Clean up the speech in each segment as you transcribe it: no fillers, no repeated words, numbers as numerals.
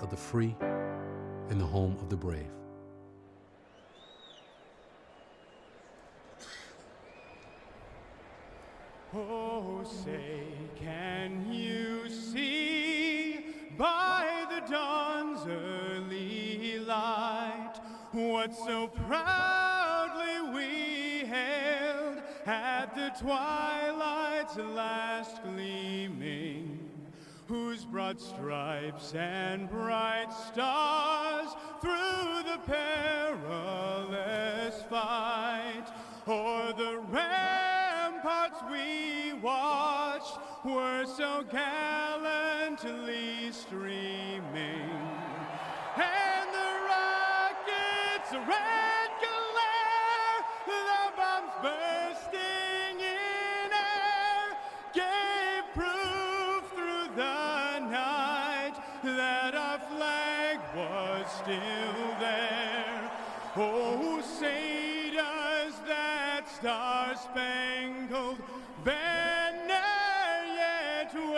of the free and the home of the brave. Oh, say, can you see by the dawn's early light what so proudly we hailed at the twilight's last gleaming, whose broad stripes and bright stars through the perilous fight o'er the ramparts we watched were so gallantly streaming, and the rockets' red glare, the bombs bursting in air, gave proof through the night that our flag was still there. Oh, say does that star-spangled banner yet wave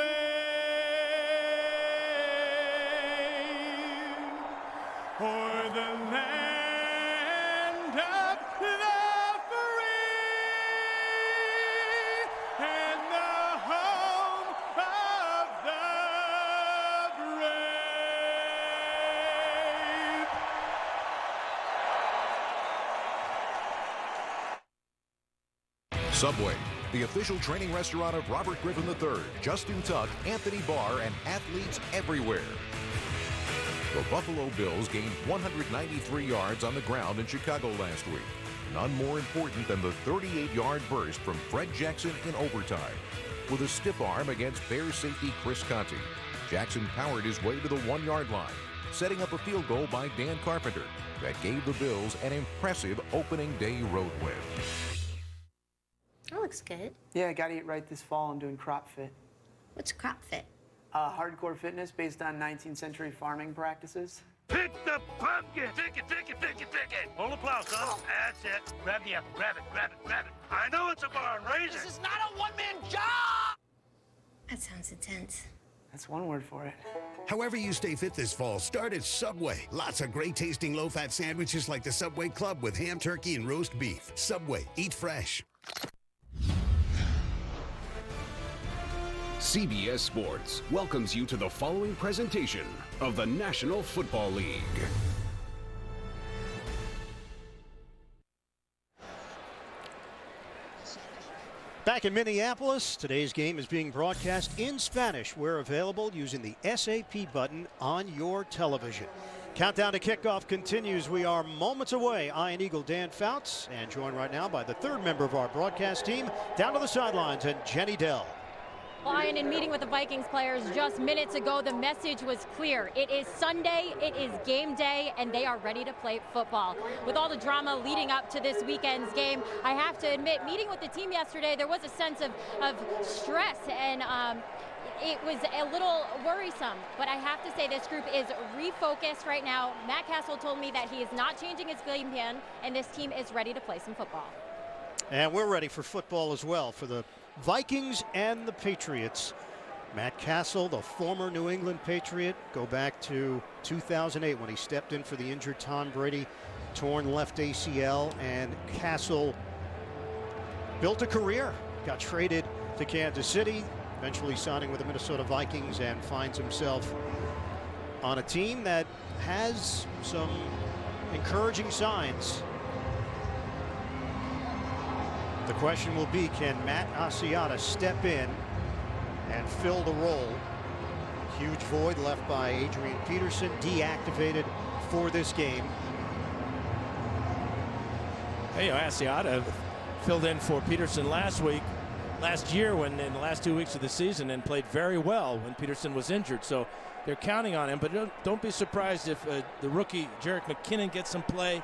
o'er the land of the free and the home of the brave. Subway, the official training restaurant of Robert Griffin III, Justin Tuck, Anthony Barr, and athletes everywhere. The Buffalo Bills gained 193 yards on the ground in Chicago last week. None more important than the 38-yard burst from Fred Jackson in overtime. With a stiff arm against Bears safety Chris Conte, Jackson powered his way to the 1-yard line, setting up a field goal by Dan Carpenter that gave the Bills an impressive opening day road win. That looks good. Yeah, I gotta eat right this fall. I'm doing Crop Fit. What's Crop Fit? Hardcore fitness based on 19th century farming practices. Pick the pumpkin! Pick it, pick it, pick it, pick it! Hold applause, son. That's it. Grab the apple. Grab it, grab it, grab it. I know it's a bar and raisin. This is not a one-man job! That sounds intense. That's one word for it. However you stay fit this fall, start at Subway. Lots of great tasting low-fat sandwiches like the Subway Club with ham, turkey, and roast beef. Subway, eat fresh. CBS Sports welcomes you to the following presentation of the National Football League. Back in Minneapolis, today's game is being broadcast in Spanish. We're available using the SAP button on your television. Countdown to kickoff continues. We are moments away. Iron Eagle Dan Fouts, and joined right now by the third member of our broadcast team, down to the sidelines, and Jenny Dell. Well, Ian, in meeting with the Vikings players just minutes ago, the message was clear. It is Sunday, it is game day, and they are ready to play football. With all the drama leading up to this weekend's game, I have to admit, meeting with the team yesterday, there was a sense of stress, and it was a little worrisome. But I have to say this group is refocused right now. Matt Cassel told me that he is not changing his game plan, and this team is ready to play some football. And we're ready for football as well for the Vikings and the Patriots. Matt Cassel, the former New England Patriot, go back to 2008 when he stepped in for the injured Tom Brady, torn left ACL, and Cassel built a career, got traded to Kansas City, eventually signing with the Minnesota Vikings, and finds himself on a team that has some encouraging signs. The question will be, can Matt Asiata step in and fill the role? Huge void left by Adrian Peterson, deactivated for this game. Hey, Asiata filled in for Peterson last year when in the last 2 weeks of the season, and played very well when Peterson was injured. So they're counting on him, but don't be surprised if the rookie Jerick McKinnon gets some play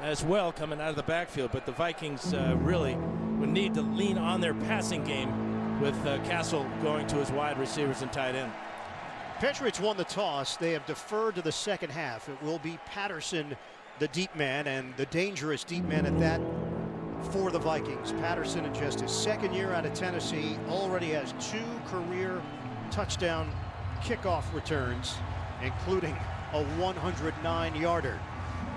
as well coming out of the backfield. But the Vikings really would need to lean on their passing game with Cassel going to his wide receivers and tight end. Patriots won the toss. They have deferred to the second half. It will be Patterson, the deep man, and the dangerous deep man at that for the Vikings. Patterson, in just his second year out of Tennessee, already has 2 career touchdown kickoff returns, including a 109-yarder.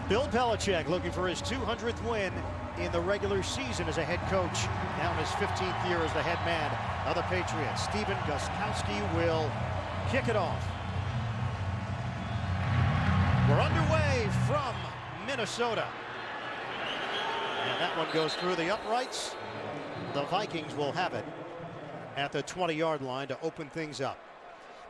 Bill Belichick looking for his 200th win in the regular season as a head coach. Now in his 15th year as the head man of the Patriots. Stephen Gostkowski will kick it off. We're underway from Minnesota. And that one goes through the uprights. The Vikings will have it at the 20-yard line to open things up.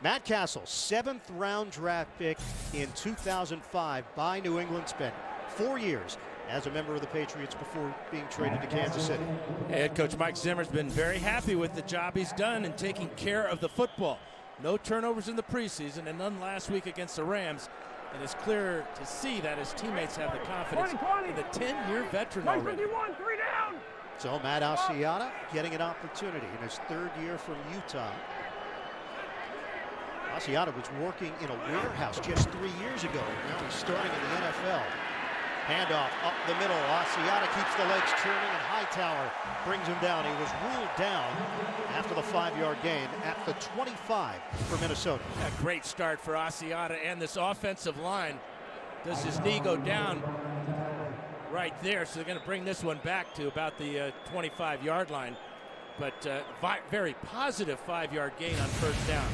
Matt Cassel, 7th round draft pick in 2005 by New England, spent 4 years as a member of the Patriots before being traded to Kansas City. Head coach Mike Zimmer's been very happy with the job he's done in taking care of the football. No turnovers in the preseason and none last week against the Rams. And it's clear to see that his teammates have the confidence in the 10-year veteran already. So Matt Asiata getting an opportunity in his 3rd year from Utah. Asiata was working in a warehouse just 3 years ago. Now he's starting in the NFL. Handoff up the middle. Asiata keeps the legs turning, and Hightower brings him down. He was ruled down after the 5-yard gain at the 25 for Minnesota. A great start for Asiata and this offensive line. Does his knee go down right there? So they're going to bring this one back to about the 25-yard line. But very positive 5-yard gain on first down.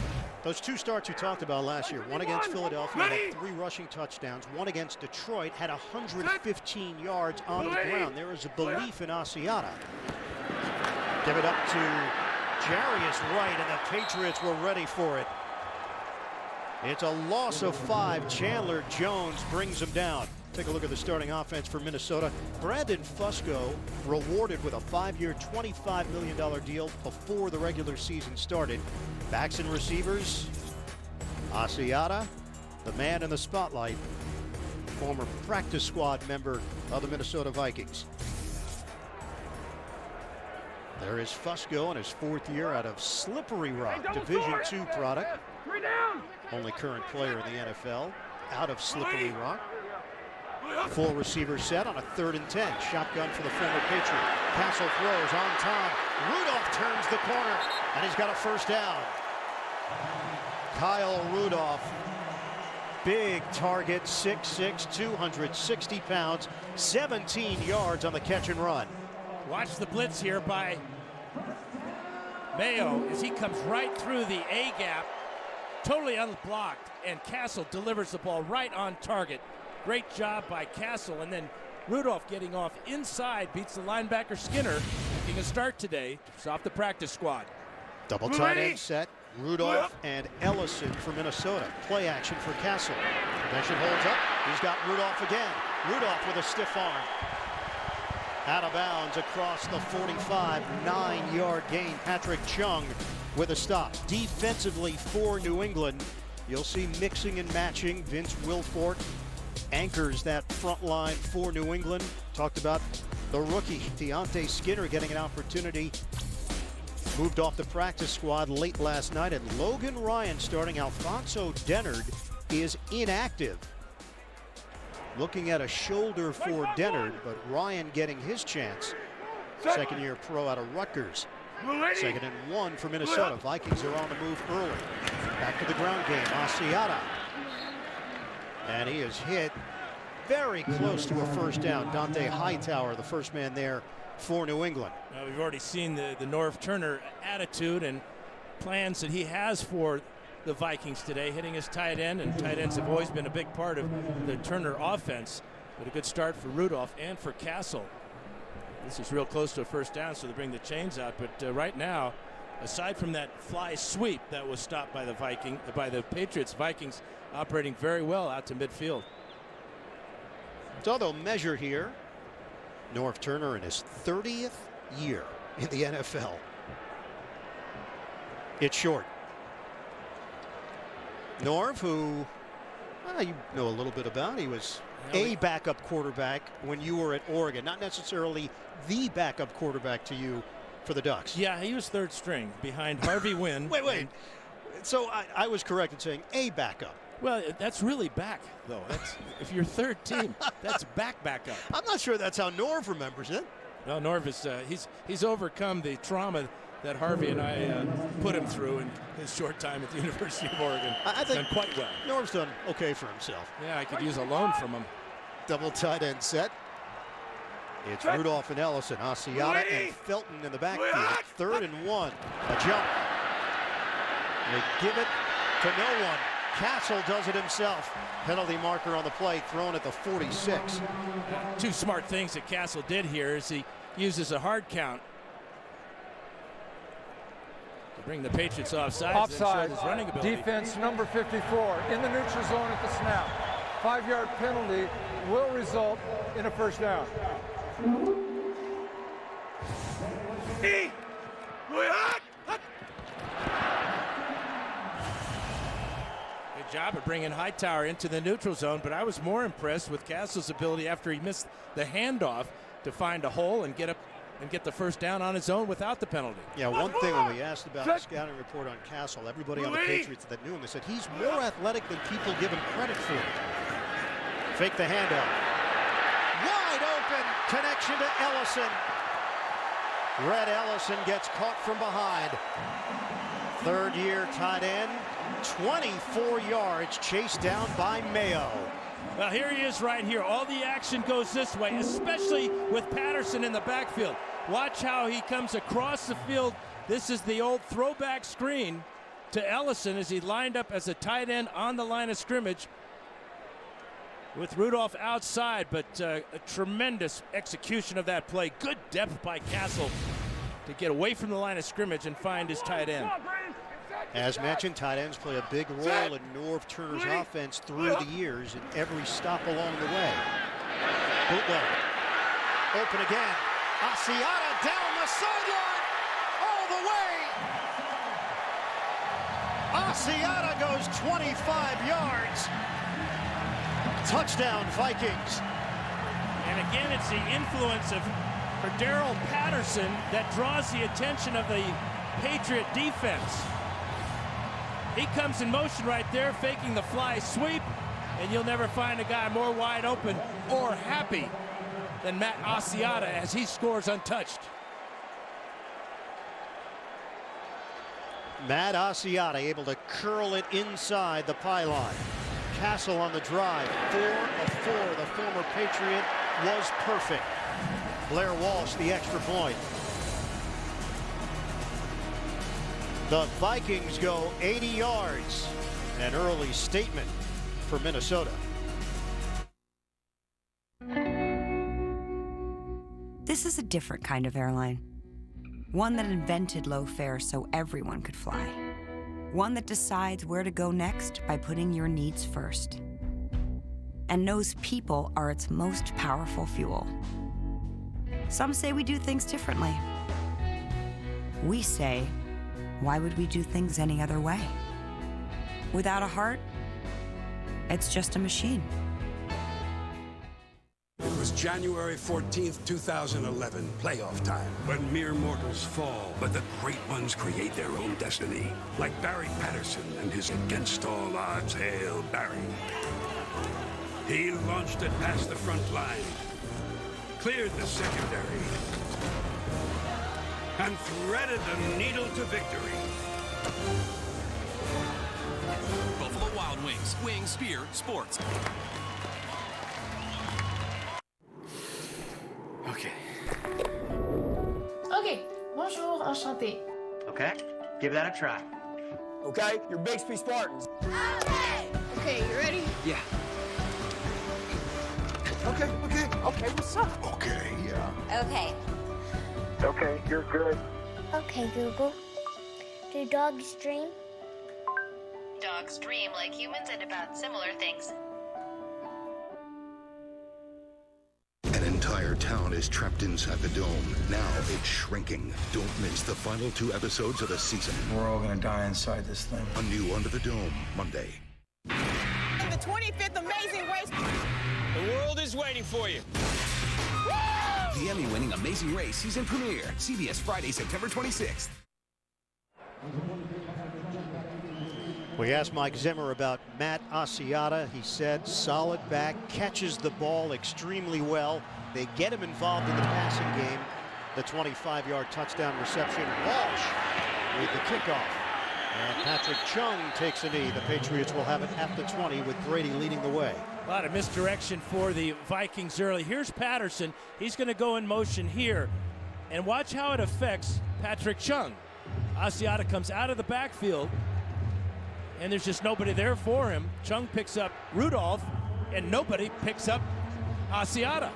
Those 2 starts you talked about last year, one against Philadelphia, had 3 rushing touchdowns, one against Detroit, had 115 yards on the ground. There is a belief in Asiata. Give it up to Jarius Wright, and the Patriots were ready for it. It's a loss of 5. Chandler Jones brings him down. Take a look at the starting offense for Minnesota. Brandon Fusco rewarded with a 5-year, $25 million deal before the regular season started. Backs and receivers, Asiata, the man in the spotlight, former practice squad member of the Minnesota Vikings. There is Fusco in his 4th year out of Slippery Rock, Division II product. Only current player in the NFL out of Slippery Rock. Full receiver set on a 3rd and 10. Shotgun for the former Patriot. Cassel throws on time. Rudolph turns the corner, and he's got a first down. Kyle Rudolph, big target, 6'6", 260 pounds, 17 yards on the catch and run. Watch the blitz here by Mayo as he comes right through the A gap, totally unblocked, and Cassel delivers the ball right on target. Great job by Cassel, and then Rudolph getting off inside, beats the linebacker Skinner, making a start today. It's off the practice squad. Double tight end set. Rudolph and Ellison for Minnesota. Play action for Cassel. Possession holds up. He's got Rudolph again. Rudolph with a stiff arm. Out of bounds across the 45. 9-yard gain. Patrick Chung with a stop. Defensively for New England, you'll see mixing and matching. Vince Wilfork anchors that front line for New England. Talked about the rookie, Deontay Skinner, getting an opportunity. Moved off the practice squad late last night, and Logan Ryan starting. Alfonso Dennard is inactive. Looking at a shoulder for Dennard, but Ryan getting his chance. 2nd-year pro out of Rutgers. 2nd and 1 for Minnesota. Vikings are on the move early. Back to the ground game. Asiata. And he is hit very close to a first down. Dante Hightower, the first man there for New England. Now we've already seen the Norv Turner attitude and plans that he has for the Vikings today, hitting his tight end, and tight ends have always been a big part of the Turner offense. But a good start for Rudolph and for Cassel. This is real close to a first down, so they bring the chains out. But right now, aside from that fly sweep that was stopped by the Patriots, Vikings operating very well out to midfield. So they'll measure here. Norv Turner in his 30th year in the NFL. It's short. Norv, who you know a little bit about, he was a backup quarterback when you were at Oregon, not necessarily the backup quarterback to you for the Ducks. Yeah, he was 3rd string behind Harvey Wynn. Wait. So I was correct in saying a backup. Well, that's really back, though. That's, if you're 3rd team, that's backup. I'm not sure that's how Norv remembers it. No, Norv is he's overcome the trauma that Harvey and I put him through in his short time at the University of Oregon. I think done quite well. Norm's done okay for himself. Yeah, I could use a loan from him. Double tight end set. It's Rudolph and Ellison, Asiata and Felton in the backfield. 3rd and 1. A jump. They give it to no one. Cassel does it himself. Penalty marker on the play, thrown at the 46. Two smart things that Cassel did here is he uses a hard count to bring the Patriots offside. Offside. His running ability. Defense number 54 in the neutral zone at the snap. 5-yard penalty will result in a first down. Good job of bringing Hightower into the neutral zone, but I was more impressed with Cassel's ability after he missed the handoff to find a hole and get up and get the first down on his own without the penalty. Yeah, one thing when we asked about the scouting report on Cassel, everybody on the Patriots that knew him, they said he's more athletic than people give him credit for. Fake the handoff. Wide open connection to Ellison. Red Ellison gets caught from behind. 3rd-year tight end, 24 yards, chased down by Mayo. Well, here he is right here. All the action goes this way, especially with Patterson in the backfield. Watch how he comes across the field. This is the old throwback screen to Ellison as he lined up as a tight end on the line of scrimmage with Rudolph outside, but a tremendous execution of that play. Good depth by Cassel to get away from the line of scrimmage and find his tight end. As mentioned, tight ends play a big role in Norv Turner's offense through the years in every stop along the way. Bootleg. Open again. Asiata down the sideline all the way. Asiata goes 25 yards. Touchdown, Vikings. And again, it's the influence of Darrell Patterson that draws the attention of the Patriot defense. He comes in motion right there, faking the fly sweep, and you'll never find a guy more wide open or happy than Matt Asiata as he scores untouched. Matt Asiata able to curl it inside the pylon. Cassel on the drive, 4 of 4. The former Patriot was perfect. Blair Walsh, the extra point. The Vikings go 80 yards. An early statement for Minnesota. This is a different kind of airline. One that invented low fares so everyone could fly. One that decides where to go next by putting your needs first. And knows people are its most powerful fuel. Some say we do things differently. We say, why would we do things any other way? Without a heart, it's just a machine. It was January 14th, 2011, playoff time, when mere mortals fall, but the great ones create their own destiny. Like Barry Patterson and his against all odds Hail Barry. He launched it past the front line, cleared the secondary, and threaded the needle to victory. Buffalo Wild Wings. Wings, Spear, Sports. Okay, bonjour, enchanté. Okay, give that a try. Okay, you're Bixby Spartans. Okay, you ready? Yeah. Okay, what's up? Okay, yeah. Okay. Okay, you're good. Okay, Google. Do dogs dream? Dogs dream like humans and about similar things. An entire town is trapped inside the dome. Now it's shrinking. Don't miss the final 2 episodes of the season. We're all gonna die inside this thing. A new Under the Dome, Monday. In the 25th Amazing Race. The world is waiting for you. The Emmy-winning Amazing Race season premiere. CBS Friday, September 26th. We asked Mike Zimmer about Matt Asiata. He said solid back, catches the ball extremely well. They get him involved in the passing game. the 25-yard touchdown reception. Walsh with the kickoff. And Patrick Chung takes a knee. The Patriots will have it at the 20 with Brady leading the way. A lot of misdirection for the Vikings early. Here's Patterson. He's going to go in motion here. And watch how it affects Patrick Chung. Asiata comes out of the backfield, and there's just nobody there for him. Chung picks up Rudolph, and nobody picks up Asiata.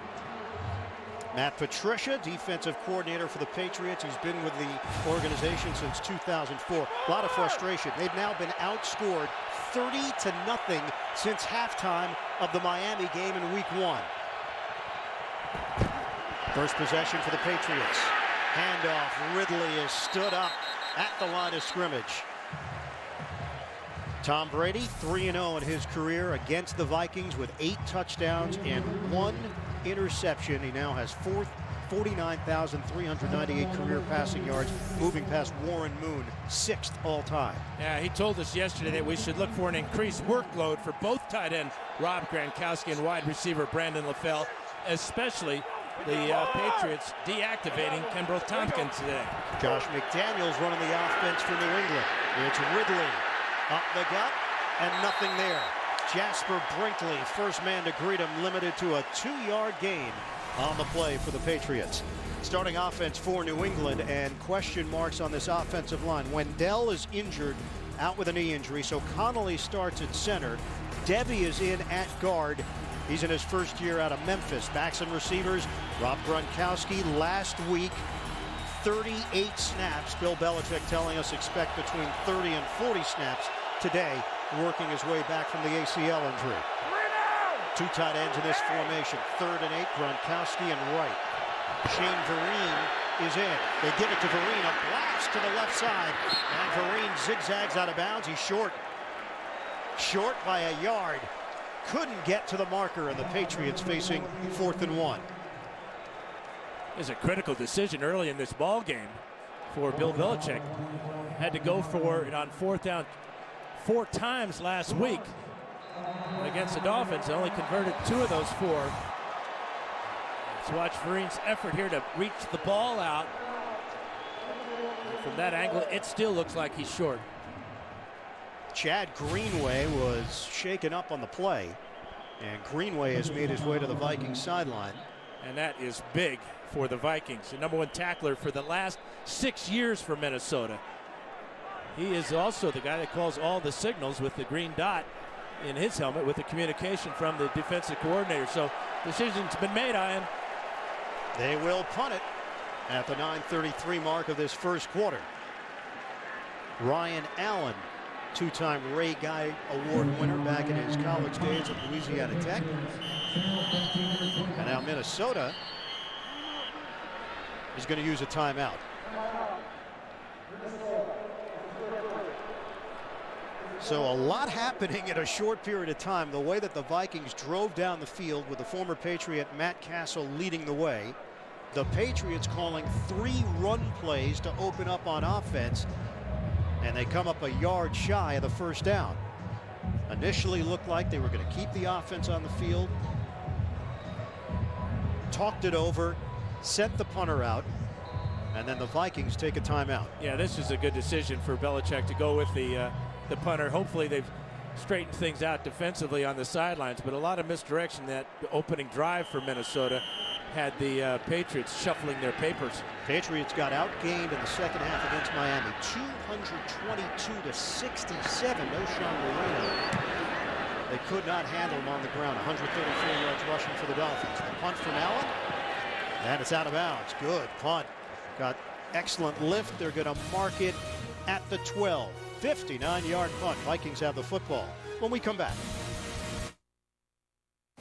Matt Patricia, defensive coordinator for the Patriots. He's been with the organization since 2004. A lot of frustration. They've now been outscored 30-0 since halftime of the Miami game in Week 1. First possession for the Patriots. Handoff. Ridley is stood up at the line of scrimmage. Tom Brady, 3-0 in his career against the Vikings with 8 touchdowns and 1 interception. He now has 49,398 career passing yards, moving past Warren Moon, 6th all-time. Yeah, he told us yesterday that we should look for an increased workload for both tight end Rob Gronkowski and wide receiver Brandon LaFell, especially the Patriots deactivating Kenbrell Tompkins today. Josh McDaniels running the offense for New England. It's Ridley up the gut and nothing there. Jasper Brinkley, first man to greet him, limited to a 2-yard gain on the play for the Patriots. Starting offense for New England, and question marks on this offensive line. Wendell is injured, out with a knee injury, so Connolly starts at center. Debbie is in at guard. He's in his first year out of Memphis. Backs and receivers, Rob Gronkowski last week, 38 snaps. Bill Belichick telling us expect between 30 and 40 snaps today, working his way back from the ACL injury. 2 tight ends in this formation, 3rd and 8, Gronkowski and Wright. Shane Vereen is in. They give it to Vereen, a blast to the left side, and Vereen zigzags out of bounds. He's short by a yard. Couldn't get to the marker, and the Patriots facing 4th and 1. It's a critical decision early in this ball game for Bill Belichick. Had to go for it on 4th down 4 times last week against the Dolphins. They only converted 2 of those 4. Let's watch Vereen's effort here to reach the ball out. And from that angle, it still looks like he's short. Chad Greenway was shaken up on the play, and Greenway has made his way to the Vikings sideline. And that is big for the Vikings. The #1 tackler for the last 6 years for Minnesota. He is also the guy that calls all the signals with the green dot in his helmet with the communication from the defensive coordinator. So decision's been made, Ian. They will punt it at the 9:33 mark of this first quarter. Ryan Allen, 2-time Ray Guy Award winner back in his college days at Louisiana Tech. And now Minnesota is going to use a timeout. So a lot happening in a short period of time. The way that the Vikings drove down the field with the former Patriot Matt Cassel leading the way. The Patriots calling 3 run plays to open up on offense, and they come up a yard shy of the first down. Initially looked like they were going to keep the offense on the field. Talked it over, sent the punter out, and then the Vikings take a timeout. Yeah, this is a good decision for Belichick to go with the punter. Hopefully they've straightened things out defensively on the sidelines, but a lot of misdirection. That opening drive for Minnesota had the Patriots shuffling their papers. Patriots got outgained in the second half against Miami, 222-67. No Sean Moreno. They could not handle him on the ground. 134 yards rushing for the Dolphins. The punt from Allen, and it's out of bounds. Good punt. Got excellent lift. They're going to mark it at the 12. 59-yard punt. Vikings have the football when we come back.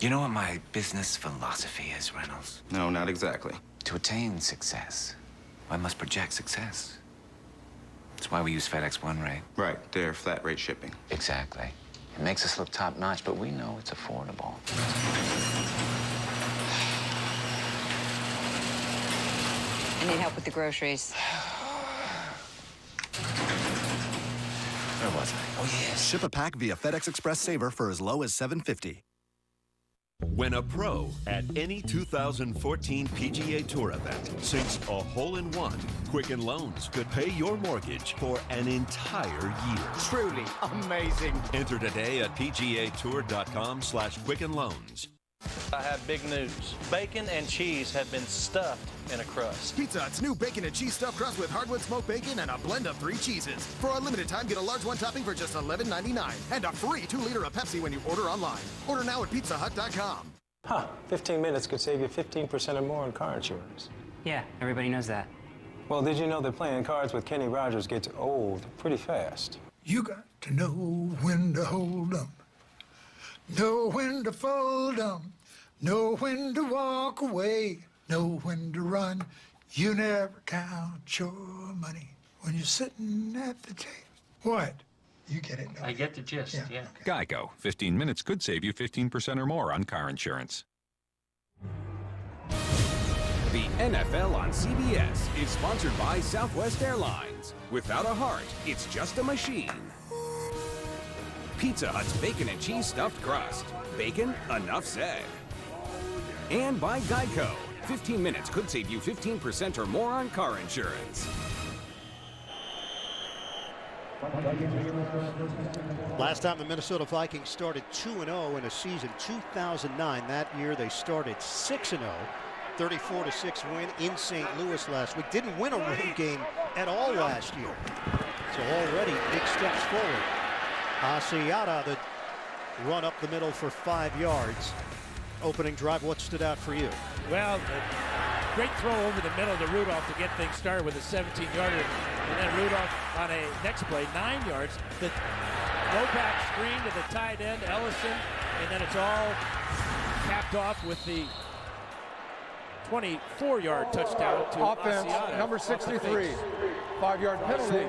You know what my business philosophy is, Reynolds? No, not exactly. To attain success, one must project success. That's why we use FedEx One Rate. Right, they're flat rate shipping. Exactly. It makes us look top notch, but we know it's affordable. I need help with the groceries. Where was I? Oh, yes. Ship a pack via FedEx Express Saver for as low as $7.50. When a pro at any 2014 PGA Tour event sinks a hole-in-one, Quicken Loans could pay your mortgage for an entire year. Truly amazing. Enter today at pgatour.com/Quicken Loans. I have big news. Bacon and cheese have been stuffed in a crust. Pizza Hut's new bacon and cheese stuffed crust with hardwood smoked bacon and a blend of 3 cheeses. For a limited time, get a large one topping for just $11.99 and a free 2-liter of Pepsi when you order online. Order now at pizzahut.com. 15 minutes could save you 15% or more on car insurance. Yeah, everybody knows that. Well, did you know that playing cards with Kenny Rogers gets old pretty fast? You got to know when to hold 'em, know when to fold 'em, know when to walk away, know when to run. You never count your money when you're sitting at the table. What? You get it? I get the gist, yeah. Geico. 15 minutes could save you 15% or more on car insurance. The NFL on CBS is sponsored by Southwest Airlines. Without a heart, it's just a machine. Pizza Hut's bacon and cheese stuffed crust. Bacon? Enough said. And by Geico. 15 minutes could save you 15% or more on car insurance. Last time the Minnesota Vikings started 2-0 in a season, 2009. That year they started 6-0. 34-6 win in St. Louis last week. Didn't win a road game at all last year. So already big steps forward. Asiata, the run up the middle for 5 yards. Opening drive, what stood out for you? Well, great throw over the middle to Rudolph to get things started with a 17-yarder. And then Rudolph on a next play, 9 yards. The low back screen to the tight end, Ellison. And then it's all capped off with the 24-yard touchdown to offense, Asiata. number 63. 5-yard penalty.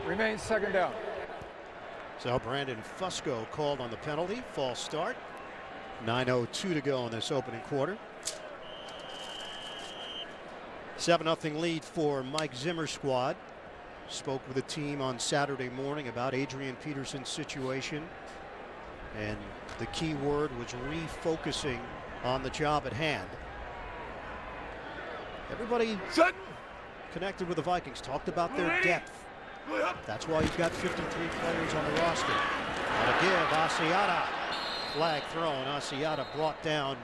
Remains second down. So Brandon Fusco called on the penalty. False start. 9:02 to go in this opening quarter. 7-0 lead for Mike Zimmer's squad. Spoke with the team on Saturday morning about Adrian Peterson's situation. And the key word was refocusing on the job at hand. Everybody connected with the Vikings talked about their depth. That's why you've got 53 players on the roster. Gotta give Asiata. Flag thrown. Asiata brought down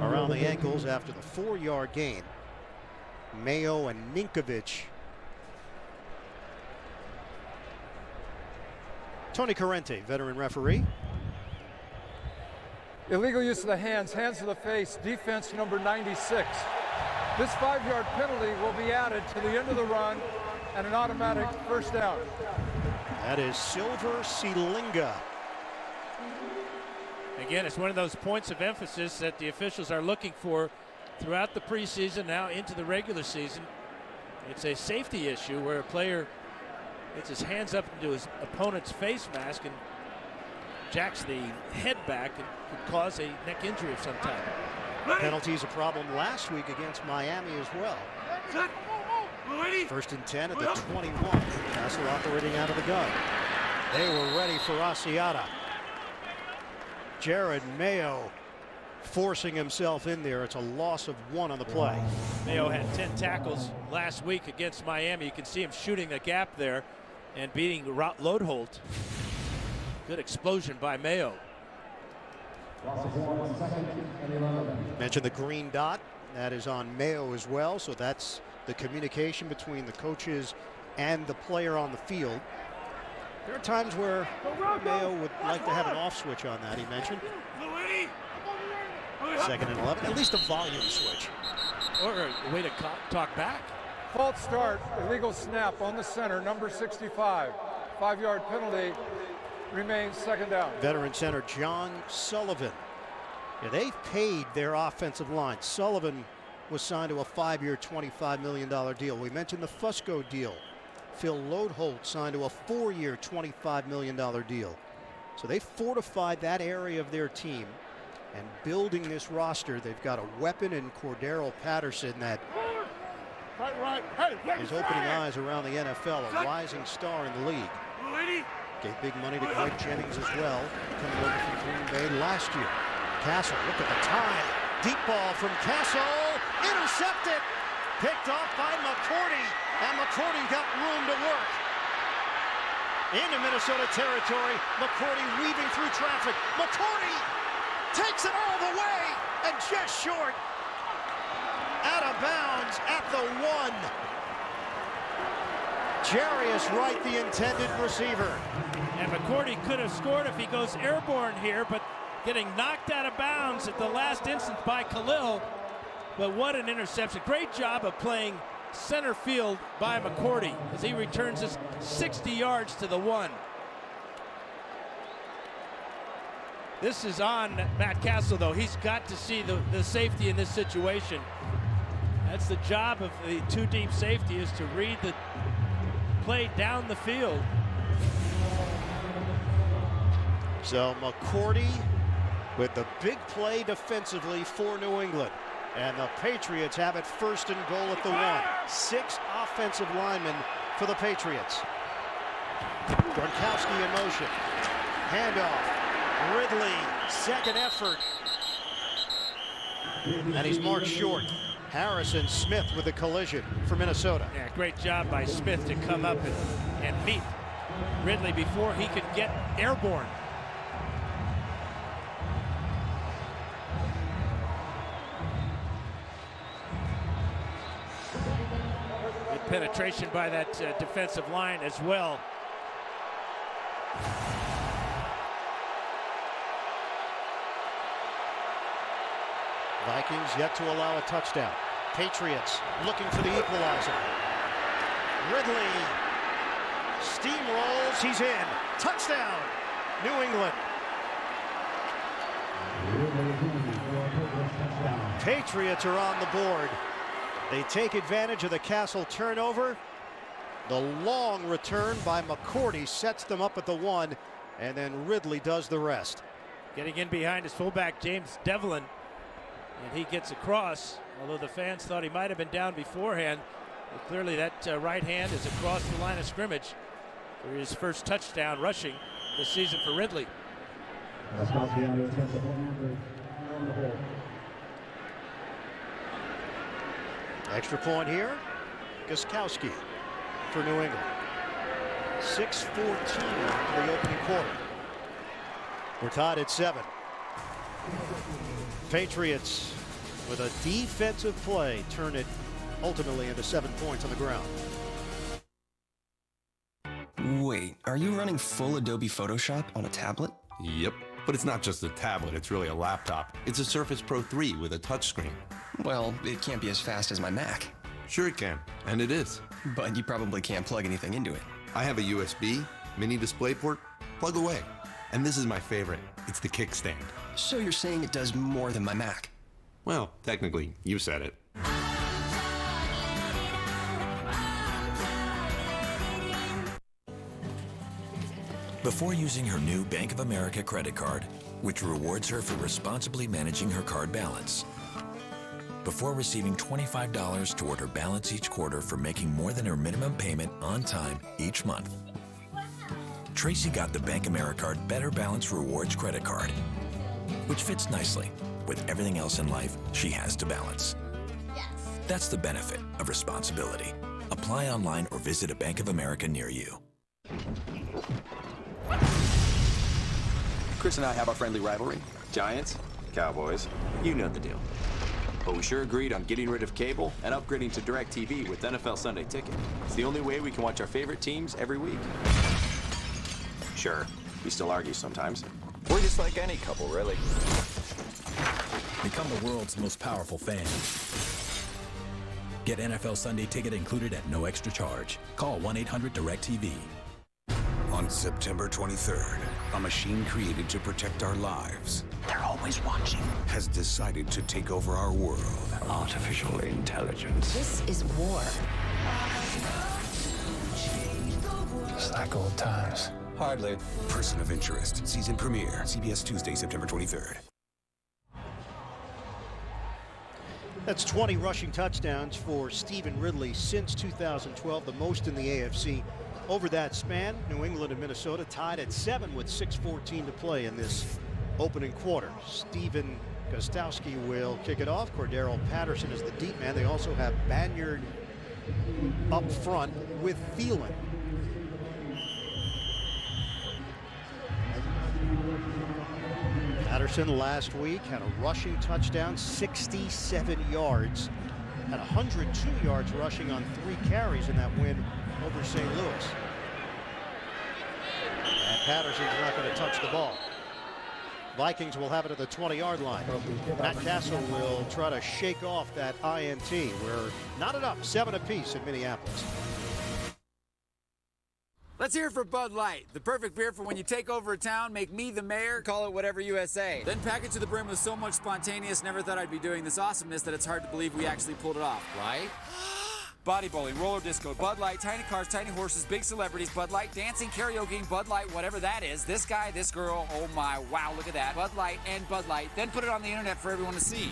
around the ankles after the 4-yard gain. Mayo and Ninkovich. Tony Corrente, veteran referee. Illegal use of the hands, hands to the face, defense number 96. This 5-yard penalty will be added to the end of the run and an automatic first down. That is Silver Selinga. Again, it's one of those points of emphasis that the officials are looking for throughout the preseason, now into the regular season. It's a safety issue where a player gets his hands up into his opponent's face mask and jacks the head back and could cause a neck injury of some type. Penalties a problem last week against Miami as well. 1st and 10 at the 21. Cassel operating out of the gun. They were ready for Asiata. Jared Mayo forcing himself in there. It's a loss of 1 on the play. Mayo had 10 tackles last week against Miami. You can see him shooting the gap there and beating Lodeholt. Good explosion by Mayo. Mentioned the green dot. That is on Mayo as well. So that's the communication between the coaches and the player on the field. There are times where Mayo would like to have an off switch on that, he mentioned. 2nd and 11, at least a volume switch. Or a way to talk back. False start, illegal snap on the center, number 65. 5-yard penalty, remains second down. Veteran center John Sullivan. Yeah, they've paid their offensive line. Sullivan was signed to a 5-year, $25 million deal. We mentioned the Fusco deal. Phil Lodeholt signed to a 4-year, $25 million deal. So they fortified that area of their team. And building this roster, they've got a weapon in Cordero Patterson that is opening eyes around the NFL, a rising star in the league. Gave big money to Greg Jennings as well, coming over from Green Bay last year. Cassel, look at the time. Deep ball from Cassel. Intercepted. Picked off by McCourty. And McCourty got room to work. Into Minnesota territory. McCourty weaving through traffic. McCourty takes it all the way. And just short. Out of bounds at the 1. Jarius Wright, the intended receiver. And McCourty could have scored if he goes airborne here, but getting knocked out of bounds at the last instance by Khalil. But what an interception. Great job of playing center field by McCourty as he returns us 60 yards to the 1. This is on Matt Cassel, though. He's got to see the safety in this situation. That's the job of the 2 deep safety, is to read the play down the field. So McCourty with the big play defensively for New England. And the Patriots have it 1st and goal at the 1. 6 offensive linemen for the Patriots. Gronkowski in motion. Handoff. Ridley, second effort. And he's marked short. Harrison Smith with the collision for Minnesota. Yeah, great job by Smith to come up and meet Ridley before he could get airborne. Good penetration by that defensive line as well. Vikings yet to allow a touchdown. Patriots looking for the equalizer. Ridley steamrolls. He's in. Touchdown, New England. Patriots are on the board. They take advantage of the Cassel turnover. The long return by McCourty sets them up at the 1, and then Ridley does the rest. Getting in behind his fullback, James Devlin. And he gets across, although the fans thought he might have been down beforehand. But clearly that right hand is across the line of scrimmage for his first touchdown rushing this season for Ridley. Extra point here. Gostkowski for New England. 6:14 for the opening quarter. We're tied at 7. Patriots with a defensive play turn it ultimately into 7 points on the ground. Wait, are you running full Adobe Photoshop on a tablet? Yep, but it's not just a tablet, it's really a laptop. It's a Surface Pro 3 with a touchscreen. Well, it can't be as fast as my Mac. Sure it can, and it is. But you probably can't plug anything into it. I have a USB, mini DisplayPort, plug away. And this is my favorite, it's the kickstand. So you're saying it does more than my Mac? Well, technically, you said it. Before using her new Bank of America credit card, which rewards her for responsibly managing her card balance. Before receiving $25 toward her balance each quarter for making more than her minimum payment on time each month. Tracy got the Bank Americard Better Balance Rewards credit card, which fits nicely with everything else in life she has to balance. Yes. That's the benefit of responsibility. Apply online or visit a Bank of America near you. Chris and I have our friendly rivalry. Giants, Cowboys, you know the deal. But we sure agreed on getting rid of cable and upgrading to DirecTV with NFL Sunday Ticket. It's the only way we can watch our favorite teams every week. Sure, we still argue sometimes. We're just like any couple, really. Become the world's most powerful fan. Get NFL Sunday Ticket included at no extra charge. Call 1-800-DIRECTV. On September 23rd, a machine created to protect our lives. They're always watching. Has decided to take over our world. Artificial intelligence. This is war. It's like old times. Hardly. Person of Interest. Season premiere. CBS Tuesday, September 23rd. That's 20 rushing touchdowns for Stevan Ridley since 2012, the most in the AFC. Over that span, New England and Minnesota tied at 7 with 6:14 to play in this opening quarter. Steven Gostowski will kick it off. Cordero Patterson is the deep man. They also have Banyard up front with Thielen. Patterson last week had a rushing touchdown, 67 yards, had 102 yards rushing on 3 carries in that win over St. Louis. And Patterson's not going to touch the ball. Vikings will have it at the 20-yard line. Matt Cassel will try to shake off that INT. We're knotted up 7 apiece in Minneapolis. Let's hear it for Bud Light, the perfect beer for when you take over a town, make me the mayor, call it whatever USA. Then pack it to the brim with so much spontaneous, never thought I'd be doing this awesomeness that it's hard to believe we actually pulled it off, right? Body bowling, roller disco, Bud Light, tiny cars, tiny horses, big celebrities, Bud Light, dancing, karaoke, Bud Light, whatever that is. This guy, this girl, oh my, wow, look at that. Bud Light and Bud Light, then put it on the internet for everyone to see.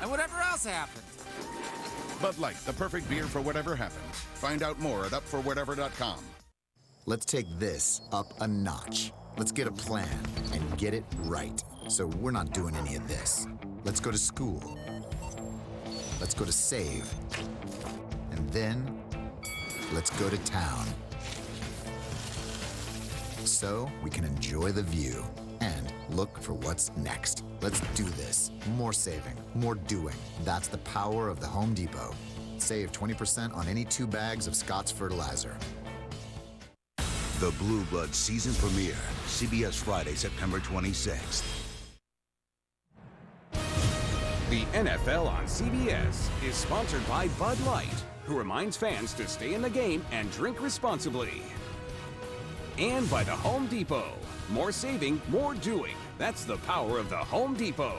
And whatever else happened. Bud Light, the perfect beer for whatever happens. Find out more at upforwhatever.com. Let's take this up a notch. Let's get a plan and get it right. So we're not doing any of this. Let's go to school. Let's go to save. And then let's go to town. So we can enjoy the view and look for what's next. Let's do this. More saving, more doing. That's the power of the Home Depot. Save 20% on any 2 bags of Scott's fertilizer. The Blue Bloods season premiere, CBS Friday, September 26th. The NFL on CBS is sponsored by Bud Light, who reminds fans to stay in the game and drink responsibly. And by the Home Depot. More saving, more doing. That's the power of the Home Depot.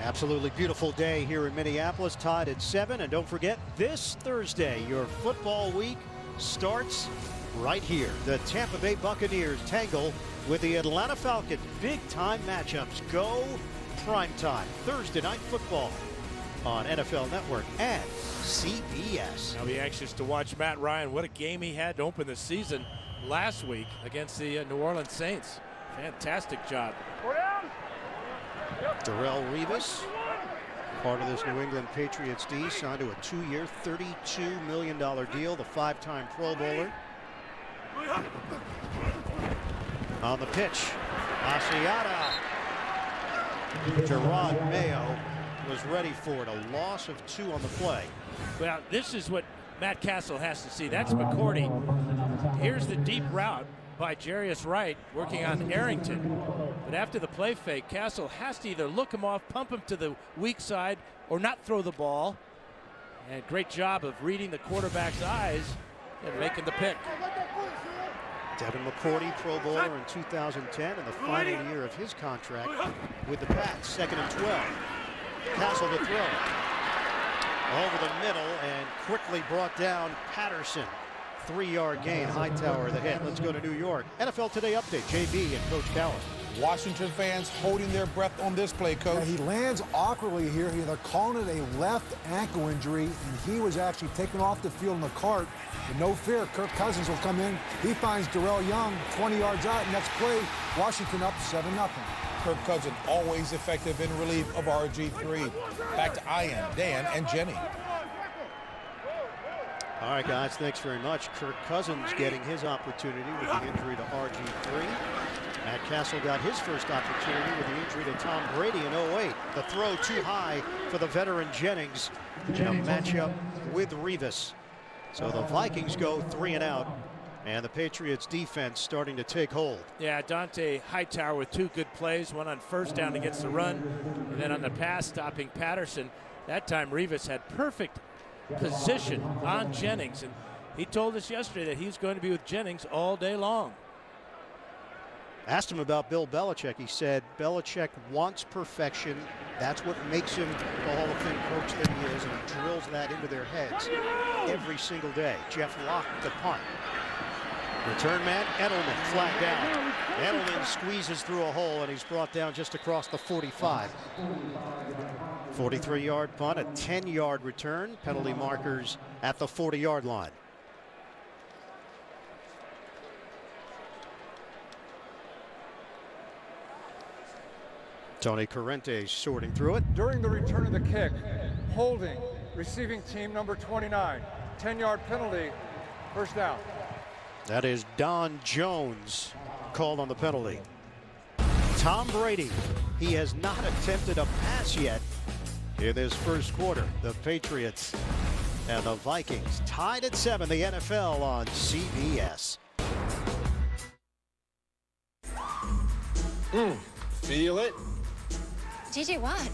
Absolutely beautiful day here in Minneapolis, tied at 7. And don't forget, this Thursday, your football week starts right here. The Tampa Bay Buccaneers tangle with the Atlanta Falcons. Big-time matchups. Go primetime. Thursday night football on NFL Network and CBS. I'll be anxious to watch Matt Ryan. What a game he had to open the season last week against the New Orleans Saints. Fantastic job. Darrelle Revis, part of this New England Patriots D, signed to a 2-year, $32 million deal, the 5-time Pro Bowler. On the pitch, Asiata. Gerard Mayo was ready for it. A loss of 2 on the play. Well, this is what Matt Cassel has to see. That's McCourty. Here's the deep route by Jarius Wright working on Arrington. But after the play fake, Cassel has to either look him off, pump him to the weak side, or not throw the ball. And great job of reading the quarterback's eyes and making the pick. Devin McCourty, Pro Bowler in 2010, and the final year of his contract with the Pats. 2nd and 12. Cassel to throw. Over the middle and quickly brought down Patterson. 3-yard gain, Hightower the hit. Let's go to New York. NFL Today update, JB and Coach Callis. Washington fans holding their breath on this play, Coach. Yeah, he lands awkwardly here. They're calling it a left ankle injury, and he was actually taken off the field in the cart. But no fear, Kirk Cousins will come in. He finds Darrell Young 20 yards out. Next play, Washington up 7-0. Kirk Cousins always effective in relief of RG3. Back to Ian, Dan, and Jenny. All right, guys, thanks very much. Kirk Cousins getting his opportunity with the injury to RG3. Matt Cassel got his first opportunity with the injury to Tom Brady in 08. The throw too high for the veteran Jennings in a matchup with Revis. So the Vikings go 3 and out, and the Patriots defense starting to take hold. Yeah, Dante Hightower with 2 good plays, one on first down against the run, and then on the pass stopping Patterson. That time Revis had perfect position on Jennings, and he told us yesterday that he's going to be with Jennings all day long. Asked him about Bill Belichick. He said Belichick wants perfection. That's what makes him the Hall of Fame coach that he is, and he drills that into their heads every single day. Jeff Locke, the punt. Return man, Edelman, flag down. Edelman squeezes through a hole, and he's brought down just across the 45. 43-yard punt, a 10-yard return. Penalty markers at the 40-yard line. Tony Corrente sorting through it. During the return of the kick, holding receiving team number 29. 10-yard penalty, first down. That is Don Jones called on the penalty. Tom Brady, he has not attempted a pass yet in this first quarter. The Patriots and the Vikings tied at 7, the NFL on CBS. Feel it? JJ, what?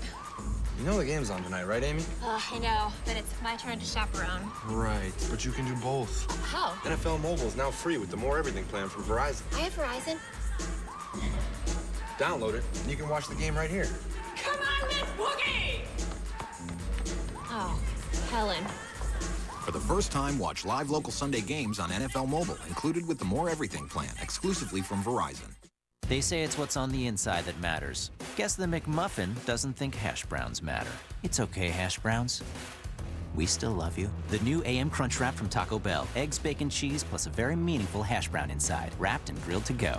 You know the game's on tonight, right, Amy? I know, but it's my turn to chaperone. Right, but you can do both. How? NFL Mobile is now free with the More Everything plan from Verizon. I have Verizon. Download it, and you can watch the game right here. Come on, Miss Boogie! Oh, Helen. For the first time, watch live local Sunday games on NFL Mobile, included with the More Everything plan, exclusively from Verizon. They say it's what's on the inside that matters. Guess the McMuffin doesn't think hash browns matter. It's okay, hash browns. We still love you. The new AM Crunch Wrap from Taco Bell. Eggs, bacon, cheese, plus a very meaningful hash brown inside. Wrapped and grilled to go.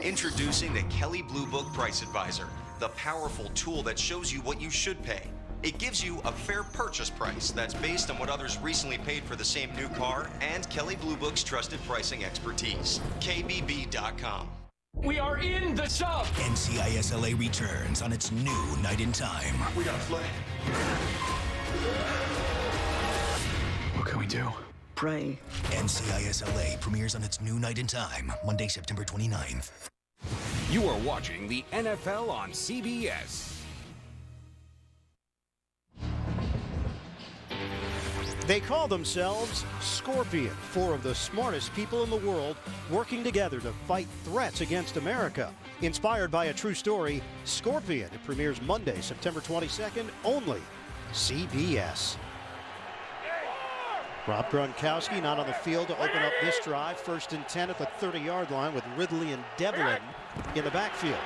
Introducing the Kelley Blue Book Price Advisor, the powerful tool that shows you what you should pay. It gives you a fair purchase price that's based on what others recently paid for the same new car and Kelley Blue Book's trusted pricing expertise. KBB.com. We are in the sub. NCISLA returns on its new Night in Time. We gotta play. What can we do? Pray. NCISLA premieres on its new Night in Time, Monday, September 29th. You are watching the NFL on CBS. They call themselves Scorpion, 4 of the smartest people in the world working together to fight threats against America. Inspired by a true story, Scorpion. It premieres Monday, September 22nd, only CBS. Rob Gronkowski not on the field to open up this drive. 1st and 10 at the 30-yard line with Ridley and Devlin in the backfield.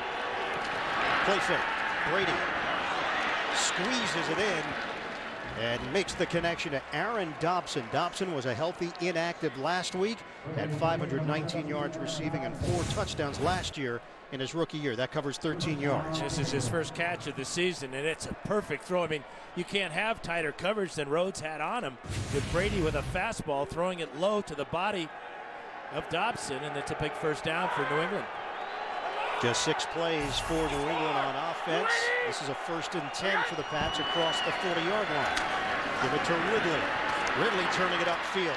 Play fake. Brady squeezes it in and makes the connection to Aaron Dobson. Dobson was a healthy inactive last week, had 519 yards receiving and 4 touchdowns last year in his rookie year. That covers 13 yards. This is his first catch of the season, and it's a perfect throw. I mean, you can't have tighter coverage than Rhodes had on him, with Brady with a fastball throwing it low to the body of Dobson, and it's a big first down for New England. Just 6 plays for New England on offense. This is a 1st and 10 for the Pats across the 40-yard line. Give it to Ridley. Ridley turning it upfield.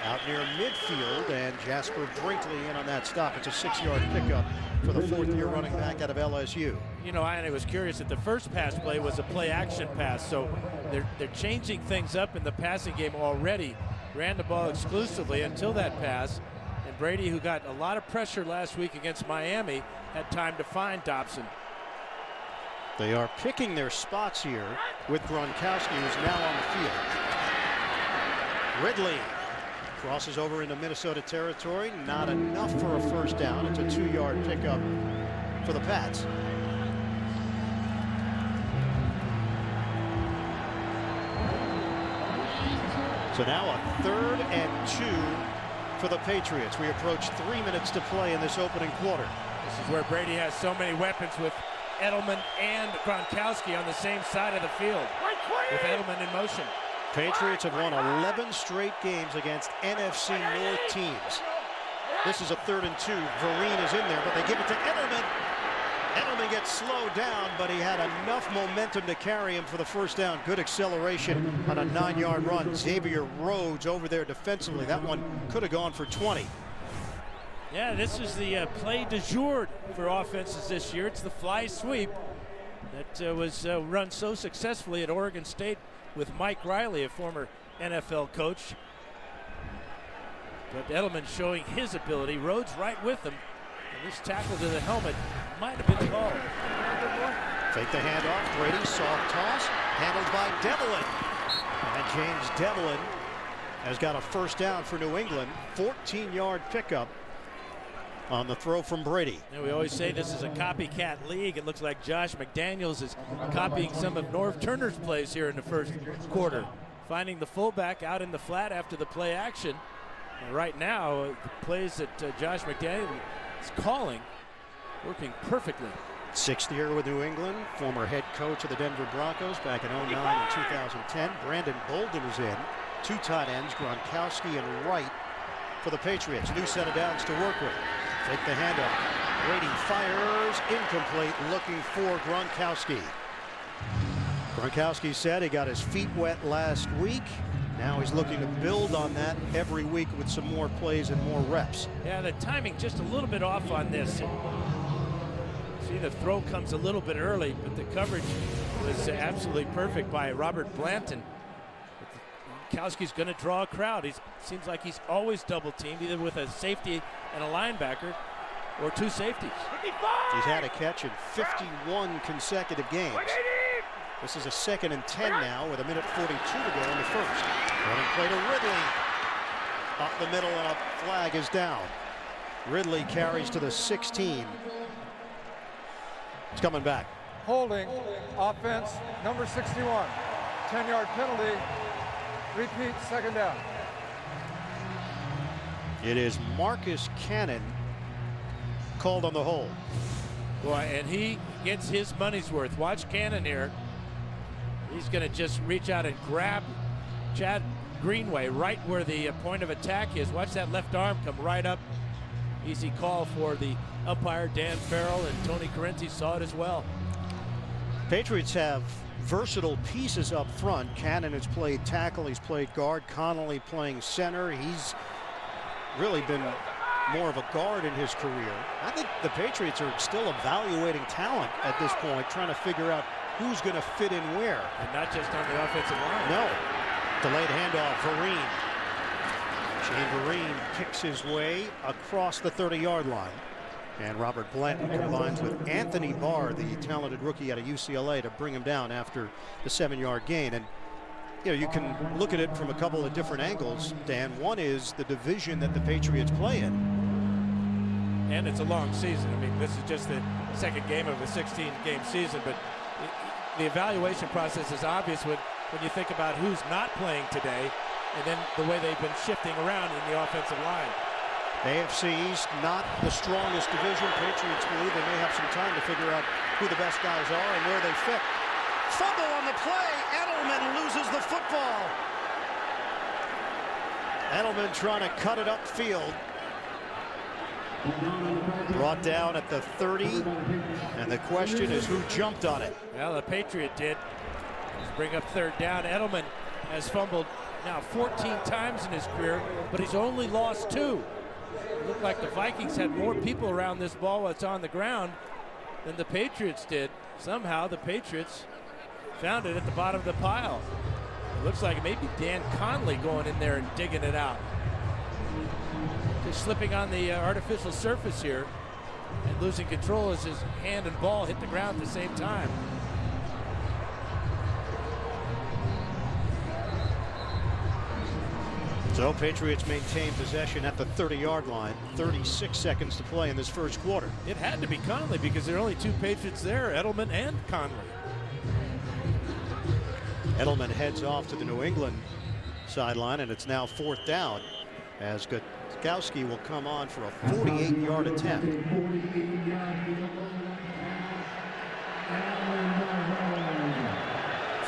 Out near midfield, and Jasper Brinkley in on that stop. It's a 6-yard pickup for the 4th-year running back out of LSU. You know, I was curious that the first pass play was a play-action pass, so they're changing things up in the passing game already. Ran the ball exclusively until that pass. And Brady, who got a lot of pressure last week against Miami, had time to find Dobson. They are picking their spots here with Gronkowski, who's now on the field. Ridley crosses over into Minnesota territory. Not enough for a first down. It's a 2-yard pickup for the Pats. So now a 3rd and 2 for the Patriots. We approach 3 minutes to play in this opening quarter. This is where Brady has so many weapons with Edelman and Gronkowski on the same side of the field, with Edelman in motion. Patriots have won 11 straight games against NFC North teams. This is a 3rd and 2. Vereen is in there, but they give it to Edelman. Edelman gets slowed down, but he had enough momentum to carry him for the first down. Good acceleration on a 9-yard run. Xavier Rhodes over there defensively. That one could have gone for 20. Yeah, this is the play du jour for offenses this year. It's the fly sweep that was run so successfully at Oregon State with Mike Riley, a former NFL coach. But Edelman showing his ability. Rhodes right with him. And this tackle to the helmet might have been called. Fake the handoff. Brady, soft toss, handled by Devlin. And James Devlin has got a first down for New England. 14-yard pickup on the throw from Brady. Yeah, we always say this is a copycat league. It looks like Josh McDaniels is copying some of Norv Turner's plays here in the first quarter. Finding the fullback out in the flat after the play action. And right now, the plays that Josh McDaniels is calling, working perfectly. Sixth year with New England, former head coach of the Denver Broncos back in 2009 and 2010. Brandon Bolden is in. Two tight ends, Gronkowski and Wright for the Patriots. New set of downs to work with. Take the handoff. Brady fires, incomplete, looking for Gronkowski. Gronkowski said he got his feet wet last week. Now he's looking to build on that every week with some more plays and more reps. Yeah, the timing just a little bit off on this. See, the throw comes a little bit early, but the coverage was absolutely perfect by Robert Blanton. Gronkowski's going to draw a crowd. He seems like he's always double teamed, either with a safety and a linebacker or two safeties. He's had a catch in 51 consecutive games. This is a 2nd and 10 now with 1:42 to go in the first. Running play to Ridley. Up the middle and a flag is down. Ridley carries to the 16. It's coming back. Holding, offense, number 61. 10-yard penalty. Repeat, 2nd down. It is Marcus Cannon called on the hold. Boy, and he gets his money's worth. Watch Cannon here. He's going to just reach out and grab Chad Greenway right where the point of attack is. Watch that left arm come right up. Easy call for the umpire, Dan Farrell, and Tony Correnti saw it as well. Patriots have versatile pieces up front. Cannon has played tackle, he's played guard. Connolly playing center. He's really been more of a guard in his career. I think the Patriots are still evaluating talent at this point, trying to figure out who's going to fit in where. And not just on the offensive line. No. Delayed handoff, Vereen. Shane Vereen picks his way across the 30-yard line. And Robert Blanton combines with Anthony Barr, the talented rookie out of UCLA, to bring him down after the 7-yard gain. And you can look at it from a couple of different angles, Dan. One is the division that the Patriots play in. And it's a long season. I mean, this is just the second game of a 16-game season, but the evaluation process is obvious when you think about who's not playing today and then the way they've been shifting around in the offensive line. AFC East, not the strongest division. Patriots believe they may have some time to figure out who the best guys are and where they fit. Fumble on the play. Edelman loses the football. Edelman trying to cut it upfield. Brought down at the 30, and the question is who jumped on it. Well, the Patriot did. Let's bring up 3rd down. Edelman has fumbled now 14 times in his career, but he's only lost 2. It looked like the Vikings had more people around this ball while it's on the ground than the Patriots did. Somehow the Patriots found it at the bottom of the pile. It looks like maybe Dan Conley going in there and digging it out. Just slipping on the artificial surface here and losing control as his hand and ball hit the ground at the same time. So Patriots maintain possession at the 30-yard line. 36 seconds to play in this first quarter. It had to be Conley because there are only 2 Patriots there, Edelman and Conley. Edelman heads off to the New England sideline, and it's now 4th down as Gronkowski will come on for a 48-yard attempt.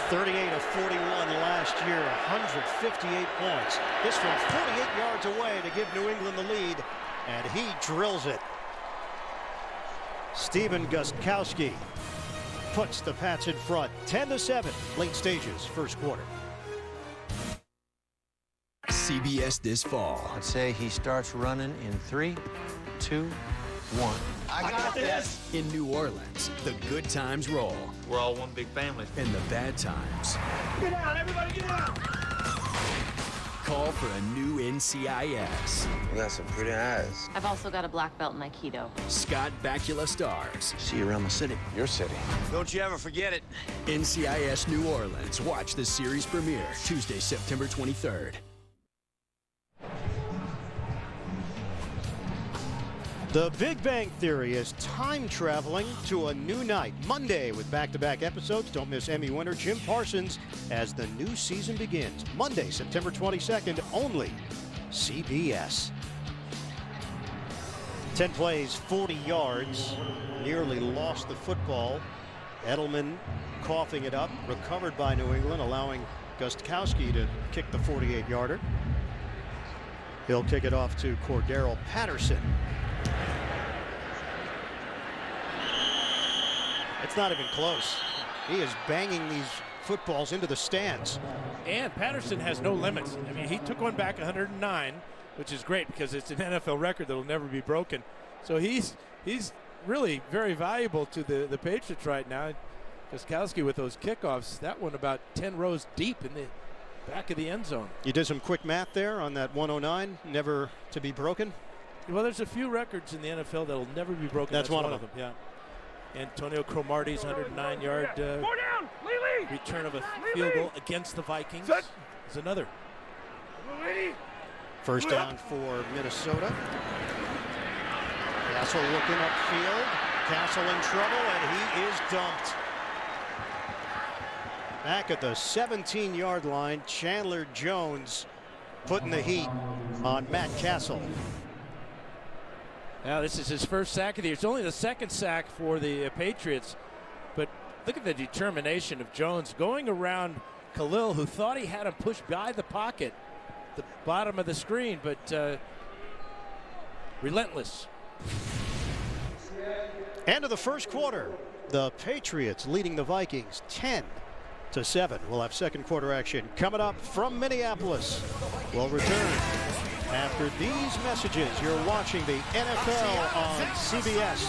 38 of 41 last year, 158 points. This from 48 yards away to give New England the lead, and he drills it. Steven Gronkowski puts the Pats in front, 10-7, late stages, first quarter. CBS this fall. I'd say he starts running in 3, 2, 1. I got this. In New Orleans, the good times roll. We're all one big family. And the bad times. Get down, everybody get down! Call for a new NCIS. You got some pretty eyes. I've also got a black belt in Aikido. Scott Bakula stars. See you around the city. Your city. Don't you ever forget it. NCIS New Orleans. Watch the series premiere Tuesday, September 23rd. The Big Bang Theory is time traveling to a new night. Monday with back-to-back episodes. Don't miss Emmy winner Jim Parsons as the new season begins. Monday, September 22nd, only CBS. 10 plays, 40 yards. Nearly lost the football. Edelman coughing it up, recovered by New England, allowing Gostkowski to kick the 48-yarder. He'll kick it off to Cordero Patterson. It's not even close. He is banging these footballs into the stands. And Patterson has no limits. I mean, he took one back 109, which is great because it's an NFL record that will never be broken. So he's really very valuable to the Patriots right now. Gostkowski with those kickoffs, that one about 10 rows deep in the back of the end zone. You did some quick math there on that 109, never to be broken? Well, there's a few records in the NFL that will never be broken. That's one of them. Yeah. Antonio Cromartie's 109-yard return of a field goal against the Vikings is another. First down for Minnesota. Cassel looking upfield. Cassel in trouble, and he is dumped. Back at the 17-yard line, Chandler Jones putting the heat on Matt Cassel. Now this is his first sack of the year. It's only the second sack for the Patriots, but look at the determination of Jones going around Khalil, who thought he had him pushed by the pocket, the bottom of the screen, but relentless. End of the first quarter. The Patriots leading the Vikings 10-7. We'll have second quarter action coming up from Minneapolis. We'll return after these messages. You're watching the NFL on CBS.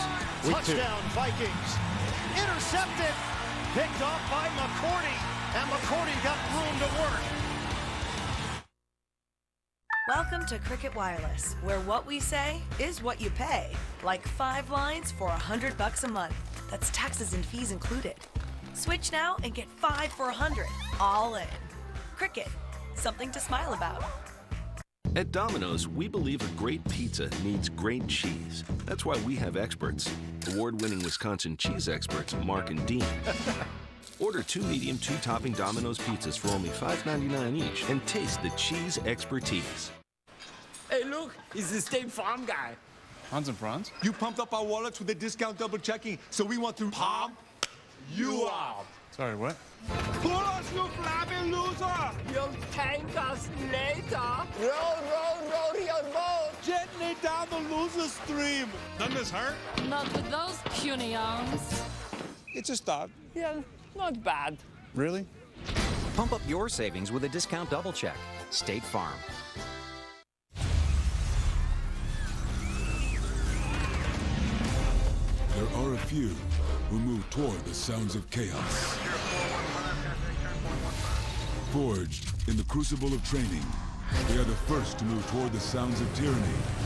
Touchdown Vikings. Intercepted. Picked off by McCourty. And McCourty got room to work. Welcome to Cricket Wireless, where what we say is what you pay. Like 5 lines for $100 a month. That's taxes and fees included. Switch now and get 5 for $100, all in. Cricket, something to smile about. At Domino's, we believe a great pizza needs great cheese. That's why we have experts. Award-winning Wisconsin cheese experts, Mark and Dean. Order 2 medium, 2-topping Domino's pizzas for only $5.99 each and taste the cheese expertise. Hey, look, it's the State Farm guy. Hans and Franz? You pumped up our wallets with the discount double checking, so we want to pump you out. Sorry, what? Pull us, you flapping loser! You'll thank us later. Roll your boat. Gently down the loser stream. Doesn't this hurt? Not with those puny arms. It's a start. Yeah, not bad. Really? Pump up your savings with a discount double check. State Farm. There are a few who move toward the sounds of chaos. Forged in the crucible of training, they are the first to move toward the sounds of tyranny,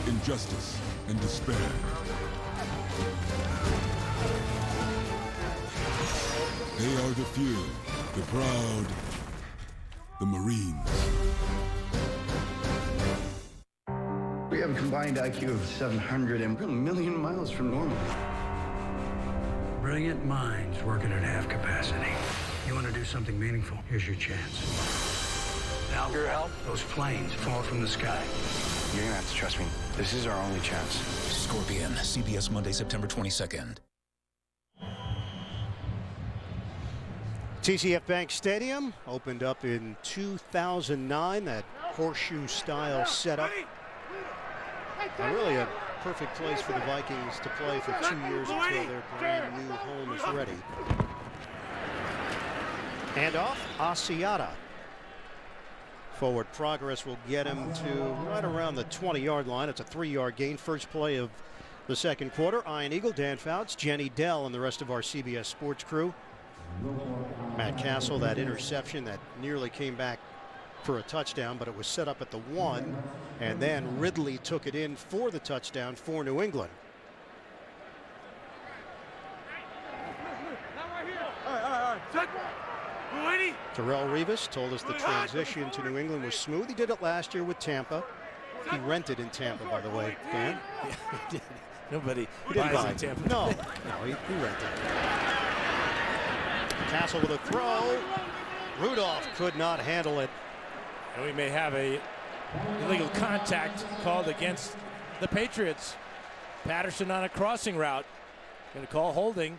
injustice, and despair. They are the few, the proud, the Marines. We have a combined IQ of 700 and we're a million miles from normal. Brilliant minds working at half capacity. You want to do something meaningful? Here's your chance. Now, your help, those planes fall from the sky. You're gonna have to trust me. This is our only chance. Scorpion, CBS Monday, September 22nd. TCF Bank Stadium opened up in 2009, that horseshoe-style setup. Really a perfect place for the Vikings to play for 2 years until their brand new home is ready. And off, Asiata. Forward progress will get him to right around the 20-yard line. It's a 3-yard gain. First play of the second quarter. Ian Eagle, Dan Fouts, Jenny Dell, and the rest of our CBS Sports crew. Matt Cassel, that interception that nearly came back for a touchdown, but it was set up at the 1, and then Ridley took it in for the touchdown for New England. Terrell Revis told us the transition to New England was smooth. He did it last year with Tampa. He rented in Tampa, by the way, Dan. Yeah, he did. Nobody didn't buys in Tampa. No, he rented. Cassel with a throw. Rudolph could not handle it. And we may have a illegal contact called against the Patriots. Patterson on a crossing route. Going to call holding.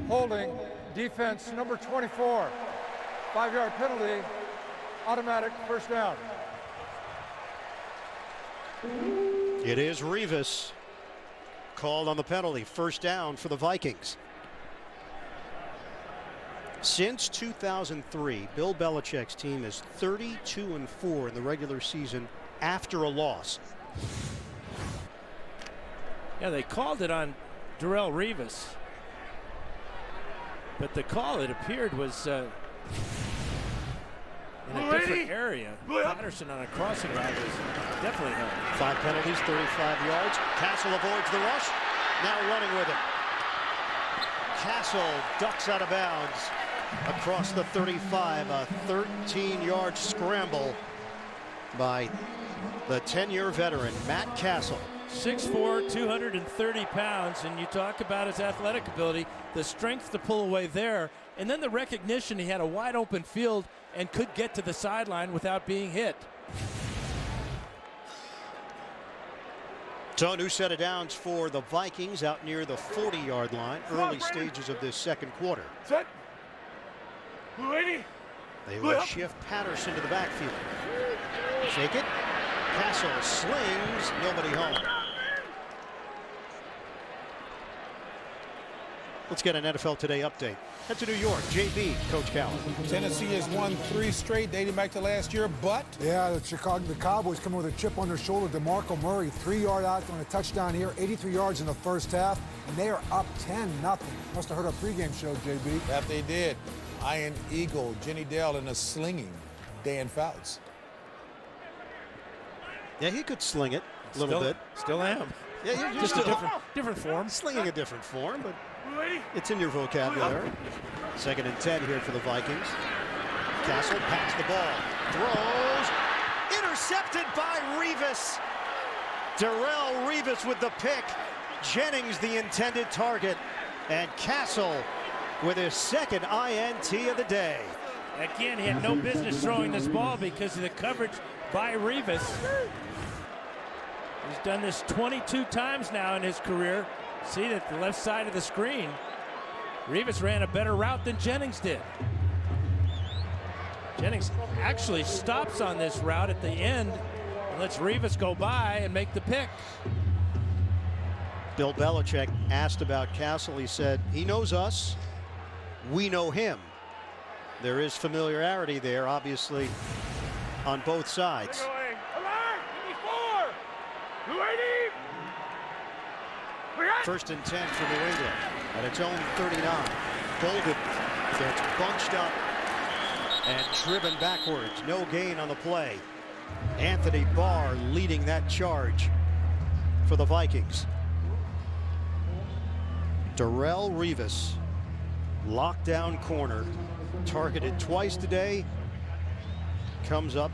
Holding, defense number 24. 5-yard penalty, automatic first down. It is Revis called on the penalty. First down for the Vikings. Since 2003, Bill Belichick's team is 32-4 in the regular season after a loss. Yeah, they called it on Darrelle Revis. But the call, it appeared, was in a different area. Patterson on a crossing route was definitely held. 5 penalties, 35 yards. Cassel avoids the rush. Now running with it. Cassel ducks out of bounds across the 35. A 13-yard scramble by the 10-year veteran, Matt Cassel. 6'4", 230 pounds, and you talk about his athletic ability, the strength to pull away there, and then the recognition he had a wide open field and could get to the sideline without being hit. So new set of downs for the Vikings out near the 40-yard line, early stages of this second quarter. Set. They will shift Patterson to the backfield. Shake it. Cassel slings, nobody home. Let's get an NFL Today update. Head to New York. JB, Coach Cowell. Tennessee has won 3 straight dating back to last year, but yeah, the Cowboys coming with a chip on their shoulder. DeMarco Murray, 3-yard out on a touchdown here, 83 yards in the first half, and they are up 10-0. Must have heard our pregame show, JB. That they did. Iron Eagle, Jenny Dell, and a slinging Dan Fouts. Yeah, he could sling it a little bit. Still am. Yeah, just a different form. Slinging a different form, but it's in your vocabulary. 2nd and 10 here for the Vikings. Cassel packs the ball. Throws. Intercepted by Revis. Darrelle Revis with the pick. Jennings the intended target. And Cassel with his second INT of the day. Again, he had no business throwing this ball because of the coverage by Revis. He's done this 22 times now in his career. See that the left side of the screen. Revis ran a better route than Jennings did. Jennings actually stops on this route at the end and lets Revis go by and make the pick. Bill Belichick asked about Cassel. He said, he knows us. We know him. There is familiarity there, obviously, on both sides. First and 10 for New England at its own 39. Golden gets bunched up and driven backwards. No gain on the play. Anthony Barr leading that charge for the Vikings. Darrelle Revis, lockdown corner, targeted twice today, comes up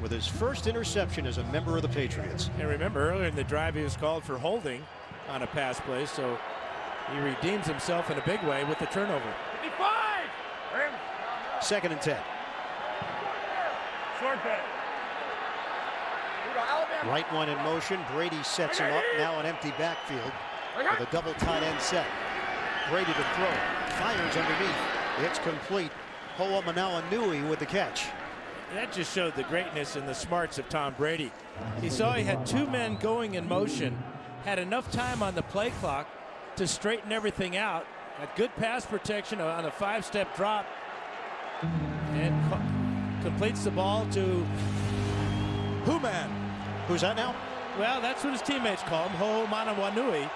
with his first interception as a member of the Patriots. And remember, earlier in the drive, he was called for holding on a pass play, so he redeems himself in a big way with the turnover. 2nd and 10. Short bet. Right one in motion. Brady sets him up. Now an empty backfield with a double tight end set. Brady to throw. Fires underneath. It's complete. Hoa Manauanui with the catch. That just showed the greatness and the smarts of Tom Brady. He saw he had 2 men going in motion, had enough time on the play clock to straighten everything out, had good pass protection on a 5-step drop, and completes the ball to Who-Man. Who's that now? Well, that's what his teammates call him, Hoa Manauanui.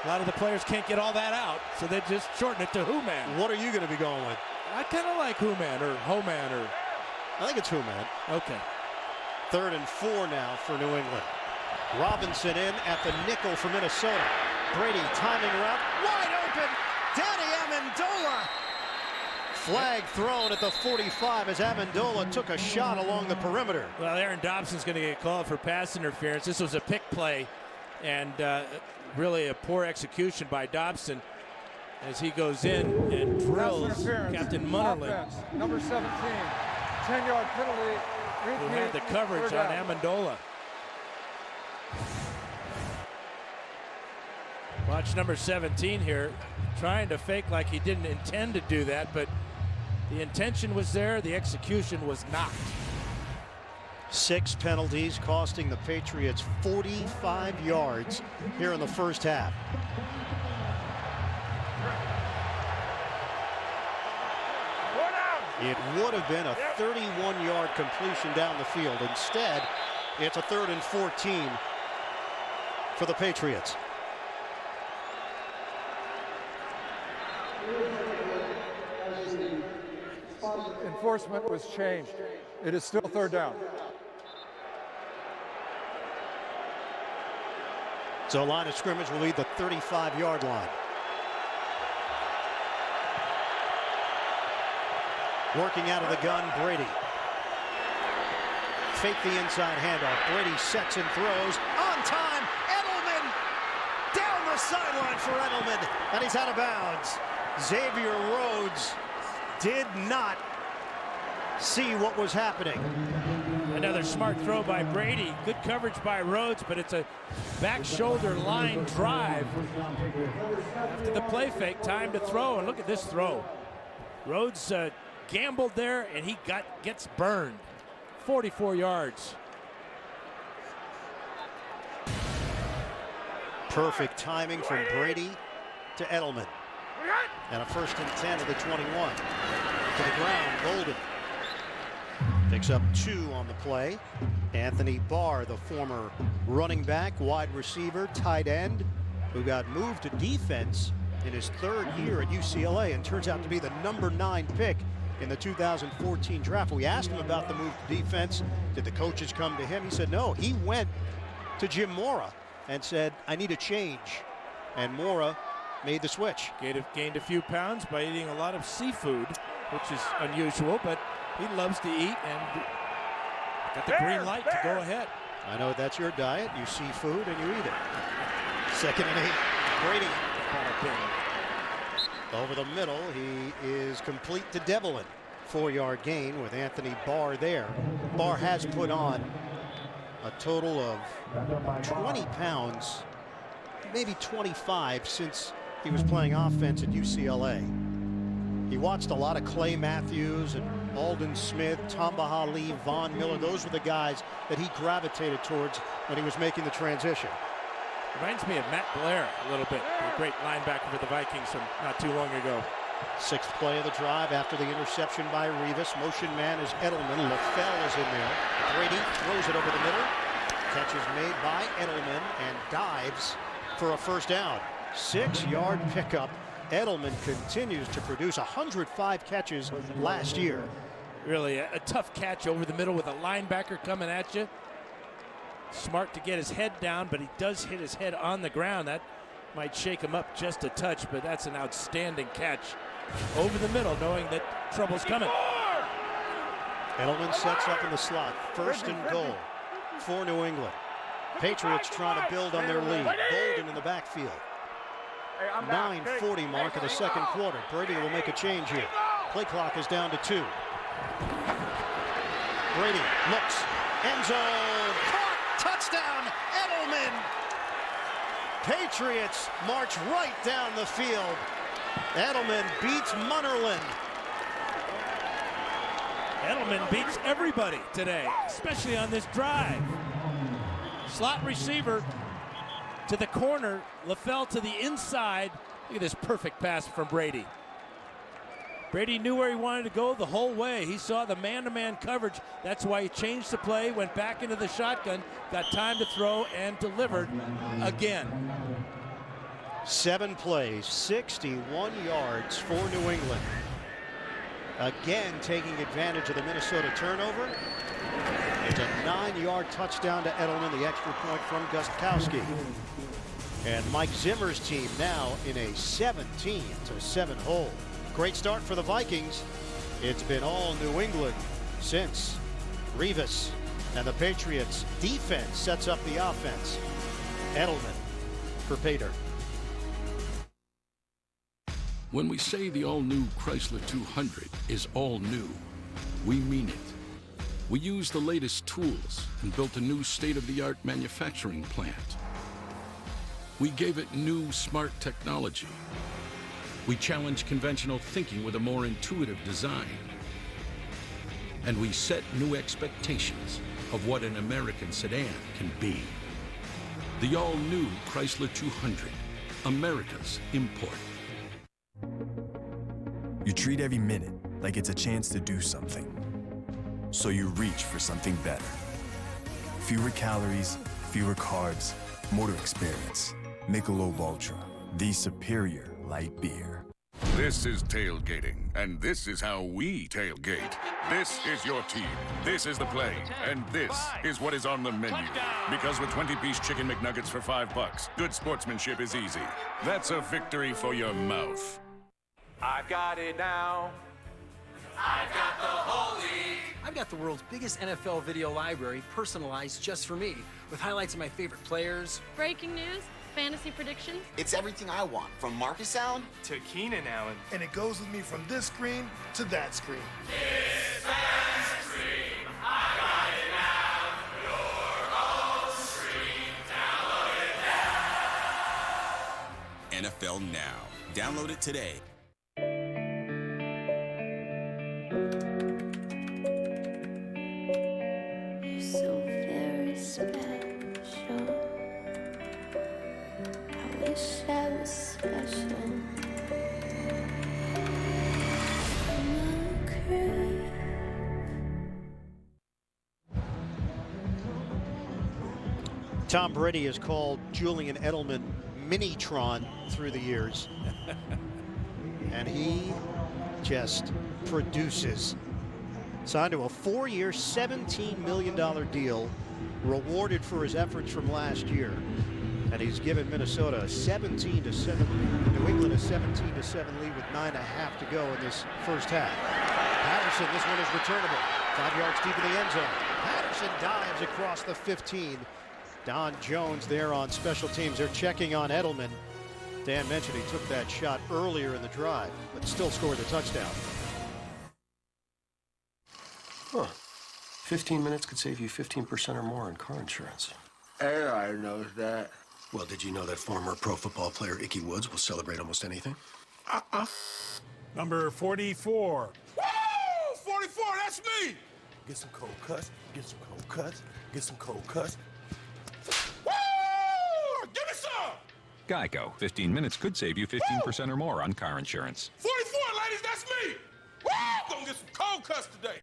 A lot of the players can't get all that out, so they just shorten it to Who-Man. What are you going to be going with? I kind of like Who-Man or Ho-Man or... I think it's Who-Man. Okay. 3rd and 4 now for New England. Robinson in at the nickel for Minnesota. Brady timing route. Wide open. Danny Amendola. Flag thrown at the 45 as Amendola took a shot along the perimeter. Well, Aaron Dobson's going to get called for pass interference. This was a pick play and really a poor execution by Dobson as he goes in and drills Captain Munnerlyn. Offense, number 17. 10-yard penalty. Who had the coverage on Amendola. Watch number 17 here, trying to fake like he didn't intend to do that, but the intention was there, the execution was not. 6 penalties costing the Patriots 45 yards here in the first half. It would have been a 31-yard completion down the field. Instead, it's a 3rd and 14 for the Patriots. Enforcement was changed. It is still 3rd down. So line of scrimmage will lead the 35-yard line. Working out of the gun, Brady. Fake the inside handoff. Brady sets and throws. On time, Edelman! Down the sideline for Edelman, and he's out of bounds. Xavier Rhodes did not see what was happening. Another smart throw by Brady. Good coverage by Rhodes, but it's a back shoulder line drive. After the play fake, time to throw, and look at this throw. Rhodes gambled there, and he gets burned. 44 yards. Perfect timing from Brady to Edelman. And a 1st and 10 of the 21. To the ground, Golden. Picks up 2 on the play. Anthony Barr, the former running back, wide receiver, tight end, who got moved to defense in his 3rd year at UCLA and turns out to be the number 9 pick in the 2014 draft. We asked him about the move to defense. Did the coaches come to him? He said no. He went to Jim Mora and said, I need a change. And Mora made the switch. Gained a few pounds by eating a lot of seafood, which is unusual, but he loves to eat and got the green light to go ahead. I know that's your diet. You see food and you eat it. 2nd and 8. Brady. Over the middle, he is complete to Devlin. 4-yard gain with Anthony Barr there. Barr has put on a total of 20 pounds, maybe 25 since he was playing offense at UCLA. He watched a lot of Clay Matthews and Aldon Smith, Tom Bahali, Von Miller. Those were the guys that he gravitated towards when he was making the transition. Reminds me of Matt Blair a little bit, a great linebacker for the Vikings from not too long ago. 6th play of the drive after the interception by Revis. Motion man is Edelman. LaFell is in there. Brady throws it over the middle. Catch is made by Edelman and dives for a 1st down. 6-yard pickup. Edelman continues to produce 105 catches last year. Really a tough catch over the middle with a linebacker coming at you. Smart to get his head down, but he does hit his head on the ground. That might shake him up just a touch, but that's an outstanding catch over the middle, knowing that trouble's coming. Edelman sets up in the slot. 1st and goal for New England. Patriots trying to build on their lead. Golden in the backfield. 9:40 mark of the 2nd quarter. Brady will make a change here. Play clock is down to 2. Brady looks. End zone. Caught. Touchdown. Edelman. Patriots march right down the field. Edelman beats Munnerlyn. Edelman beats everybody today, especially on this drive. Slot receiver to the corner. LaFell to the inside. Look at this perfect pass from Brady. Brady knew where he wanted to go the whole way. He saw the man-to-man coverage. That's why he changed the play, went back into the shotgun, got time to throw, and delivered again. 7 plays, 61 yards for New England. Again, taking advantage of the Minnesota turnover. It's a 9-yard touchdown to Edelman, the extra point from Gostkowski. And Mike Zimmer's team now in a 17-7 hole. Great start for the Vikings. It's been all New England since Revis, and the Patriots defense sets up the offense. Edelman for Pater. When we say the all-new Chrysler 200 is all new, we mean it. We used the latest tools and built a new state-of-the-art manufacturing plant. We gave it new smart technology. We challenged conventional thinking with a more intuitive design. And we set new expectations of what an American sedan can be. The all-new Chrysler 200, America's import. You treat every minute like it's a chance to do something. So you reach for something better. Fewer calories, fewer carbs, more to experience. Michelob Ultra, the superior light beer. This is tailgating, and this is how we tailgate. This is your team, this is the play, and this is what is on the menu. Because with 20-piece Chicken McNuggets for $5, good sportsmanship is easy. That's a victory for your mouth. I've got it now. I've got the whole league. I've got the world's biggest NFL video library, personalized just for me, with highlights of my favorite players. Breaking news, fantasy predictions. It's everything I want, from Marcus Allen to Keenan Allen. And it goes with me from this screen to that screen. This fantasy stream, I got it now. Your own stream, download it now. NFL Now. Download it today. So very special. I wish I was special. Tom Brady has called Julian Edelman Minitron through the years. And he just produces. Signed to a 4-year, $17 million deal, rewarded for his efforts from last year. And he's given Minnesota a 17-7, New England a 17-7 lead with 9.5 to go in this first half. Patterson, this one is returnable. 5 yards deep in the end zone. Patterson dives across the 15. Don Jones there on special teams. They're checking on Edelman. Dan mentioned he took that shot earlier in the drive, but still scored the touchdown. Huh. 15 minutes could save you 15% or more in car insurance. Everybody knows that. Well, did you know that former pro football player Ickey Woods will celebrate almost anything? Number 44. Woo! 44, that's me! Get some cold cuts, get some cold cuts, get some cold cuts. Woo! Give me some! Geico. 15 minutes could save you 15% or more on car insurance. 44, ladies, that's me! Woo! Gonna get some cold cuts today.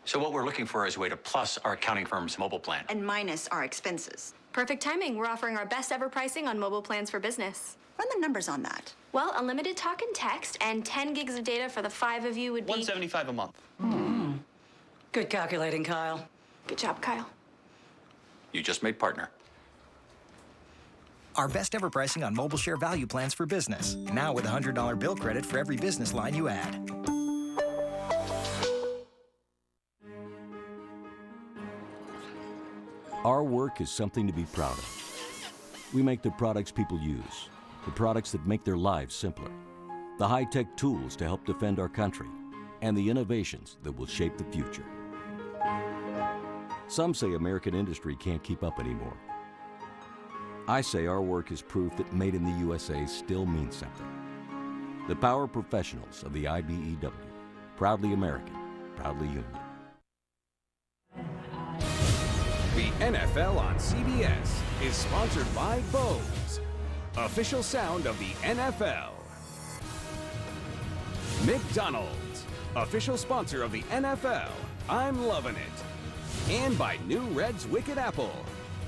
So what we're looking for is a way to plus our accounting firm's mobile plan. And minus our expenses. Perfect timing. We're offering our best ever pricing on mobile plans for business. Run the numbers on that. Well, unlimited talk and text and 10 gigs of data for the 5 of you would be $175 a month. Good calculating, Kyle. Good job, Kyle. You just made partner. Our best ever pricing on mobile share value plans for business. Now with a $100 bill credit for every business line you add. Our work is something to be proud of. We make the products people use, the products that make their lives simpler, the high-tech tools to help defend our country, and the innovations that will shape the future. Some say American industry can't keep up anymore. I say our work is proof that made in the USA still means something. The power professionals of the IBEW, proudly American, proudly union. The NFL on CBS is sponsored by Bose, official sound of the NFL. McDonald's, official sponsor of the NFL. I'm loving it. And by New Red's Wicked Apple,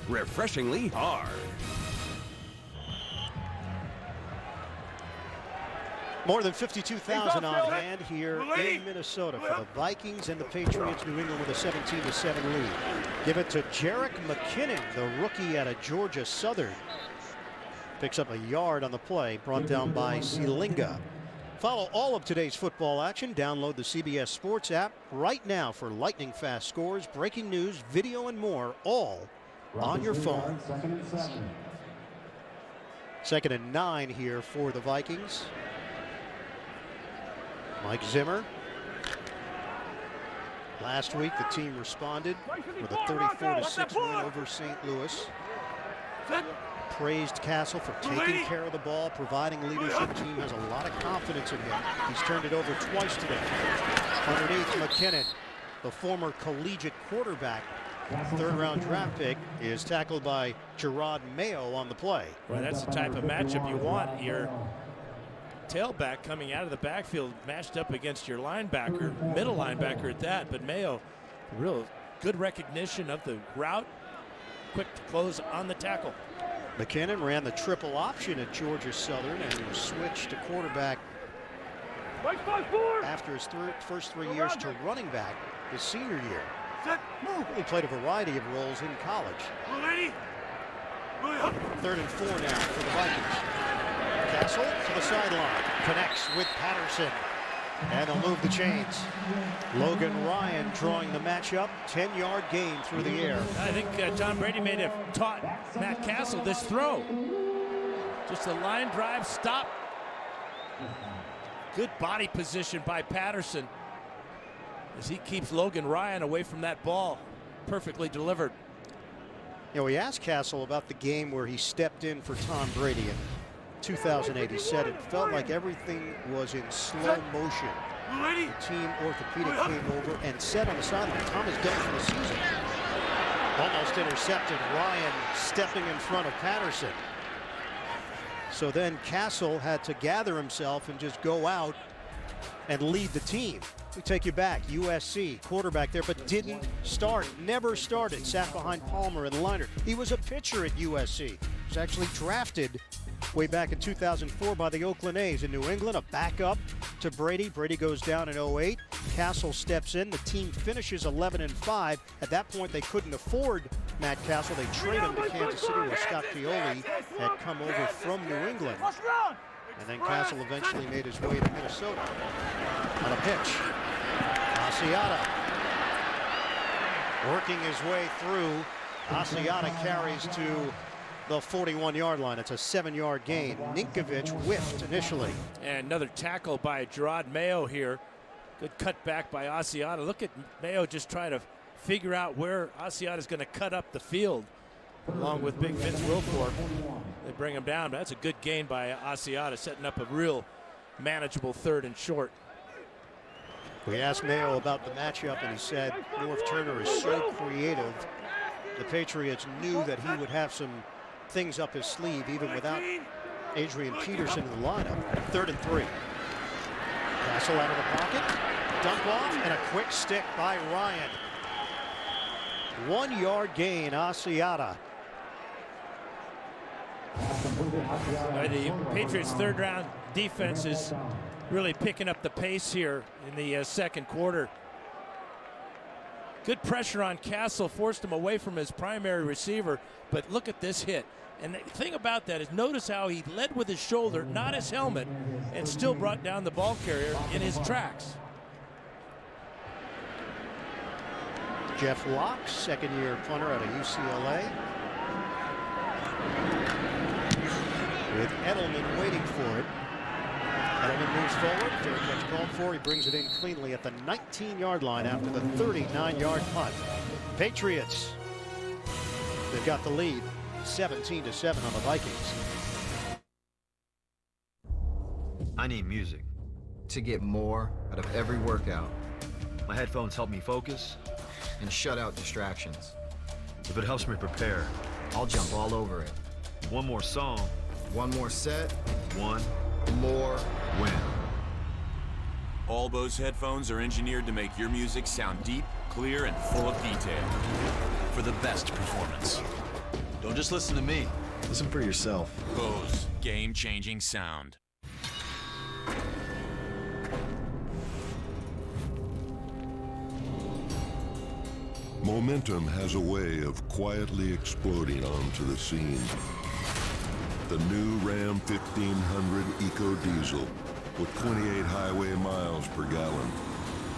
refreshingly hard. More than 52,000 on hand here in Minnesota for the Vikings and the Patriots. New England with a 17-7 lead. Give it to Jerick McKinnon, the rookie out of Georgia Southern. Picks up a yard on the play, brought down by Sealinga. Follow all of today's football action. Download the CBS Sports app right now for lightning fast scores, breaking news, video, and more, all on your phone. 2nd and 9 here for the Vikings. Mike Zimmer. Last week, the team responded with a 34-6 win over St. Louis. Praised Cassel for taking care of the ball, providing leadership. Team has a lot of confidence in him. He's turned it over twice today. Underneath, McKinnon, the former collegiate quarterback, third-round draft pick, is tackled by Jerod Mayo on the play. Well, that's the type of matchup you want. Your tailback coming out of the backfield matched up against your linebacker, middle linebacker at that. But Mayo, real good recognition of the route, quick to close on the tackle. McKinnon ran the triple option at Georgia Southern and switched to quarterback after his first 3 years to running back his senior year. He played a variety of roles in college. 3rd and 4 now for the Vikings. Cassel to the sideline, connects with Patterson, and they'll move the chains. Logan Ryan drawing the matchup, 10-yard gain through the air. I think Tom Brady may have taught Matt Cassel this throw. Just a line drive stop. Good body position by Patterson as he keeps Logan Ryan away from that ball. Perfectly delivered. You know, we asked Cassel about the game where he stepped in for Tom Brady in 2008. He said it felt like everything was in slow motion. The team orthopedic came over and said on the sideline, Tom is done for the season. Almost intercepted. Ryan stepping in front of Patterson. So then Cassel had to gather himself and just go out and lead the team. We take you back. USC quarterback there, but didn't start. Never started. Sat behind Palmer and Leonard. He was a pitcher at USC. He was actually drafted way back in 2004 by the Oakland A's in New England. A backup to Brady. Brady goes down in 2008. Cassel steps in. The team finishes 11-5. At that point, they couldn't afford Matt Cassel. They trade him to Kansas City where Scott Pioli had come over from New England. And then Cassel eventually made his way to Minnesota. On a pitch, Asiata working his way through. Asiata carries to the 41-yard line. It's a 7-yard gain. Ninkovich whiffed initially. And another tackle by Jerod Mayo here. Good cutback by Asiata. Look at Mayo just trying to figure out where Asiata is going to cut up the field along with big Vince Wilfork. They bring him down. But that's a good gain by Asiata, setting up a real manageable 3rd and short. We asked Mayo about the matchup, and he said North Turner is so creative. The Patriots knew that he would have some things up his sleeve even without Adrian Peterson in the lineup. 3rd and 3. Cassel out of the pocket, dump off, and a quick stick by Ryan. 1-yard gain, Asiata. The Patriots' 3rd round defense is really picking up the pace here in the second quarter. Good pressure on Cassel, forced him away from his primary receiver, but look at this hit. And the thing about that is notice how he led with his shoulder, not his helmet, and still brought down the ball carrier in his tracks. Jeff Locke, 2nd-year punter out of UCLA. With Edelman waiting for it. Edelman moves forward, fair catch called for. He brings it in cleanly at the 19-yard line after the 39-yard punt. Patriots, they've got the lead, 17-7 on the Vikings. I need music to get more out of every workout. My headphones help me focus and shut out distractions. If it helps me prepare, I'll jump all over it. One more song, one more set, one more win. All Bose headphones are engineered to make your music sound deep, clear, and full of detail. For the best performance. Don't just listen to me. Listen for yourself. Bose, game-changing sound. Momentum has a way of quietly exploding onto the scene. The new Ram 1500 Eco Diesel with 28 highway miles per gallon,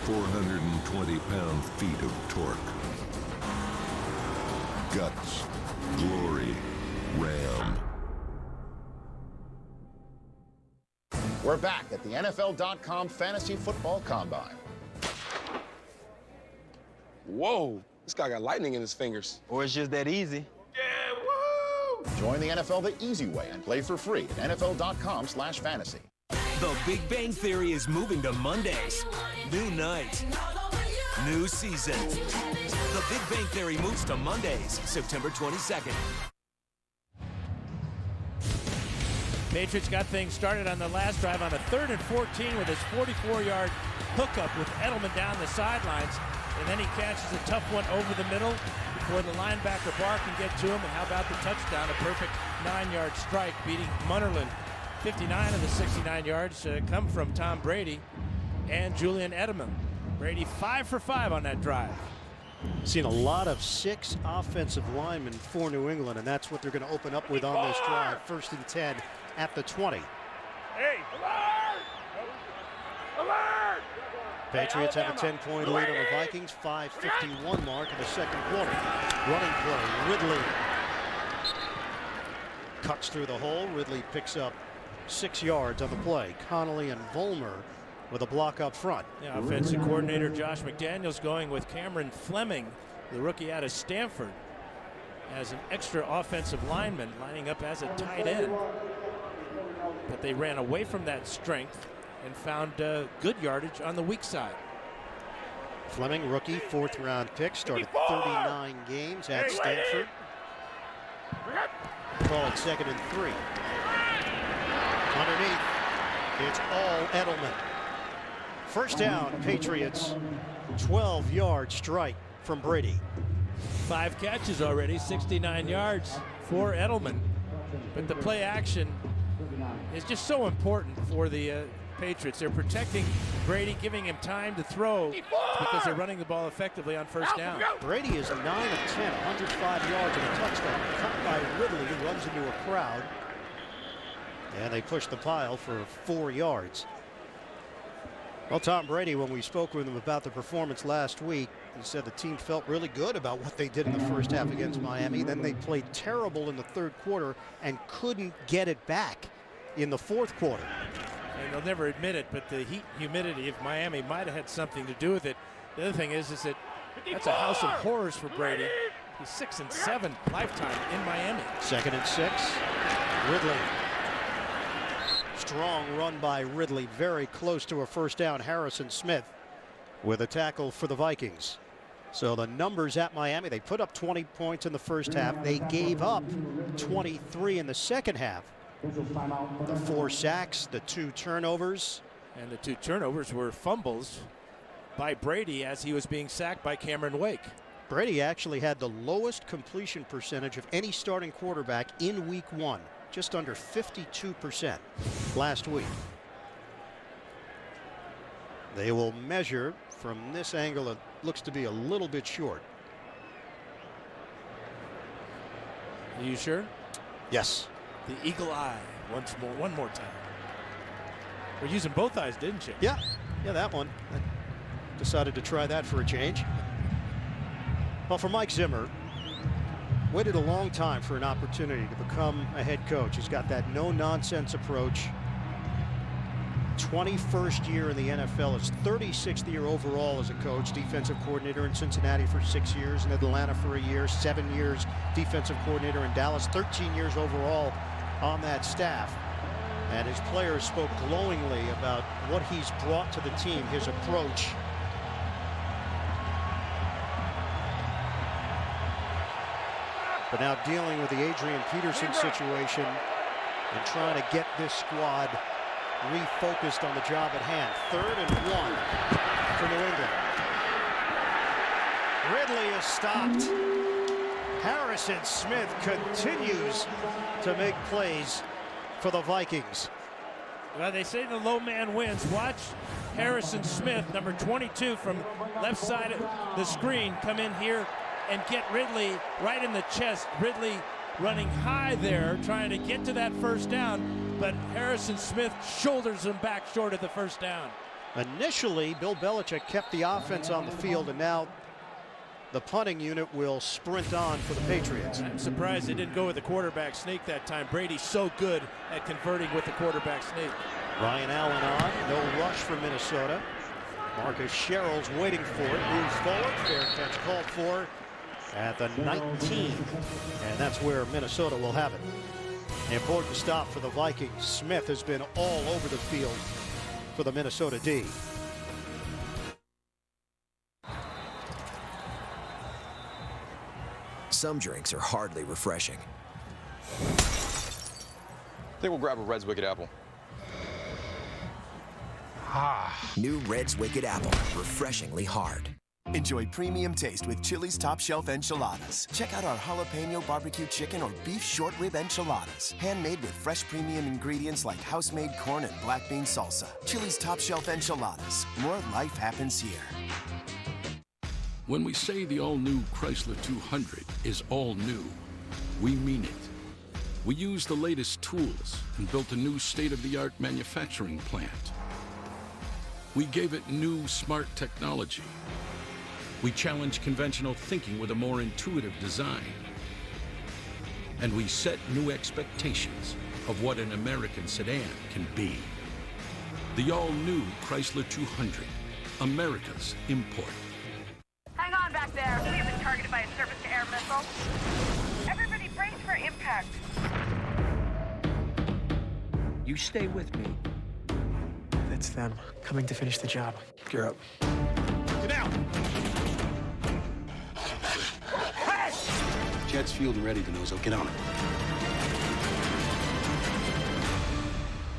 420 pound-feet of torque. Guts, glory, Ram. We're back at the NFL.com Fantasy Football Combine. Whoa, this guy got lightning in his fingers. Or it's just that easy. Join the NFL the easy way and play for free at NFL.com/fantasy. The Big Bang Theory is moving to Mondays. New night. New season. The Big Bang Theory moves to Mondays, September 22nd. Patriots got things started on the last drive on a 3rd and 14 with his 44-yard hookup with Edelman down the sidelines. And then he catches a tough one over the middle before the linebacker Barr can get to him. And how about the touchdown? A perfect 9-yard strike beating Munnerlyn. 59 of the 69 yards come from Tom Brady and Julian Edelman. Brady 5 for 5 on that drive. Seen a lot of 6 offensive linemen for New England, and that's what they're going to open up with on this drive. 1st and 10 at the 20. Hey, alert! Alert! Patriots have a 10-point lead on the Vikings. 5:51 mark in the second quarter. Running play. Ridley cuts through the hole. Ridley picks up 6 yards on the play. Connolly and Vollmer with a block up front. Yeah, offensive coordinator Josh McDaniels going with Cameron Fleming, the rookie out of Stanford, as an extra offensive lineman lining up as a tight end. But they ran away from that strength and found good yardage on the weak side. Fleming, rookie, 4th-round pick, started 39 games at Stanford. Call it 2nd and 3. Underneath, it's all Edelman. First down, Patriots. 12-yard strike from Brady. 5 catches already, 69 yards for Edelman. But the play action is just so important for the Patriots. They're protecting Brady, giving him time to throw because they're running the ball effectively on first down. Brady is 9 of 10, 105 yards and a touchdown. Cut by Ridley, who runs into a crowd. And they push the pile for 4 yards. Well, Tom Brady, when we spoke with him about the performance last week, he said the team felt really good about what they did in the first half against Miami. Then they played terrible in the 3rd quarter and couldn't get it back in the 4th quarter. And they'll never admit it, but the heat and humidity of Miami might have had something to do with it. The other thing is that that's a house of horrors for Brady. He's 6 and 7 lifetime in Miami. 2nd and 6. Ridley. Strong run by Ridley, very close to a first down. Harrison Smith with a tackle for the Vikings. So the numbers at Miami, they put up 20 points in the first half. They gave up 23 in the second half. The 4 sacks, the 2 turnovers. And the 2 turnovers were fumbles by Brady as he was being sacked by Cameron Wake. Brady actually had the lowest completion percentage of any starting quarterback in week 1. Just under 52% last week. They will measure from this angle. It looks to be a little bit short. Are you sure? Yes. The eagle eye one more time. We're using both eyes, didn't you? Yeah, that one. I decided to try that for a change. Well, for Mike Zimmer, waited a long time for an opportunity to become a head coach. He's got that no-nonsense approach. 21st year in the NFL, his 36th year overall as a coach, defensive coordinator in Cincinnati for 6 years, in Atlanta for a year, 7 years defensive coordinator in Dallas, 13 years overall on that staff. And his players spoke glowingly about what he's brought to the team, his approach. But now dealing with the Adrian Peterson situation and trying to get this squad refocused on the job at hand. 3rd and 1 for New England. Ridley is stopped. Harrison Smith continues to make plays for the Vikings. Well, they say the low man wins. Watch Harrison Smith, number 22 from left side of the screen, come in here and get Ridley right in the chest. Ridley running high there, trying to get to that first down, but Harrison Smith shoulders him back short of the first down. Initially, Bill Belichick kept the offense on the field, and now the punting unit will sprint on for the Patriots. I'm surprised they didn't go with the quarterback sneak that time. Brady's so good at converting with the quarterback sneak. Ryan Allen on, no rush for Minnesota. Marcus Sherrill's waiting for it, moves forward, fair catch called for at the 19, and that's where Minnesota will have it. An important stop for the Vikings. Smith has been all over the field for the Minnesota D. Some drinks are hardly refreshing. I think we'll grab a Red's Wicked Apple. New Red's Wicked Apple, refreshingly hard. Enjoy premium taste with Chili's Top Shelf Enchiladas. Check out our jalapeno barbecue chicken or beef short rib enchiladas. Handmade with fresh premium ingredients like house-made corn and black bean salsa. Chili's Top Shelf Enchiladas. More life happens here. When we say the all-new Chrysler 200 is all new, we mean it. We used the latest tools and built a new state-of-the-art manufacturing plant. We gave it new smart technology. We challenged conventional thinking with a more intuitive design. And we set new expectations of what an American sedan can be. The all-new Chrysler 200, America's import. Hang on back there. We have been targeted by a surface-to-air missile. Everybody brace for impact. You stay with me. That's them, coming to finish the job. Gear up. Get down! Hey! Jet's fueled and ready, Venoso. Get on it.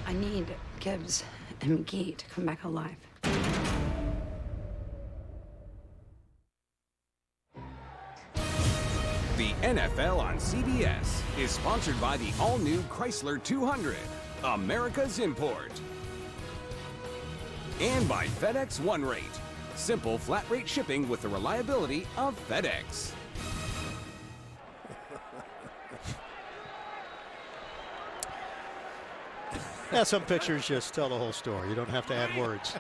I need Gibbs and McGee to come back alive. The NFL on CBS is sponsored by the all-new Chrysler 200, America's import. And by FedEx One Rate, simple flat rate shipping with the reliability of FedEx. Yeah, some pictures just tell the whole story. You don't have to add words.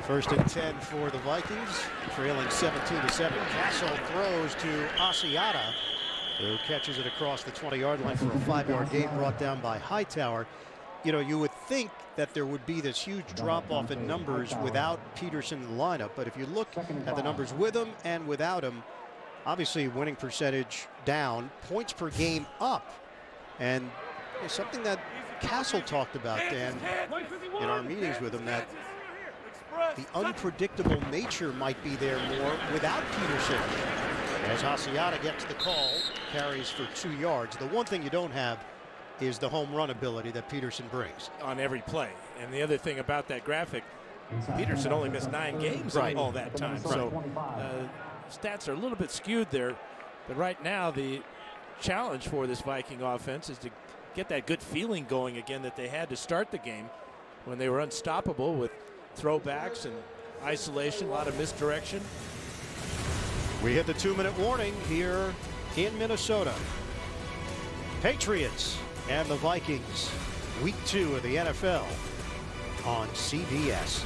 First and 10 for the Vikings, trailing 17-7. Cassel throws to Asiata, who catches it across the 20-yard line for a 5-yard gain brought down by Hightower. You know, you would think that there would be this huge drop-off in numbers without Peterson in the lineup, but if you look at the numbers with him and without him, obviously winning percentage down, points per game up, and it's something that Cassel talked about, Dan, in our meetings with him, that the unpredictable nature might be there more without Peterson. As Asiata gets the call, carries for 2 yards. The one thing you don't have is the home run ability that Peterson brings. On every play. And the other thing about that graphic, Peterson only missed 9 games all that time. So stats are a little bit skewed there. But right now, the challenge for this Viking offense is to get that good feeling going again that they had to start the game when they were unstoppable with throwbacks and isolation, a lot of misdirection. We hit the 2-minute warning here in Minnesota. Patriots and the Vikings, week 2 of the NFL on CBS.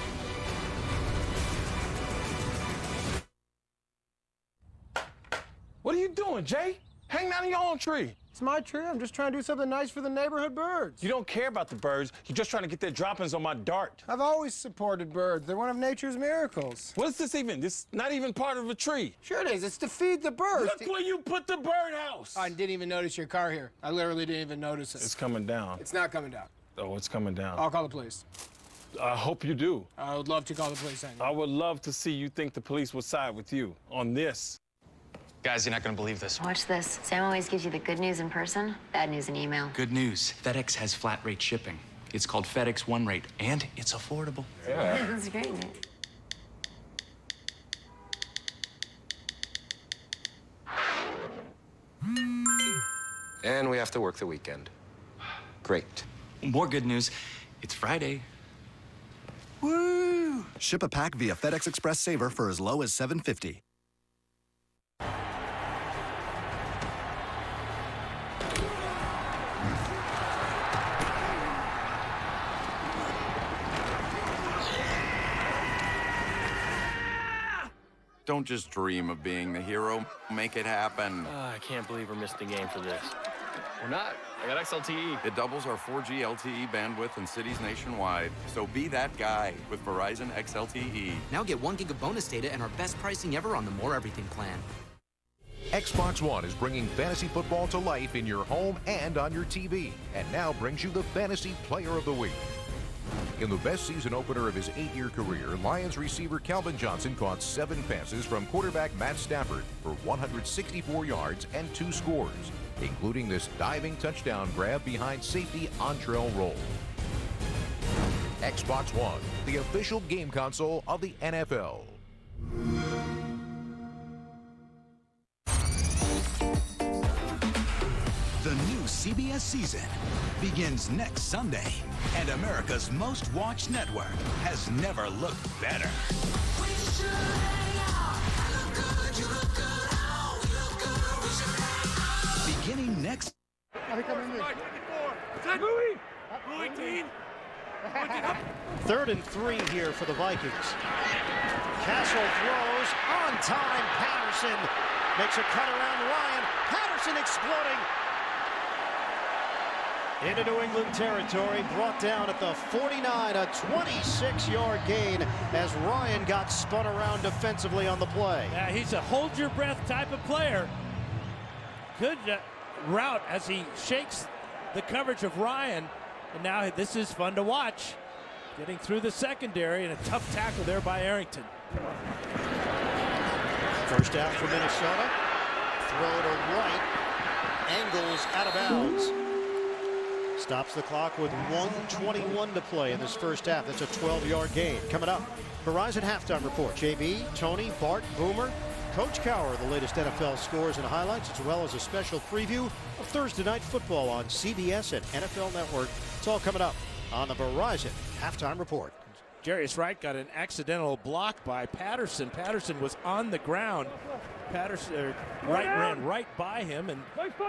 What are you doing, Jay? Hang down your own tree. It's my tree. I'm just trying to do something nice for the neighborhood birds. You don't care about the birds. You're just trying to get their droppings on my dart. I've always supported birds. They're one of nature's miracles. What is this even? This is not even part of a tree. Sure it is. It's to feed the birds. Look where you put the birdhouse. I didn't even notice your car here. I literally didn't even notice it. It's coming down. It's not coming down. Oh, it's coming down. I'll call the police. I hope you do. I would love to call the police. I would love to see you think the police would side with you on this. Guys, you're not gonna believe this. Watch this. Sam always gives you the good news in person, bad news in email. Good news. FedEx has flat rate shipping. It's called FedEx One Rate, and it's affordable. Yeah. That's great. And we have to work the weekend. Great. More good news. It's Friday. Woo! Ship a pack via FedEx Express Saver for as low as $7.50. Don't just dream of being the hero. Make it happen. I can't believe we missed the game for this. We're not. I got XLTE. It doubles our 4G LTE bandwidth in cities nationwide. So be that guy with Verizon XLTE. Now get 1 gig of bonus data and our best pricing ever on the More Everything plan. Xbox One is bringing fantasy football to life in your home and on your TV, and now brings you the Fantasy Player of the Week. In the best season opener of his 8-year career, Lions receiver Calvin Johnson caught 7 passes from quarterback Matt Stafford for 164 yards and 2 scores, including this diving touchdown grab behind safety Antrell Roll. Xbox One, the official game console of the NFL. The new CBS season begins next Sunday, and America's most watched network has never looked better. Beginning next. Third and 3 here for the Vikings. Cassel throws on time. Patterson makes a cut around Ryan. Patterson exploding into New England territory, brought down at the 49, a 26-yard gain as Ryan got spun around defensively on the play. Yeah, he's a hold-your-breath type of player. Good route as he shakes the coverage of Ryan, and now this is fun to watch. Getting through the secondary, and a tough tackle there by Arrington. First down for Minnesota. Throw to Wright. Angles out of bounds. Stops the clock with 1:21 to play in this first half. That's a 12-yard gain. Coming up, Verizon halftime report. JB, Tony, Bart, Boomer, Coach Cowher, the latest NFL scores and highlights, as well as a special preview of Thursday Night Football on CBS and NFL Network. It's all coming up on the Verizon halftime report. Jarius Wright got an accidental block by Patterson. Patterson was on the ground. Wright ran right by him, and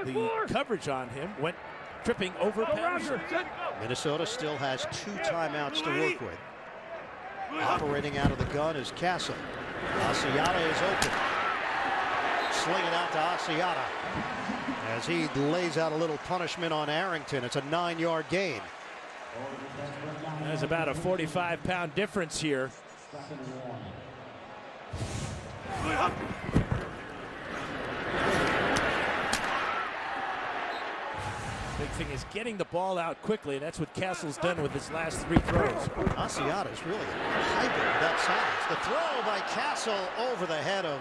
the coverage on him went tripping over Patterson. Minnesota still has 2 timeouts to work with. Operating out of the gun is Cassel. Asiata is open. Sling it out to Asiata as he lays out a little punishment on Arrington. It's a 9-yard gain. There's about a 45-pound difference here. Big thing is getting the ball out quickly, and that's what Cassel's done with his last 3 throws. Asiata's really hyping that silence. The throw by Cassel over the head of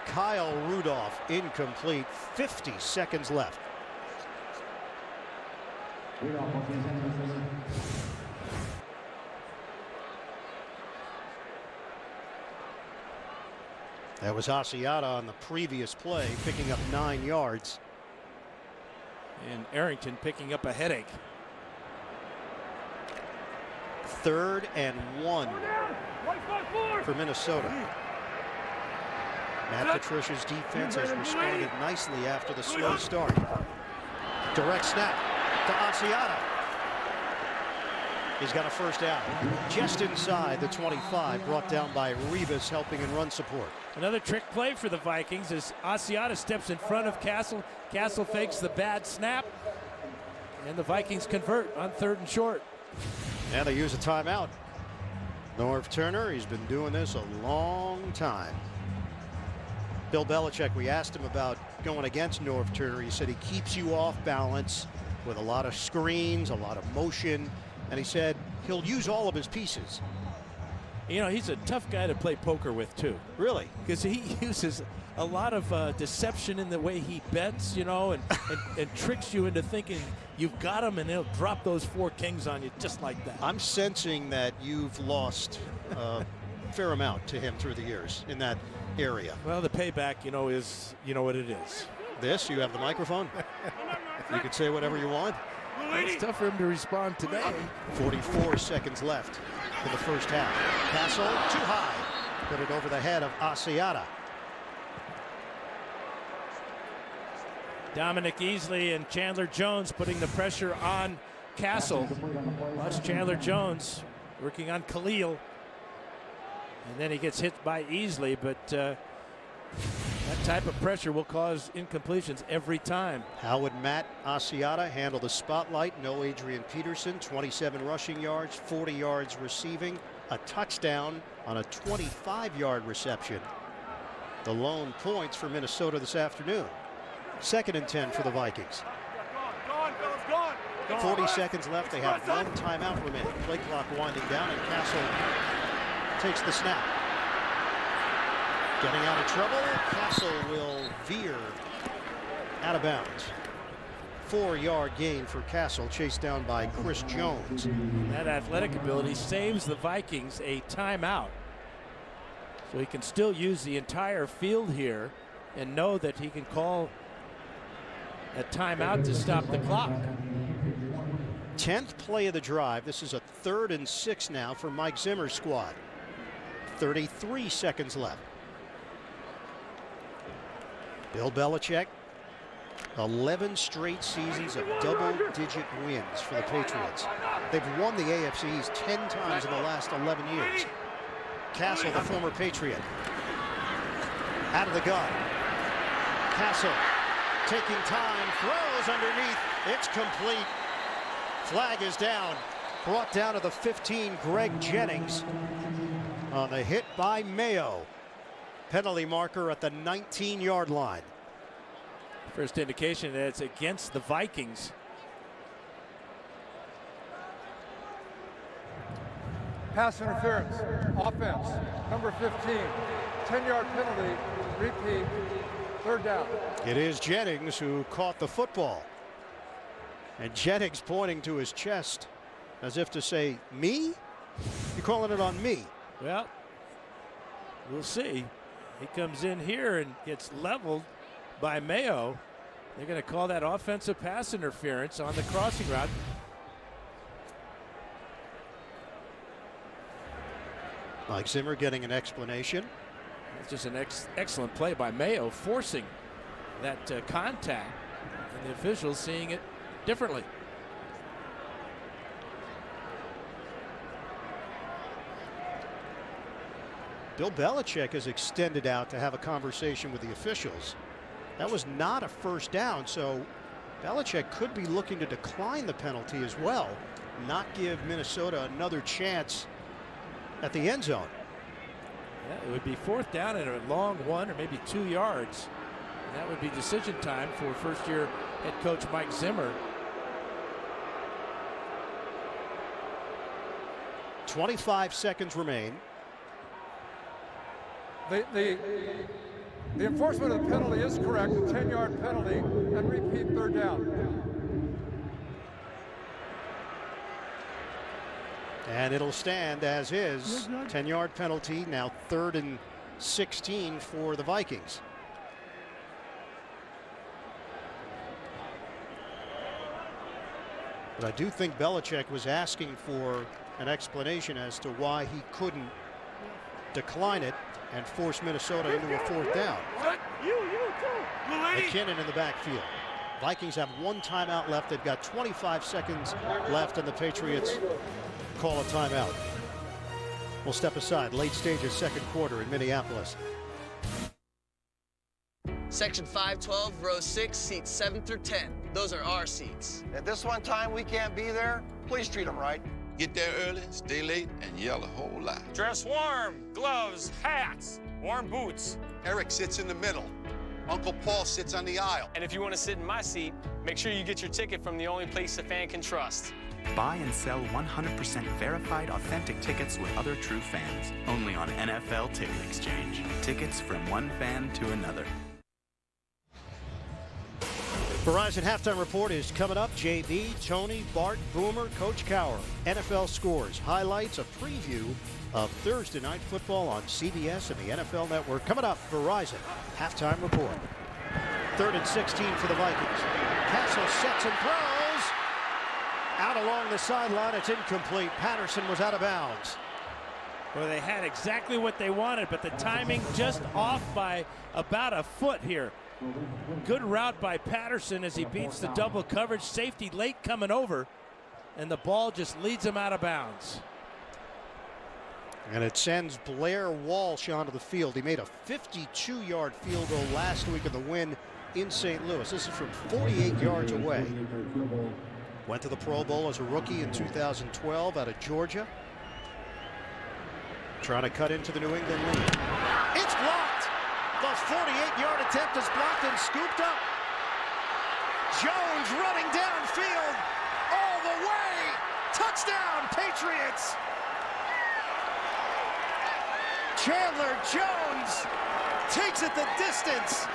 Kyle Rudolph, incomplete. 50 seconds left. That was Asiata on the previous play, picking up 9 yards. And Arrington picking up a headache. 3rd and 1 for Minnesota. Matt Patricia's defense has responded nicely after the slow start. Direct snap to Asiata. He's got a first down. Just inside the 25, brought down by Rivas, helping in run support. Another trick play for the Vikings as Asiata steps in front of Cassel. Cassel fakes the bad snap, and the Vikings convert on 3rd and short. And they use a timeout. Norv Turner, he's been doing this a long time. Bill Belichick, we asked him about going against Norv Turner. He said he keeps you off balance with a lot of screens, a lot of motion, and he said he'll use all of his pieces. You know, he's a tough guy to play poker with, too. Really? Because he uses a lot of deception in the way he bets, you know, and tricks you into thinking you've got him, and he'll drop those 4 kings on you just like that. I'm sensing that you've lost a fair amount to him through the years in that area. Well, the payback, you know, is, you know what it is. This, you have the microphone. You can say whatever you want. It's tough for him to respond today. 44 seconds left in the first half. Cassel too high. Put it over the head of Asiata. Dominic Easley and Chandler Jones putting the pressure on Cassel. Watch Chandler Jones working on Khalil. And then he gets hit by Easley, but that That type of pressure will cause incompletions every time. How would Matt Asiata handle the spotlight? No Adrian Peterson, 27 rushing yards, 40 yards receiving, a touchdown on a 25-yard reception. The lone points for Minnesota this afternoon. 2nd and 10 for the Vikings. 40 seconds left. They have one timeout remaining. Play clock winding down, and Cassel takes the snap. Getting out of trouble. Cassel will veer out of bounds. 4-yard gain for Cassel, chased down by Chris Jones. That athletic ability saves the Vikings a timeout. So he can still use the entire field here and know that he can call a timeout to stop the clock. 10th play of the drive. This is a 3rd and 6 now for Mike Zimmer's squad. 33 seconds left. Bill Belichick, 11 straight seasons of double-digit wins for the Patriots. They've won the AFC East 10 times in the last 11 years. Cassel, the former Patriot, out of the gun. Cassel taking time, throws underneath. It's complete. Flag is down. Brought down to the 15, Greg Jennings on the hit by Mayo. Penalty marker at the 19-yard line. First indication that it's against the Vikings. Pass interference, offense, number 15, 10-yard penalty, repeat, 3rd down. It is Jennings who caught the football. And Jennings pointing to his chest as if to say, me? You're calling it on me. Well, we'll see. He comes in here and gets leveled by Mayo. They're going to call that offensive pass interference on the crossing route. Mike Zimmer getting an explanation. It's just an excellent play by Mayo, forcing that contact, and the officials seeing it differently. Bill Belichick has extended out to have a conversation with the officials. That was not a first down, so Belichick could be looking to decline the penalty as well, not give Minnesota another chance at the end zone. Yeah, it would be 4th down and a long 1 or maybe 2 yards. And that would be decision time for first-year head coach Mike Zimmer. 25 seconds remain. The enforcement of the penalty is correct, a 10-yard penalty, and repeat, 3rd down. And it'll stand as is. 10-yard penalty, now 3rd and 16 for the Vikings. But I do think Belichick was asking for an explanation as to why he couldn't decline it and force Minnesota into a 4th down. McKinnon in the backfield. Vikings have 1 timeout left. They've got 25 seconds left, and the Patriots call a timeout. We'll step aside. Late stages, 2nd quarter in Minneapolis. Section 512, row 6, seats 7 through 10. Those are our seats. If this one time we can't be there, please treat them right. Get there early, stay late, and yell a whole lot. Dress warm, gloves, hats, warm boots. Eric sits in the middle. Uncle Paul sits on the aisle. And if you want to sit in my seat, make sure you get your ticket from the only place a fan can trust. Buy and sell 100% verified authentic tickets with other true fans. Only on NFL Ticket Exchange. Tickets from one fan to another. Verizon Halftime Report is coming up. JB, Tony, Bart, Boomer, Coach Cowher. NFL scores, highlights, a preview of Thursday Night Football on CBS and the NFL Network. Coming up, Verizon Halftime Report. 3rd and 16 for the Vikings. Cassel sets and throws. Out along the sideline, it's incomplete. Patterson was out of bounds. Well, they had exactly what they wanted, but the timing just off by about a foot here. Good route by Patterson as he beats the double coverage. Safety late coming over, and the ball just leads him out of bounds. And it sends Blair Walsh onto the field. He made a 52-yard field goal last week in the win in St. Louis. This is from 48 yards away. Went to the Pro Bowl as a rookie in 2012 out of Georgia. Trying to cut into the New England lead. It's blocked. The 48-yard attempt is blocked and scooped up. Jones running downfield all the way. Touchdown, Patriots. Chandler Jones takes it the distance.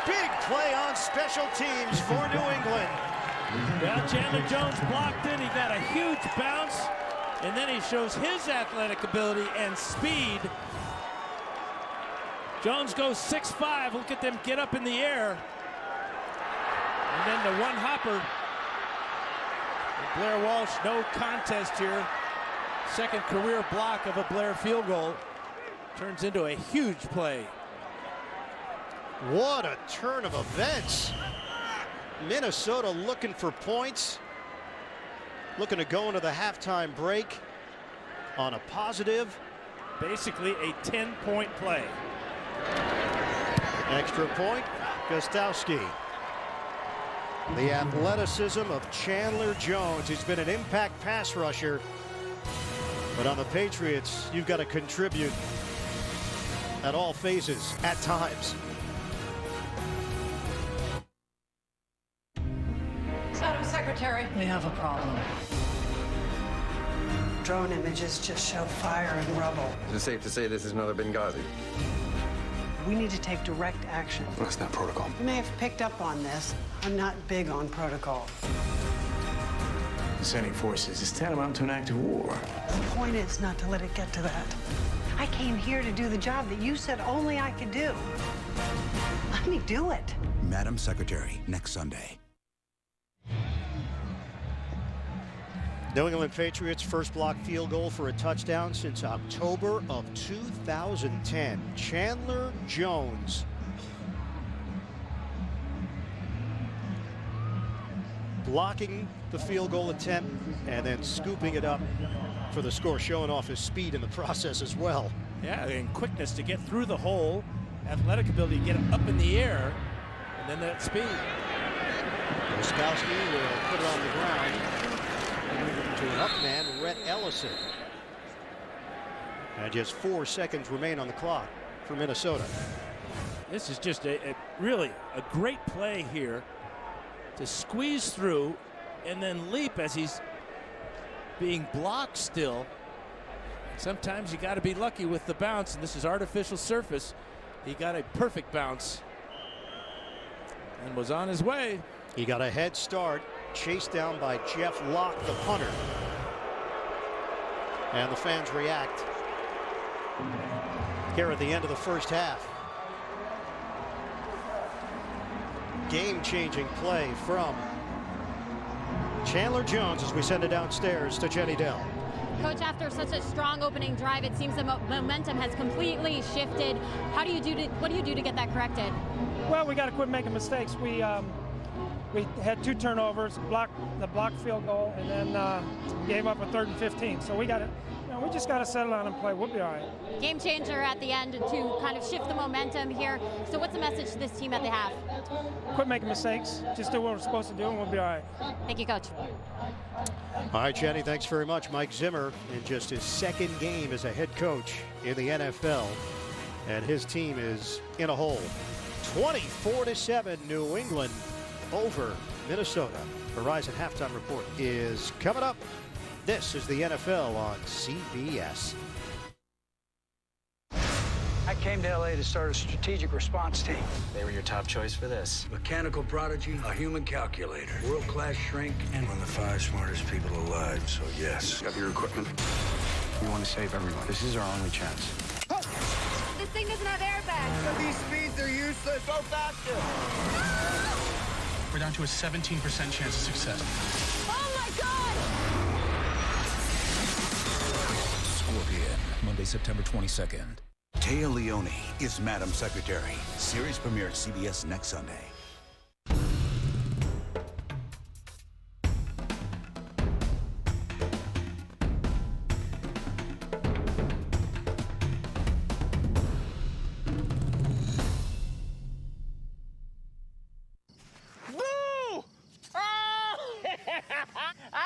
Big play on special teams for New England. Well, Chandler Jones blocked it. He got a huge bounce, and then he shows his athletic ability and speed. Jones goes 6'5". Look at them get up in the air. And then the one hopper. Blair Walsh, no contest here. Second career block of a Blair field goal. Turns into a huge play. What a turn of events. Minnesota looking for points. Looking to go into the halftime break on a positive. Basically a 10-point play. Extra point, Gostowski. The athleticism of Chandler Jones. He's been an impact pass rusher. But on the Patriots, you've got to contribute at all phases, at times. Madam Secretary, we have a problem. Drone images just show fire and rubble. Is it safe to say this is another Benghazi? We need to take direct action. That's not protocol. You may have picked up on this. I'm not big on protocol. Sending forces is tantamount to an act of war. The point is not to let it get to that. I came here to do the job that you said only I could do. Let me do it. Madam Secretary, next Sunday. New England Patriots first block field goal for a touchdown since October of 2010. Chandler Jones. Blocking the field goal attempt and then scooping it up for the score, showing off his speed in the process as well. Yeah, and quickness to get through the hole, athletic ability to get it up in the air, and then that speed. Gostowski will put it on the ground to an up man, Rhett Ellison. And just 4 seconds remain on the clock for Minnesota. This is just really a great play here to squeeze through and then leap as he's being blocked still. Sometimes you got to be lucky with the bounce, and this is artificial surface. He got a perfect bounce and was on his way. He got a head start, chased down by Jeff Locke, the punter. And the fans react here at the end of the first half. Game-changing play from Chandler Jones as we send it downstairs to Jenny Dell. Coach, after such a strong opening drive, it seems the momentum has completely shifted. What do you do to get that corrected? Well, we got to quit making mistakes. We had 2 turnovers, the blocked field goal, and then gave up a 3rd and 15. So we just got to settle down and play. We'll be all right. Game changer at the end to kind of shift the momentum here. So what's the message to this team at the half? Quit making mistakes. Just do what we're supposed to do, and we'll be all right. Thank you, Coach. All right, Jenny, thanks very much. Mike Zimmer in just his 2nd game as a head coach in the NFL, and his team is in a hole. 24-7 New England over Minnesota. Verizon halftime report is coming up. This is the NFL on CBS. I came to LA to start a strategic response team. They were your top choice for this. Mechanical prodigy, a human calculator, world-class shrink, and one of the 5 smartest people alive, so yes. Got your equipment. We want to save everyone. This is our only chance. This thing doesn't have airbags. At these speeds, they're useless. Go faster. We're down to a 17% chance of success. Oh my God! Scorpion, Monday, September 22nd. Taya Leone is Madam Secretary. Series premiere at CBS next Sunday.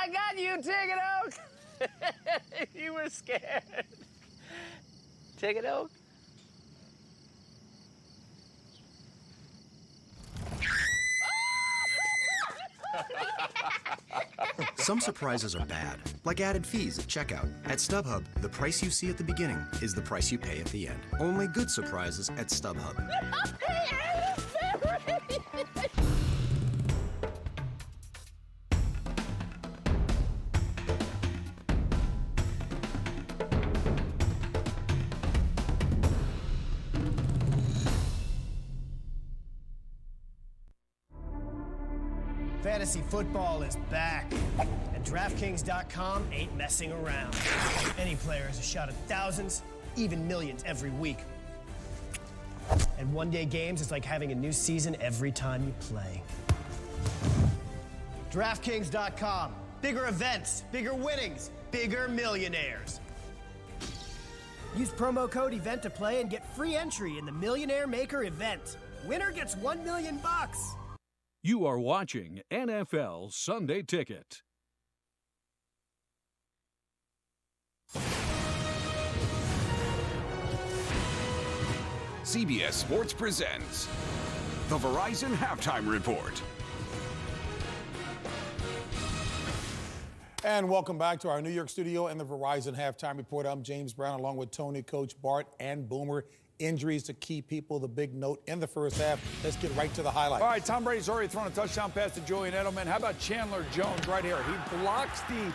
I got you, Ticket Oak. You were scared. Ticket Oak. Some surprises are bad, like added fees at checkout. At StubHub, the price you see at the beginning is the price you pay at the end. Only good surprises at StubHub. Fantasy football is back, and DraftKings.com ain't messing around. Any player has a shot at thousands, even millions every week. And one-day games is like having a new season every time you play. DraftKings.com. Bigger events, bigger winnings, bigger millionaires. Use promo code EVENT to play and get free entry in the Millionaire Maker event. Winner gets $1 million. You are watching NFL Sunday Ticket. CBS Sports presents the Verizon Halftime Report. And welcome back to our New York studio and the Verizon Halftime Report. I'm James Brown along with Tony, Coach Bart, and Boomer. Injuries to key people, the big note in the first half. Let's get right to the highlights. All right, Tom Brady's already thrown a touchdown pass to Julian Edelman. How about Chandler Jones right here? He blocks the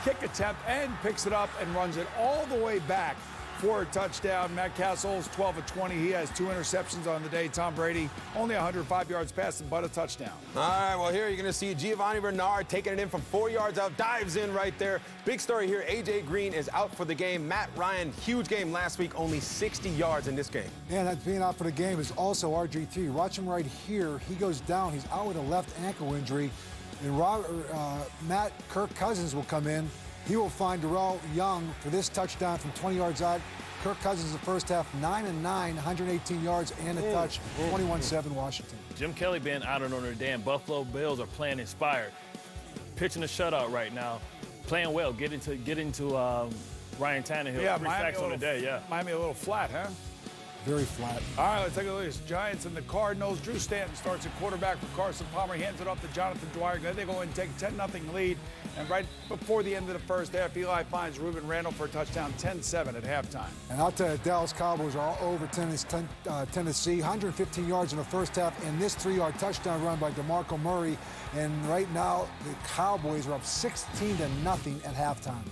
kick attempt and picks it up and runs it all the way back for a touchdown. Matt Cassel's 12 of 20. He has 2 interceptions on the day. Tom Brady only 105 yards passing, but a touchdown. All right, well, here you're going to see Giovanni Bernard taking it in from 4 yards out, dives in right there. Big story here, A.J. Green is out for the game. Matt Ryan, huge game last week, only 60 yards in this game. And that being out for the game is also RG3. Watch him right here. He goes down. He's out with a left ankle injury. And Kirk Cousins will come in. He will find Darrell Young for this touchdown from 20 yards out. Kirk Cousins in the first half, 9-9, 118 yards and a touch, 21-7 Washington. Jim Kelly being out of Notre Dame. Buffalo Bills are playing inspired. Pitching a shutout right now. Playing well. Get into Ryan Tannehill. Yeah, 3 sacks on the day, yeah. Miami a little flat, huh? Very flat. All right, let's take a look at this. Giants and the Cardinals. Drew Stanton starts at quarterback for Carson Palmer. He hands it off to Jonathan Dwyer. Then they go and take a 10-0 lead. And right before the end of the first half, Eli finds Ruben Randall for a touchdown, 10-7 at halftime. And I'll tell you, Dallas Cowboys are all over Tennessee. 115 yards in the first half, and this 3-yard touchdown run by DeMarco Murray. And right now, the Cowboys are up 16-0 at halftime.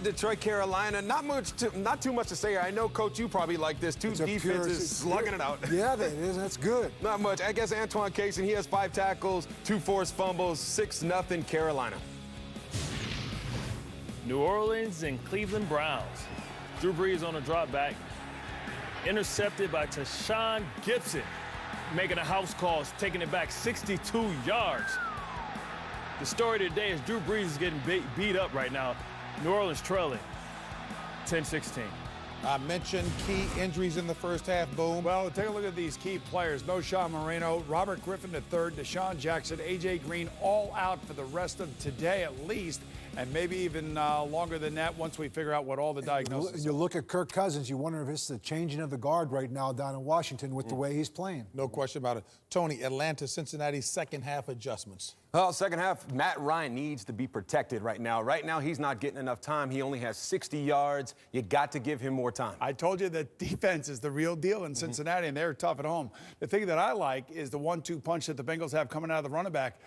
Detroit, Carolina, not too much to say here. I know, Coach, you probably like this. Two defenses slugging it out. Yeah, it is. That's good. Not much. I guess Antoine Cason, he has 5 tackles, 2 forced fumbles, 6-0 Carolina. New Orleans and Cleveland Browns. Drew Brees on a drop back. Intercepted by Tashawn Gibson. Making a house call, taking it back 62 yards. The story today is Drew Brees is getting beat up right now. New Orleans trailing 10-16. I mentioned key injuries in the first half, Boom. Well, take a look at these key players. No Sean Moreno, Robert Griffin III, Deshaun Jackson, A.J. Green, all out for the rest of today at least, and maybe even longer than that once we figure out what all the diagnoses are. You look at Kirk Cousins, you wonder if it's the changing of the guard right now down in Washington with the way he's playing. No question about it. Tony, Atlanta, Cincinnati, second half adjustments. Well, second half, Matt Ryan needs to be protected right now. Right now, he's not getting enough time. He only has 60 yards. You got to give him more time. I told you that defense is the real deal in Cincinnati, and they're tough at home. The thing that I like is the 1-2 punch that the Bengals have coming out of the running back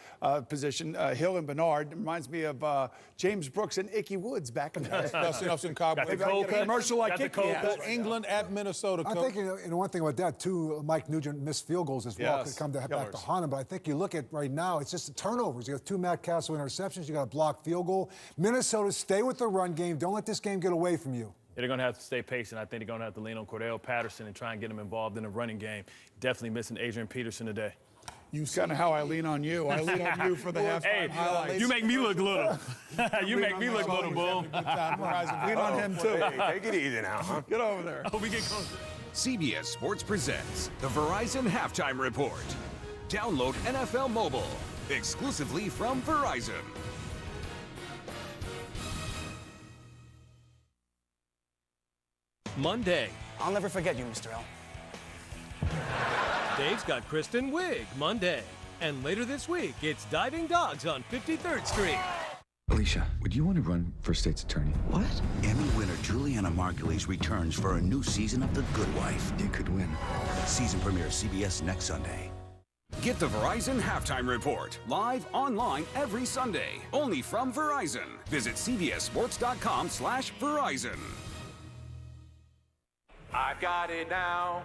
position. Hill and Bernard. It reminds me of James Brooks and Ickey Woods back in the day. Got the commercial like England at Minnesota. I think one thing about that, too, Mike Nugent missed field goals as well. Could come back to haunt him. But I think you look at right now, it's just a turnovers. You got 2 Matt Cassel interceptions. You got a blocked field goal. Minnesota, stay with the run game. Don't let this game get away from you. Yeah, they're going to have to stay patient. I think they're going to have to lean on Cordell Patterson and try and get him involved in the running game. Definitely missing Adrian Peterson today. You kind of how I lean on you. I lean on you for the halftime highlights. You make me look little. You make me look little, Boom. Lean on him, too. Hey, take it easy now, huh? Get over there. Oh, we get closer. CBS Sports presents the Verizon Halftime Report. Download NFL Mobile exclusively from Verizon. Monday. I'll never forget you, Mr. L. Dave's got Kristen Wiig Monday. And later this week, it's Diving Dogs on 53rd Street. Alicia, would you want to run for state's attorney? What? Emmy winner Juliana Margulies returns for a new season of The Good Wife. You could win. Season premiere CBS next Sunday. Get the Verizon Halftime Report, live online every Sunday, only from Verizon. Visit cbssports.com/Verizon. I've got it now.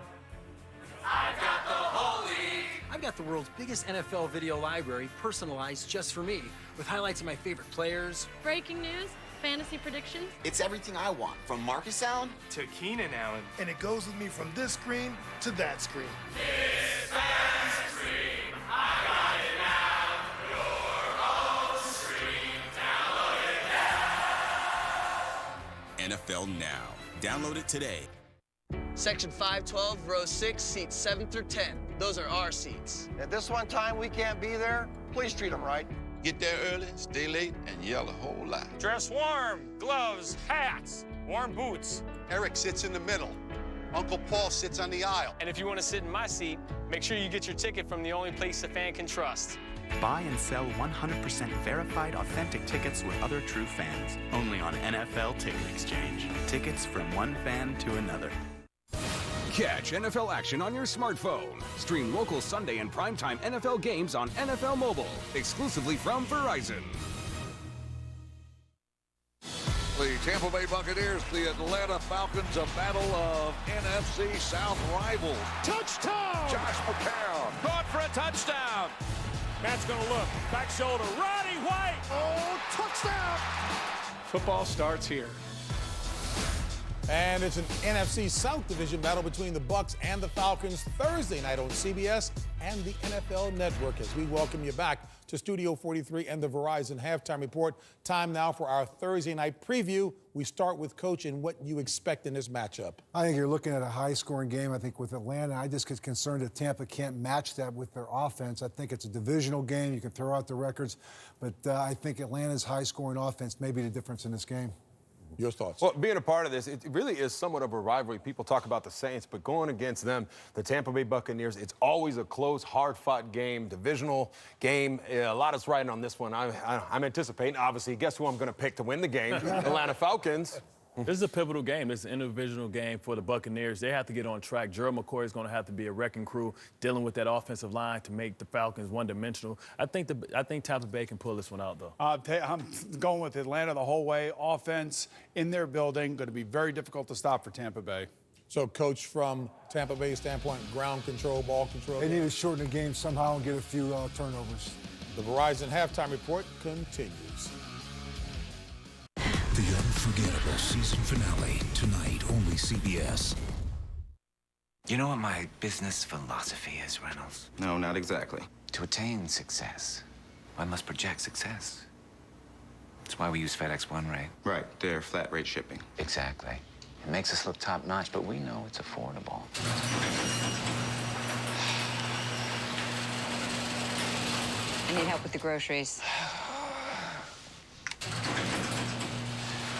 I've got the whole league. I've got the world's biggest NFL video library personalized just for me, with highlights of my favorite players. Breaking news, fantasy predictions. It's everything I want, from Marcus Allen to Keenan Allen. And it goes with me from this screen to that screen. This fantasy screen, I got it now. Your own screen, download it now. NFL Now. Download it today. Section 512, row 6, seats 7 through 10. Those are our seats. If this one time we can't be there, please treat them right. Get there early, stay late, and yell a whole lot. Dress warm, gloves, hats, warm boots. Eric sits in the middle. Uncle Paul sits on the aisle. And if you want to sit in my seat, make sure you get your ticket from the only place a fan can trust. Buy and sell 100% verified authentic tickets with other true fans. Only on NFL Ticket Exchange. Tickets from one fan to another. Catch NFL action on your smartphone. Stream local Sunday and primetime NFL games on NFL Mobile, exclusively from Verizon. The Tampa Bay Buccaneers, the Atlanta Falcons, a battle of NFC South rivals. Touchdown! Josh McCown. Caught for a touchdown. Matt's going to look. Back shoulder. Roddy White. Oh, touchdown! Football starts here. And it's an NFC South division battle between the Bucs and the Falcons Thursday night on CBS and the NFL Network as we welcome you back to Studio 43 and the Verizon Halftime Report. Time now for our Thursday night preview. We start with Coach and what you expect in this matchup. I think you're looking at a high-scoring game. I think with Atlanta, I just get concerned that Tampa can't match that with their offense. I think it's a divisional game. You can throw out the records, but I think Atlanta's high-scoring offense may be the difference in this game. Your thoughts? Well, being a part of this, it really is somewhat of a rivalry. People talk about the Saints, but going against them, the Tampa Bay Buccaneers, it's always a close, hard-fought game, divisional game. A lot is riding on this one. I'm anticipating, obviously, guess who I'm going to pick to win the game? Atlanta Falcons. This is a pivotal game. This is an individual game for the Buccaneers. They have to get on track. Gerald McCoy is going to have to be a wrecking crew dealing with that offensive line to make the Falcons one-dimensional. I think Tampa Bay can pull this one out, though. I'm going with Atlanta the whole way. Offense in their building, going to be very difficult to stop for Tampa Bay. So, Coach, from Tampa Bay's standpoint, ground control, ball control. They need to shorten the game somehow and get a few turnovers. The Verizon Halftime Report continues. The unforgettable season finale, tonight, only CBS. You know what my business philosophy is, Reynolds? No, not exactly. To attain success, one must project success. That's why we use FedEx One Rate. Right, they're flat rate shipping. Exactly. It makes us look top-notch, but we know it's affordable. I need help with the groceries.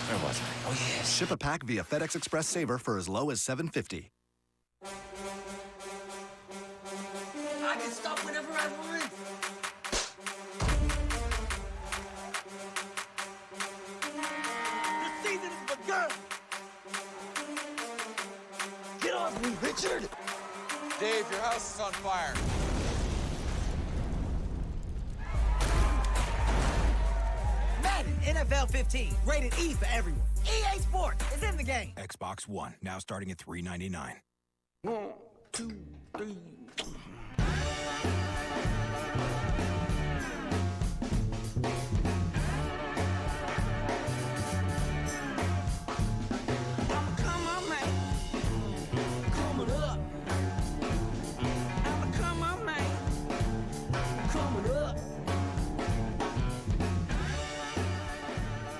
Where was I? Oh, yes. Ship a pack via FedEx Express Saver for as low as $7.50. I can stop whenever I want. The season has begun. Get off me, Richard. Dave, your house is on fire. Madden NFL 15, rated E for everyone. EA Sports is in the game. Xbox One, now starting at $399. 1, 2, 3.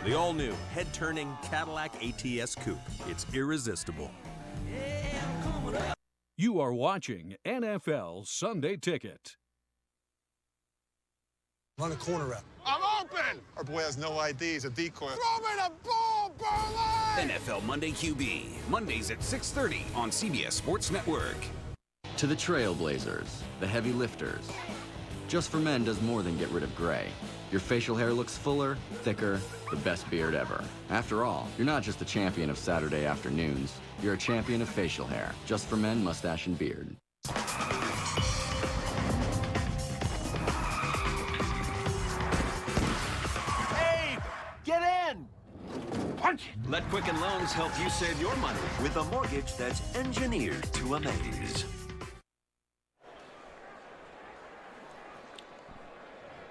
The all-new, head-turning Cadillac ATS Coupe. It's irresistible. You are watching NFL Sunday Ticket. Run a corner route. I'm open! Our boy has no ID. He's a decoy. Throw me the ball, NFL Monday QB, Mondays at 6:30 on CBS Sports Network. To the Trailblazers, the heavy lifters. Just for Men does more than get rid of gray. Your facial hair looks fuller, thicker, the best beard ever. After all, you're not just a champion of Saturday afternoons. You're a champion of facial hair. Just for Men, mustache and beard. Hey, get in! Punch! Let Quicken Loans help you save your money with a mortgage that's engineered to amaze.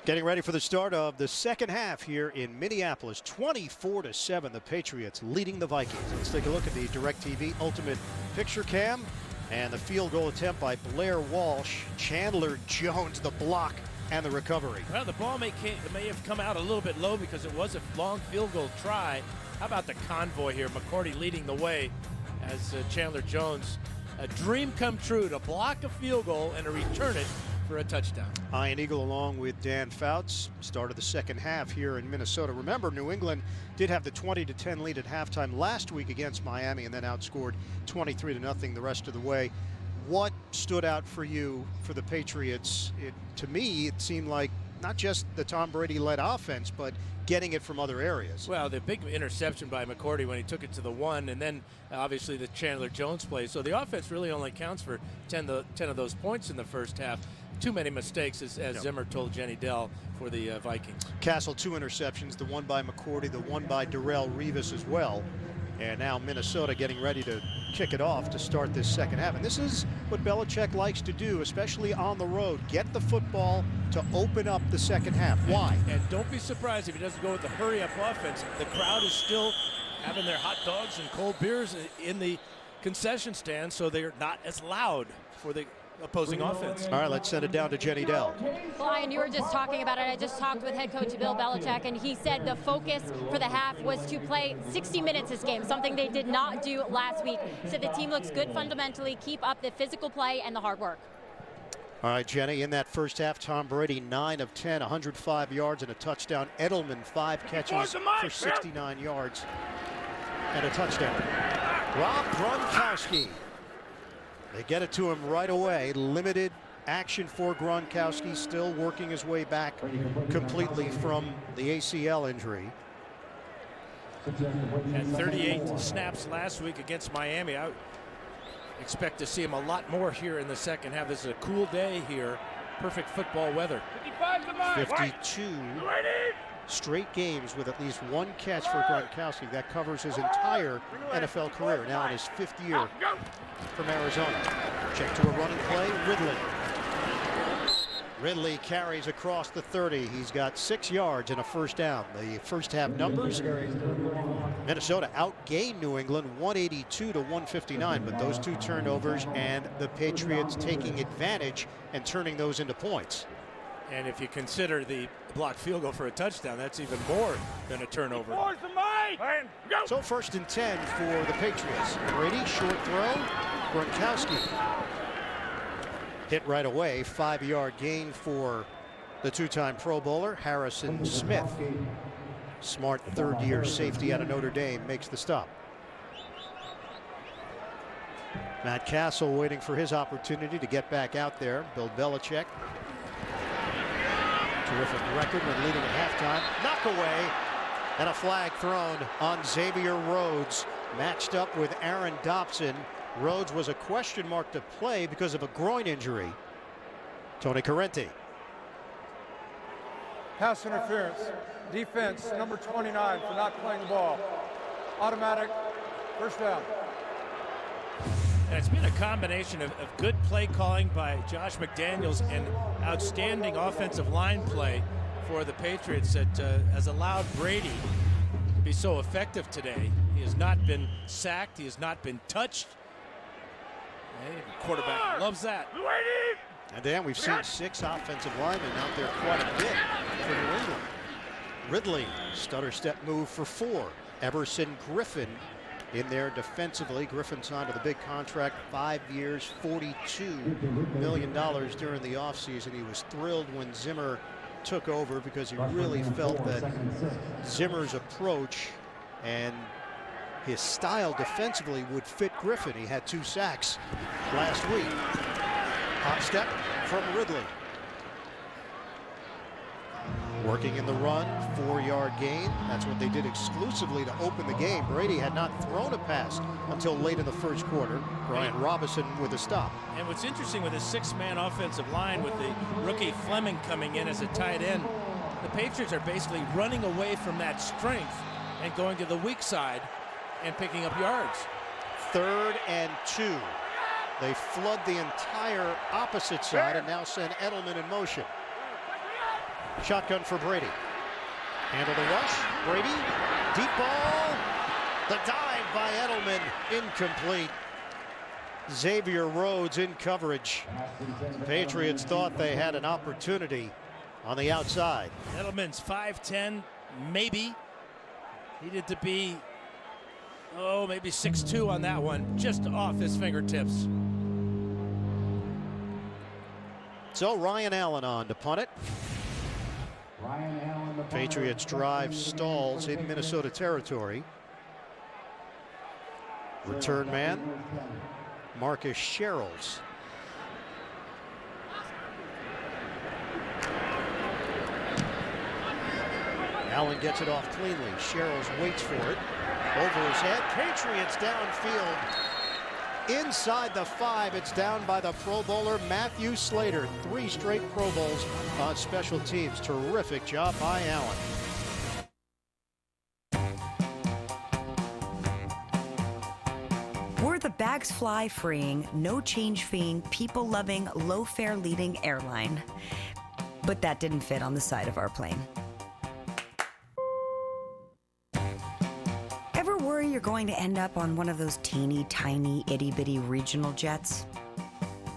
Getting ready for the start of the second half here in Minneapolis. 24-7, the Patriots leading the Vikings. Let's take a look at the DirecTV Ultimate Picture Cam and the field goal attempt by Blair Walsh. Chandler Jones, the block and the recovery. Well, the ball may have come out a little bit low because it was a long field goal try. How about the convoy here? McCourty leading the way as Chandler Jones, a dream come true to block a field goal and to return it for a touchdown. Ian Eagle along with Dan Fouts started the second half here in Minnesota. Remember, New England did have the 20-10 lead at halftime last week against Miami and then outscored 23-0 the rest of the way. What stood out for you for the Patriots? To me, it seemed like not just the Tom Brady-led offense, but getting it from other areas. Well, the big interception by McCourty when he took it to the 1, and then obviously the Chandler Jones play. So the offense really only counts for 10 of those points in the first half. Too many mistakes, as Zimmer told Jenny Dell, for the Vikings. Cassel, 2 interceptions, the one by McCourty, the one by Darrelle Revis as well. And now Minnesota getting ready to kick it off to start this second half. And this is what Belichick likes to do, especially on the road. Get the football to open up the second half. Why? And don't be surprised if he doesn't go with the hurry-up offense. The crowd is still having their hot dogs and cold beers in the concession stand, so they're not as loud for the opposing offense. All right, let's send it down to Jenny Dell. Well, Ian, you were just talking about it. I just talked with head coach Bill Belichick, and he said the focus for the half was to play 60 minutes this game, something they did not do last week. He said the team looks good fundamentally, keep up the physical play and the hard work. All right, Jenny, in that first half, Tom Brady 9 of 10, 105 yards and a touchdown. Edelman 5 catches for 69 yards and a touchdown. Rob Gronkowski. They get it to him right away. Limited action for Gronkowski, still working his way back completely from the ACL injury. Had 38 snaps last week against Miami. I expect to see him a lot more here in the second half. This is a cool day here. Perfect football weather. 52 straight games with at least 1 catch for Gronkowski. That covers his entire NFL career, now in his 5th year from Arizona. Check to a running play, Ridley. Ridley carries across the 30. He's got 6 yards and a first down. The first half numbers, Minnesota outgained New England 182 to 159, but those 2 turnovers and the Patriots taking advantage and turning those into points. And if you consider the blocked field goal for a touchdown, that's even more than a turnover. So 1st and 10 for the Patriots. Brady, short throw. Gronkowski hit right away. 5-yard gain for the 2-time Pro Bowler, Harrison Smith. Smart 3rd-year safety out of Notre Dame makes the stop. Matt Cassel waiting for his opportunity to get back out there. Bill Belichick. Terrific record when leading at halftime. Knock away and a flag thrown on Xavier Rhodes, matched up with Aaron Dobson. Rhodes was a question mark to play because of a groin injury. Tony Correnti. Pass interference. Defense, number 29 for not playing the ball. Automatic, first down. And it's been a combination of good play calling by Josh McDaniels and outstanding offensive line play for the Patriots that has allowed Brady to be so effective today. He has not been sacked. He has not been touched. Hey, the quarterback loves that. And then we've seen 6 offensive linemen out there quite a bit for New England. Ridley, stutter step move for 4. Everson Griffin in there defensively. Griffin signed with a big contract, 5 years, $42 million during the offseason. He was thrilled when Zimmer took over because he really felt that Zimmer's approach and his style defensively would fit Griffin. He had 2 sacks last week. Hot step from Ridley. Working in the run, 4-yard gain. That's what they did exclusively to open the game. Brady had not thrown a pass until late in the first quarter. Brian Robinson with a stop. And what's interesting with a 6-man offensive line with the rookie Fleming coming in as a tight end, the Patriots are basically running away from that strength and going to the weak side and picking up yards. 3rd and 2. They flood the entire opposite side and now send Edelman in motion. Shotgun for Brady. Handle the rush. Brady. Deep ball. The dive by Edelman. Incomplete. Xavier Rhodes in coverage. Patriots thought they had an opportunity on the outside. Edelman's 5'10", maybe. Needed to be, maybe 6'2" on that one. Just off his fingertips. So Ryan Allen on to punt it. Patriots drive stalls in Minnesota territory. Return man, Marcus Sherrills. Allen gets it off cleanly. Sherrills waits for it. Over his head. Patriots downfield. Inside the 5, it's down by the Pro Bowler Matthew Slater. 3 straight Pro Bowls on special teams. Terrific job by Allen. We're the bags fly freeing, no change feeing, people loving, low fare leading airline. But that didn't fit on the side of our plane. Worry you're going to end up on one of those teeny tiny itty bitty regional jets?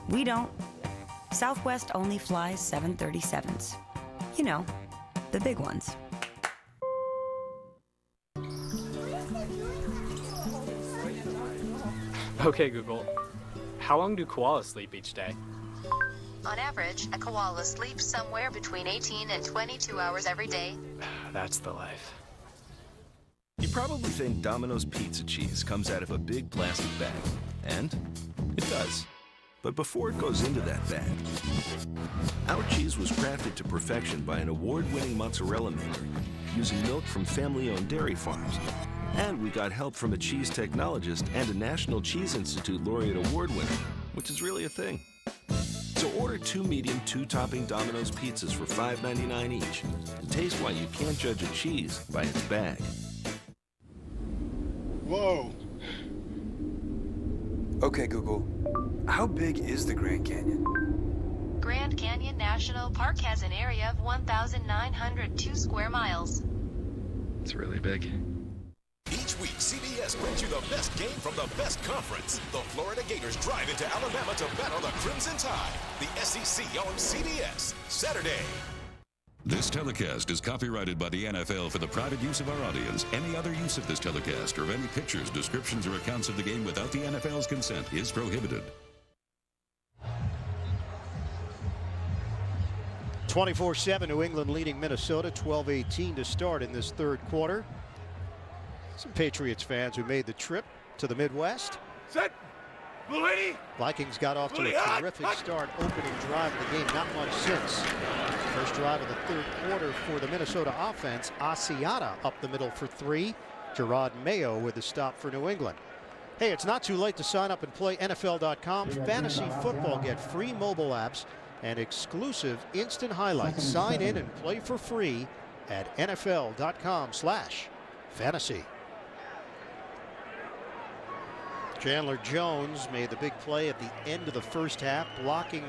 We don't. Southwest only flies 737s. You know, the big ones. Okay, Google, how long do koalas sleep each day? On average, a koala sleeps somewhere between 18 and 22 hours every day. That's the life. You probably think Domino's pizza cheese comes out of a big plastic bag. And it does. But before it goes into that bag, our cheese was crafted to perfection by an award-winning mozzarella maker using milk from family-owned dairy farms. And we got help from a cheese technologist and a National Cheese Institute laureate award winner, which is really a thing. So order 2 medium, 2-topping Domino's pizzas for $5.99 each and taste why you can't judge a cheese by its bag. Whoa. Okay, Google, how big is the Grand Canyon? Grand Canyon National Park has an area of 1,902 square miles. It's really big. Each week, CBS brings you the best game from the best conference. The Florida Gators drive into Alabama to battle the Crimson Tide. The SEC on CBS, Saturday. This telecast is copyrighted by the NFL for the private use of our audience. Any other use of this telecast or of any pictures, descriptions, or accounts of the game without the NFL's consent is prohibited. 24-7, New England leading Minnesota, 12-18 to start in this 3rd quarter. Some Patriots fans who made the trip to the Midwest. Set. Vikings got off to a terrific start opening drive of the game. Not much since. First drive of the 3rd quarter for the Minnesota offense. Asiata up the middle for 3. Gerard Mayo with the stop for New England. Hey, it's not too late to sign up and play NFL.com Fantasy Football. Get free mobile apps and exclusive instant highlights. Sign in and play for free at NFL.com/fantasy. Chandler Jones made the big play at the end of the first half, blocking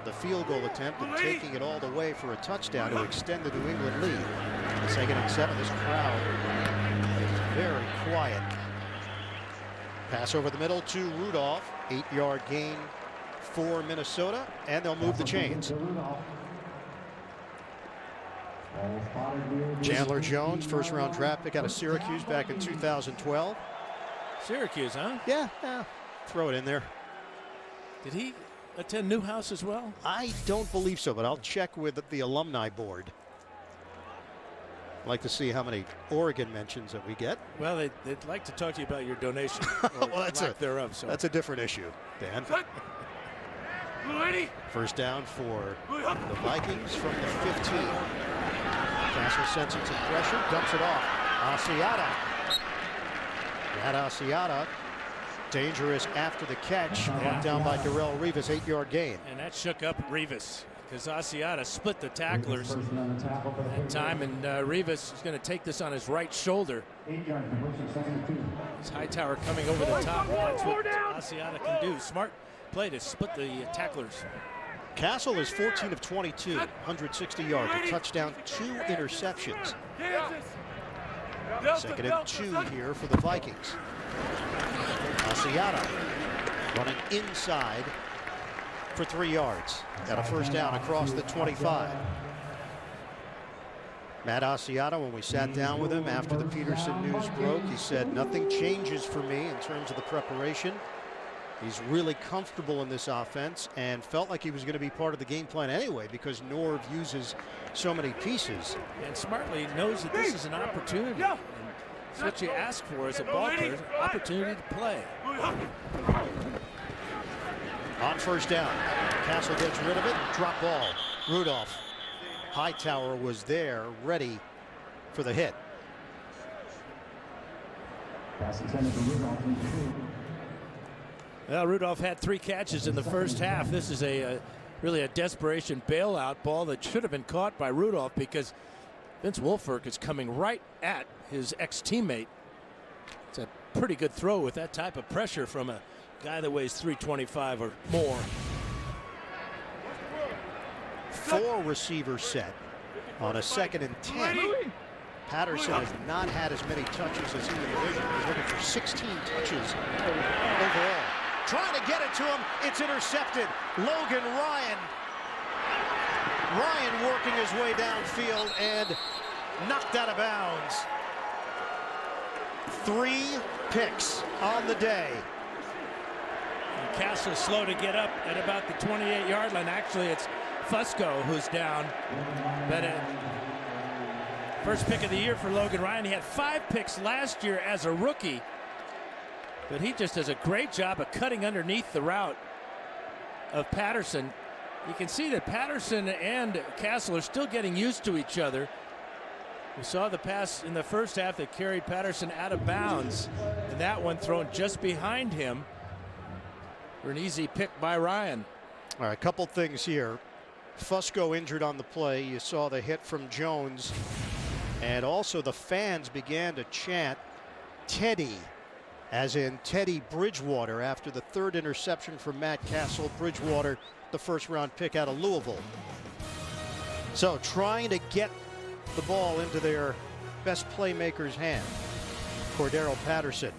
the field goal attempt and taking it all the way for a touchdown to extend the New England lead. 2nd and 7, this crowd is very quiet. Pass over the middle to Rudolph. 8-yard gain for Minnesota, and they'll move the chains. Chandler Jones, 1st-round draft pick out of Syracuse back in 2012. Syracuse, huh? Yeah, throw it in there. Did he attend Newhouse as well? I don't believe so, but I'll check with the alumni board. I'd like to see how many Oregon mentions that we get. Well, they'd like to talk to you about your donation. Well, that's That's a different issue, Dan. First down for the Vikings from the 15. Cassel sensing some pressure, dumps it off. Asiata. Matt Asiata, dangerous after the catch. Brought down by Darrelle Revis, 8-yard gain. And that shook up Revis because Asiata split the tacklers that time, and Revis is going to take this on his right shoulder. It's Hightower coming over the top. That's what Asiata can do. Smart play to split the tacklers. Cassel is 14 of 22, 160 yards, a touchdown, 2 interceptions. Second and 2 here for the Vikings. Asiata running inside for 3 yards. Got a first down across the 25. Matt Asiata, when we sat down with him after the Peterson news broke, he said, nothing changes for me in terms of the preparation. He's really comfortable in this offense and felt like he was going to be part of the game plan anyway because Norv uses so many pieces. And smartly knows that this is an opportunity. And it's what you ask for as a ball player, opportunity to play. On first down, Cassel gets rid of it, drop ball. Rudolph. Hightower was there, ready for the hit. Well, Rudolph had 3 catches in the first half. This is really a desperation bailout ball that should have been caught by Rudolph because Vince Wilfork is coming right at his ex-teammate. It's a pretty good throw with that type of pressure from a guy that weighs 325 or more. 4 receiver set on a 2nd and 10. Patterson has not had as many touches as he would envision. He's looking for 16 touches overall. Trying to get it to him. It's intercepted. Logan Ryan. Ryan working his way downfield and knocked out of bounds. 3 picks on the day. And Cassel slow to get up at about the 28-yard line. Actually, it's Fusco who's down. But first pick of the year for Logan Ryan. He had 5 picks last year as a rookie. But he just does a great job of cutting underneath the route of Patterson. You can see that Patterson and Cassel are still getting used to each other. We saw the pass in the first half that carried Patterson out of bounds, and that one thrown just behind him for an easy pick by Ryan. All right, a couple things here. Fusco injured on the play. You saw the hit from Jones, and also the fans began to chant Teddy, as in Teddy Bridgewater, after the 3rd interception from Matt Cassel. Bridgewater, the first-round pick out of Louisville. So trying to get the ball into their best playmaker's hand. Cordero Patterson.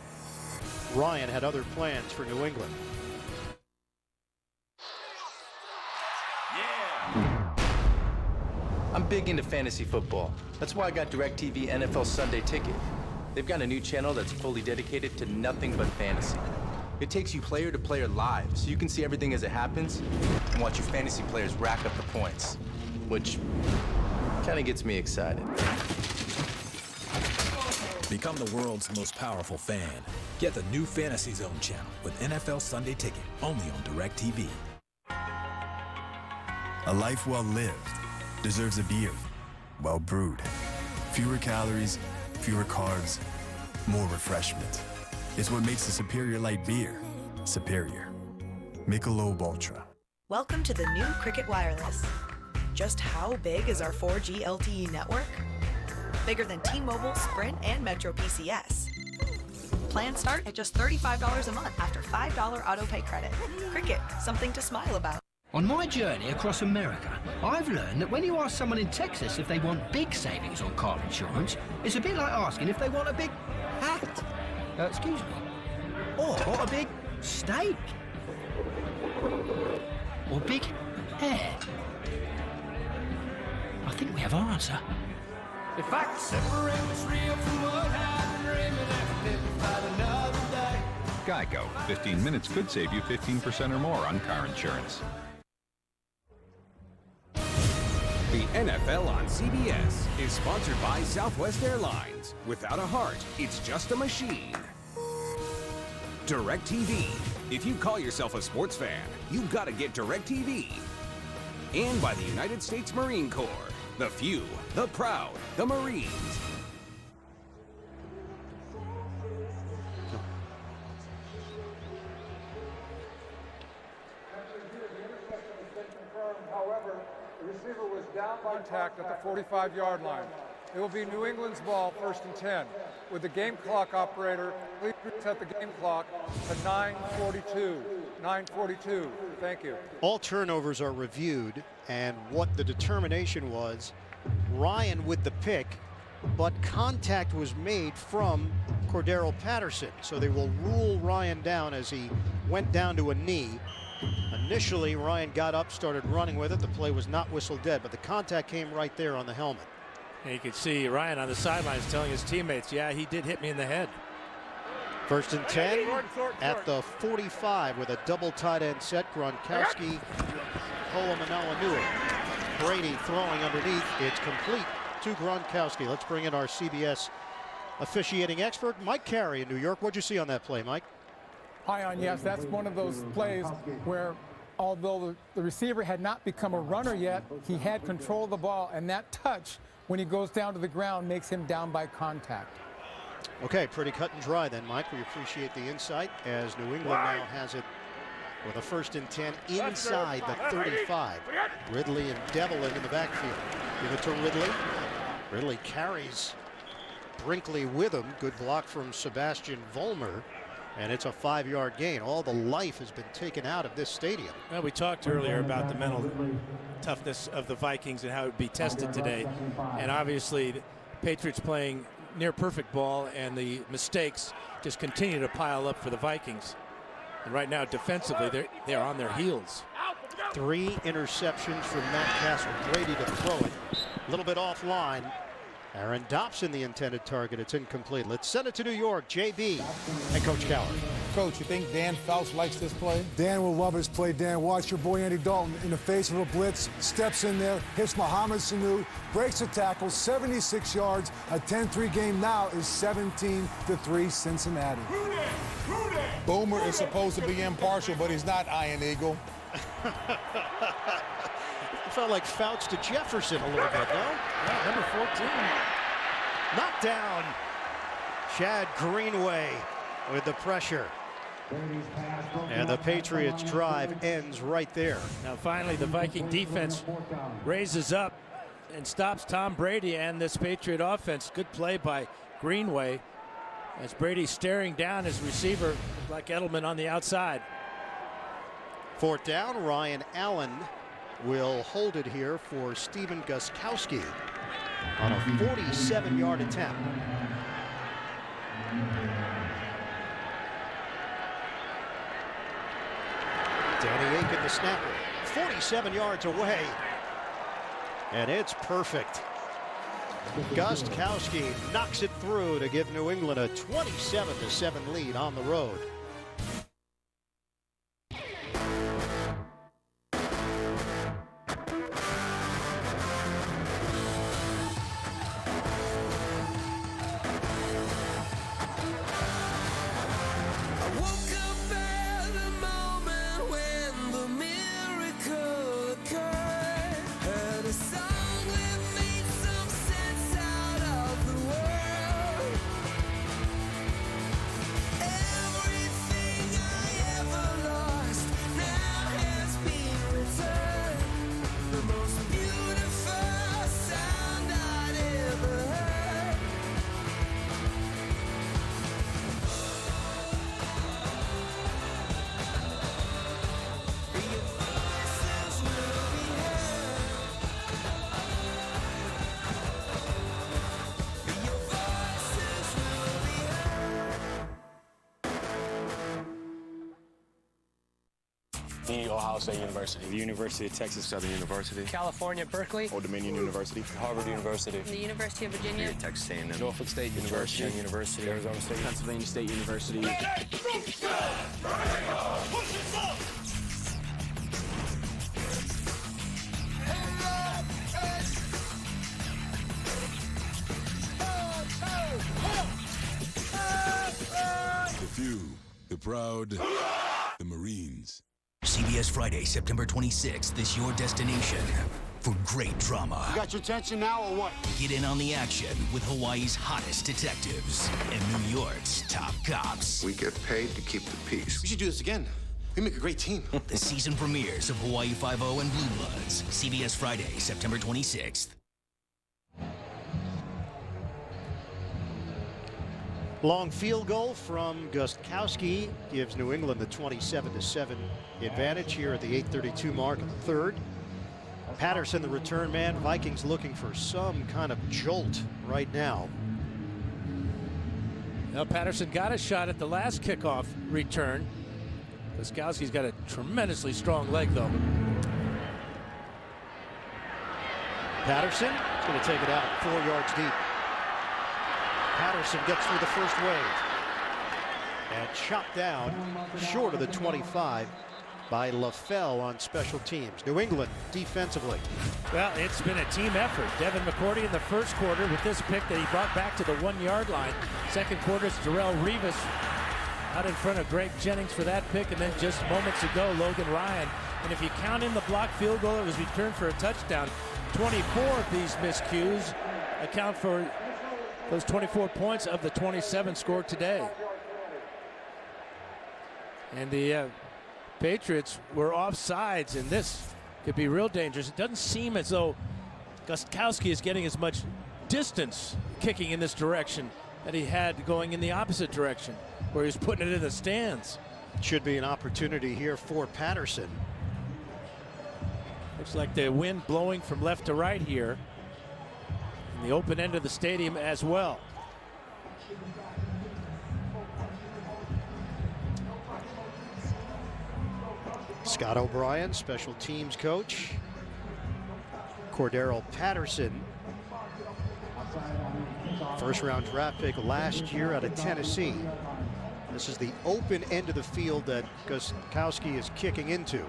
Ryan had other plans for New England. I'm big into fantasy football. That's why I got DirecTV NFL Sunday Ticket. They've got a new channel that's fully dedicated to nothing but fantasy. It takes you player to player live, so you can see everything as it happens and watch your fantasy players rack up the points, which kind of gets me excited. Become the world's most powerful fan. Get the new Fantasy Zone channel with NFL Sunday Ticket, only on DirecTV. A life well lived deserves a beer well brewed. Fewer calories, fewer carbs, more refreshment. It's what makes the Superior Light beer superior. Michelob Ultra. Welcome to the new Cricket Wireless. Just how big is our 4G LTE network? Bigger than T-Mobile, Sprint, and Metro PCS. Plans start at just $35 a month after $5 auto-pay credit. Cricket, something to smile about. On my journey across America, I've learned that when you ask someone in Texas if they want big savings on car insurance, it's a bit like asking if they want a big hat. Excuse me. Or a big steak. Or big hair. I think we have our answer. If I could separate what's real from what I've been dreaming, I could never find another day. Geico. 15 minutes could save you 15% or more on car insurance. The NFL on CBS is sponsored by Southwest Airlines. Without a heart, it's just a machine. DirecTV. If you call yourself a sports fan, you've got to get DirecTV. And by the United States Marine Corps. The few, the proud, the Marines. However, the receiver was down by contact at the 45-yard line. It will be New England's ball, 1st and 10. With the game clock operator, please reset the game clock to 9:42. 9:42. Thank you. All turnovers are reviewed, and what the determination was, Ryan with the pick, but contact was made from Cordero Patterson. So they will rule Ryan down as he went down to a knee. Initially, Ryan got up, started running with it. The play was not whistled dead, but the contact came right there on the helmet. And you could see Ryan on the sidelines telling his teammates, yeah, he did hit me in the head. 1st and 10 at the 45 with a double tight end set. Gronkowski, Polamalu. Brady throwing underneath. It's complete to Gronkowski. Let's bring in our CBS officiating expert, Mike Carey in New York. What'd you see on that play, Mike? Hi, on. Yes, that's one of those plays where, although the receiver had not become a runner yet, he had control of the ball, and that touch, when he goes down to the ground, makes him down by contact. Okay, pretty cut and dry then, Mike. We appreciate the insight as New England now has it with a 1st and 10 inside the 35. Ridley and Edelman in the backfield. Give it to Ridley. Ridley carries Brinkley with him. Good block from Sebastian Vollmer. And it's a 5-yard gain. All the life has been taken out of this stadium. Well, we talked earlier about the mental toughness of the Vikings and how it would be tested today. And obviously, the Patriots playing near perfect ball, and the mistakes just continue to pile up for the Vikings. And right now, defensively, they're on their heels. 3 interceptions from Matt Cassel. Brady to throw it. A little bit offline. Aaron Dobson, the intended target. It's incomplete. Let's send it to New York. JB and Coach Cowher. Coach, you think Dan Fouts likes this play? Dan will love his play. Dan, watch your boy Andy Dalton in the face of a blitz, steps in there, hits Mohamed Sanu, breaks a tackle, 76 yards. A 10-3 game now is 17-3 Cincinnati. Boomer is supposed to be impartial, but he's not, Iron Eagle. It felt like Fouts to Jefferson a little bit, no? Yeah, number 14. Knocked down. Chad Greenway with the pressure. And the Patriots drive ends right there. Now finally the Viking defense raises up and stops Tom Brady and this Patriot offense. Good play by Greenway as Brady staring down his receiver like Edelman on the outside. 4th down. Ryan Allen will hold it here for Stephen Gostkowski on a 47-yard attempt. Danny Aiken, the snapper, 47 yards away, and it's perfect. Gostkowski knocks it through to give New England a 27-7 lead on the road. Ohio State University. The University of Texas Southern University. California, Berkeley. Old Dominion University. Harvard University. The University of Virginia. Texas A&M. Norfolk State University. University. Arizona State. Pennsylvania State University. the proud, the Marines. CBS Friday, September 26th is your destination for great drama. You got your attention now or what? Get in on the action with Hawaii's hottest detectives and New York's top cops. We get paid to keep the peace. We should do this again. We make a great team. The season premieres of Hawaii Five-0 and Blue Bloods. CBS Friday, September 26th. Long field goal from Gostkowski gives New England the 27-7 advantage here at the 8:32 mark of the third. Patterson, the return man. Vikings looking for some kind of jolt right now. Now Patterson got a shot at the last kickoff return. Gostkowski's got a tremendously strong leg, though. Patterson is going to take it out 4 yards deep. Patterson gets through the first wave and chopped down short of the 25 by LaFell on special teams. New England defensively. Well, it's been a team effort. Devin McCourty in the first quarter with this pick that he brought back to the 1 yard line. Second quarter, it's Darrelle Revis out in front of Greg Jennings for that pick, and then just moments ago, Logan Ryan. And if you count in the blocked field goal, it was returned for a touchdown. 24 of these miscues account for those 24 points of the 27 scored today. And the Patriots were offsides, and this could be real dangerous. It doesn't seem as though Gostkowski is getting as much distance kicking in this direction that he had going in the opposite direction, where he's putting it in the stands. Should be an opportunity here for Patterson. Looks like the wind blowing from left to right here in the open end of the stadium as well. Scott O'Brien, special teams coach. Cordero Patterson, first-round draft pick last year out of Tennessee. This is the open end of the field that Gostkowski is kicking into.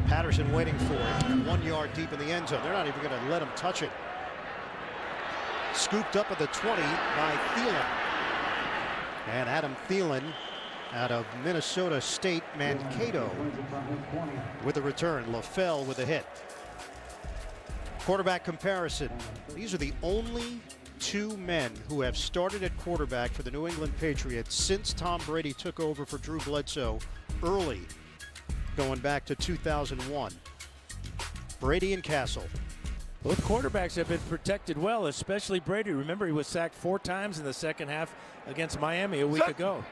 Patterson waiting for it, 1 yard deep in the end zone. They're not even going to let him touch it. Scooped up at the 20 by Thielen. And Adam Thielen out of Minnesota State Mankato with the return. LaFell with a hit. Quarterback comparison. These are the only two men who have started at quarterback for the New England Patriots since Tom Brady took over for Drew Bledsoe early, going back to 2001. Brady and Cassel. Both quarterbacks have been protected well, especially Brady. Remember, he was sacked 4 times in the second half against Miami a week ago.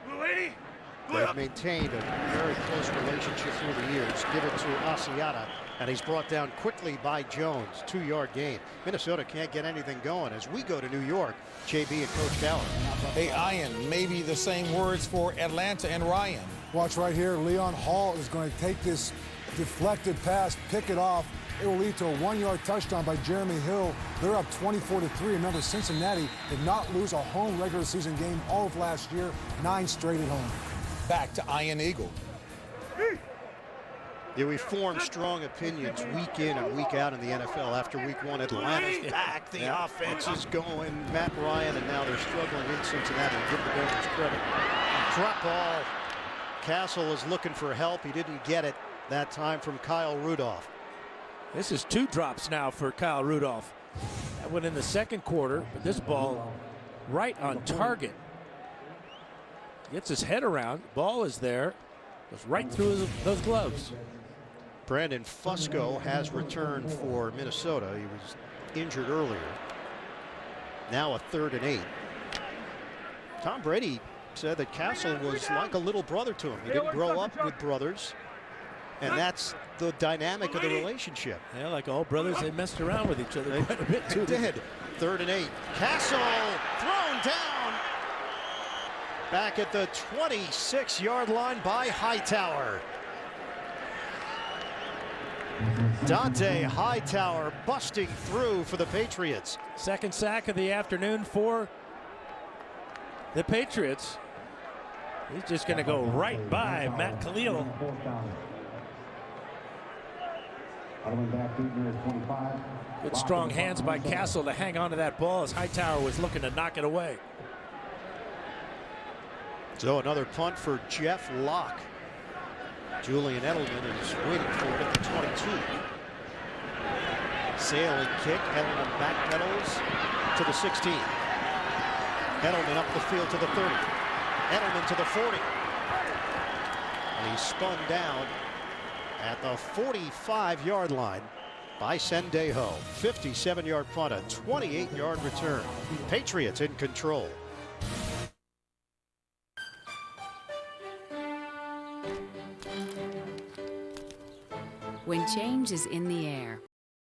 They've maintained a very close relationship through the years. Give it to Asiata, and he's brought down quickly by Jones. 2 yard gain. Minnesota can't get anything going as we go to New York. JB and Coach Cowher. Hey, Ian, maybe the same words for Atlanta and Ryan. Watch right here. Leon Hall is going to take this deflected pass, pick it off. It will lead to a 1 yard touchdown by Jeremy Hill. They're up 24-3. Remember, Cincinnati did not lose a home regular season game all of last year. 9 straight at home. Back to Ian Eagle. Yeah, we form strong opinions week in and week out in the NFL. After week 1, Atlanta's back. The offense is going. Matt Ryan, and now they're struggling in Cincinnati. Give the Bengals credit. Drop ball. Cassel is looking for help. He didn't get it that time from Kyle Rudolph. This is 2 drops now for Kyle Rudolph. That went in the second quarter, but this ball right on target. Gets his head around. Ball is there. Goes right through those gloves. Brandon Fusco has returned for Minnesota. He was injured earlier. Now a 3rd and 8. Tom Brady said that Cassel was like a little brother to him. He didn't grow up with brothers, and that's the dynamic of the relationship. Yeah, like all brothers, they messed around with each other quite a bit too. They did. 3rd and 8. Cassel thrown down. Back at the 26-yard line by Hightower. Dante Hightower busting through for the Patriots. Second sack of the afternoon for the Patriots. He's just going to go right by Matt Cassel. Good strong hands by Cassel to hang on to that ball as Hightower was looking to knock it away. So another punt for Jeff Locke. Julian Edelman is waiting for it at the 22. Sailing kick, Edelman backpedals to the 16. Edelman up the field to the 30. Edelman to the 40. And he's spun down at the 45-yard line by Sendejo. 57-yard punt, a 28-yard return. Patriots in control. When change is in the air,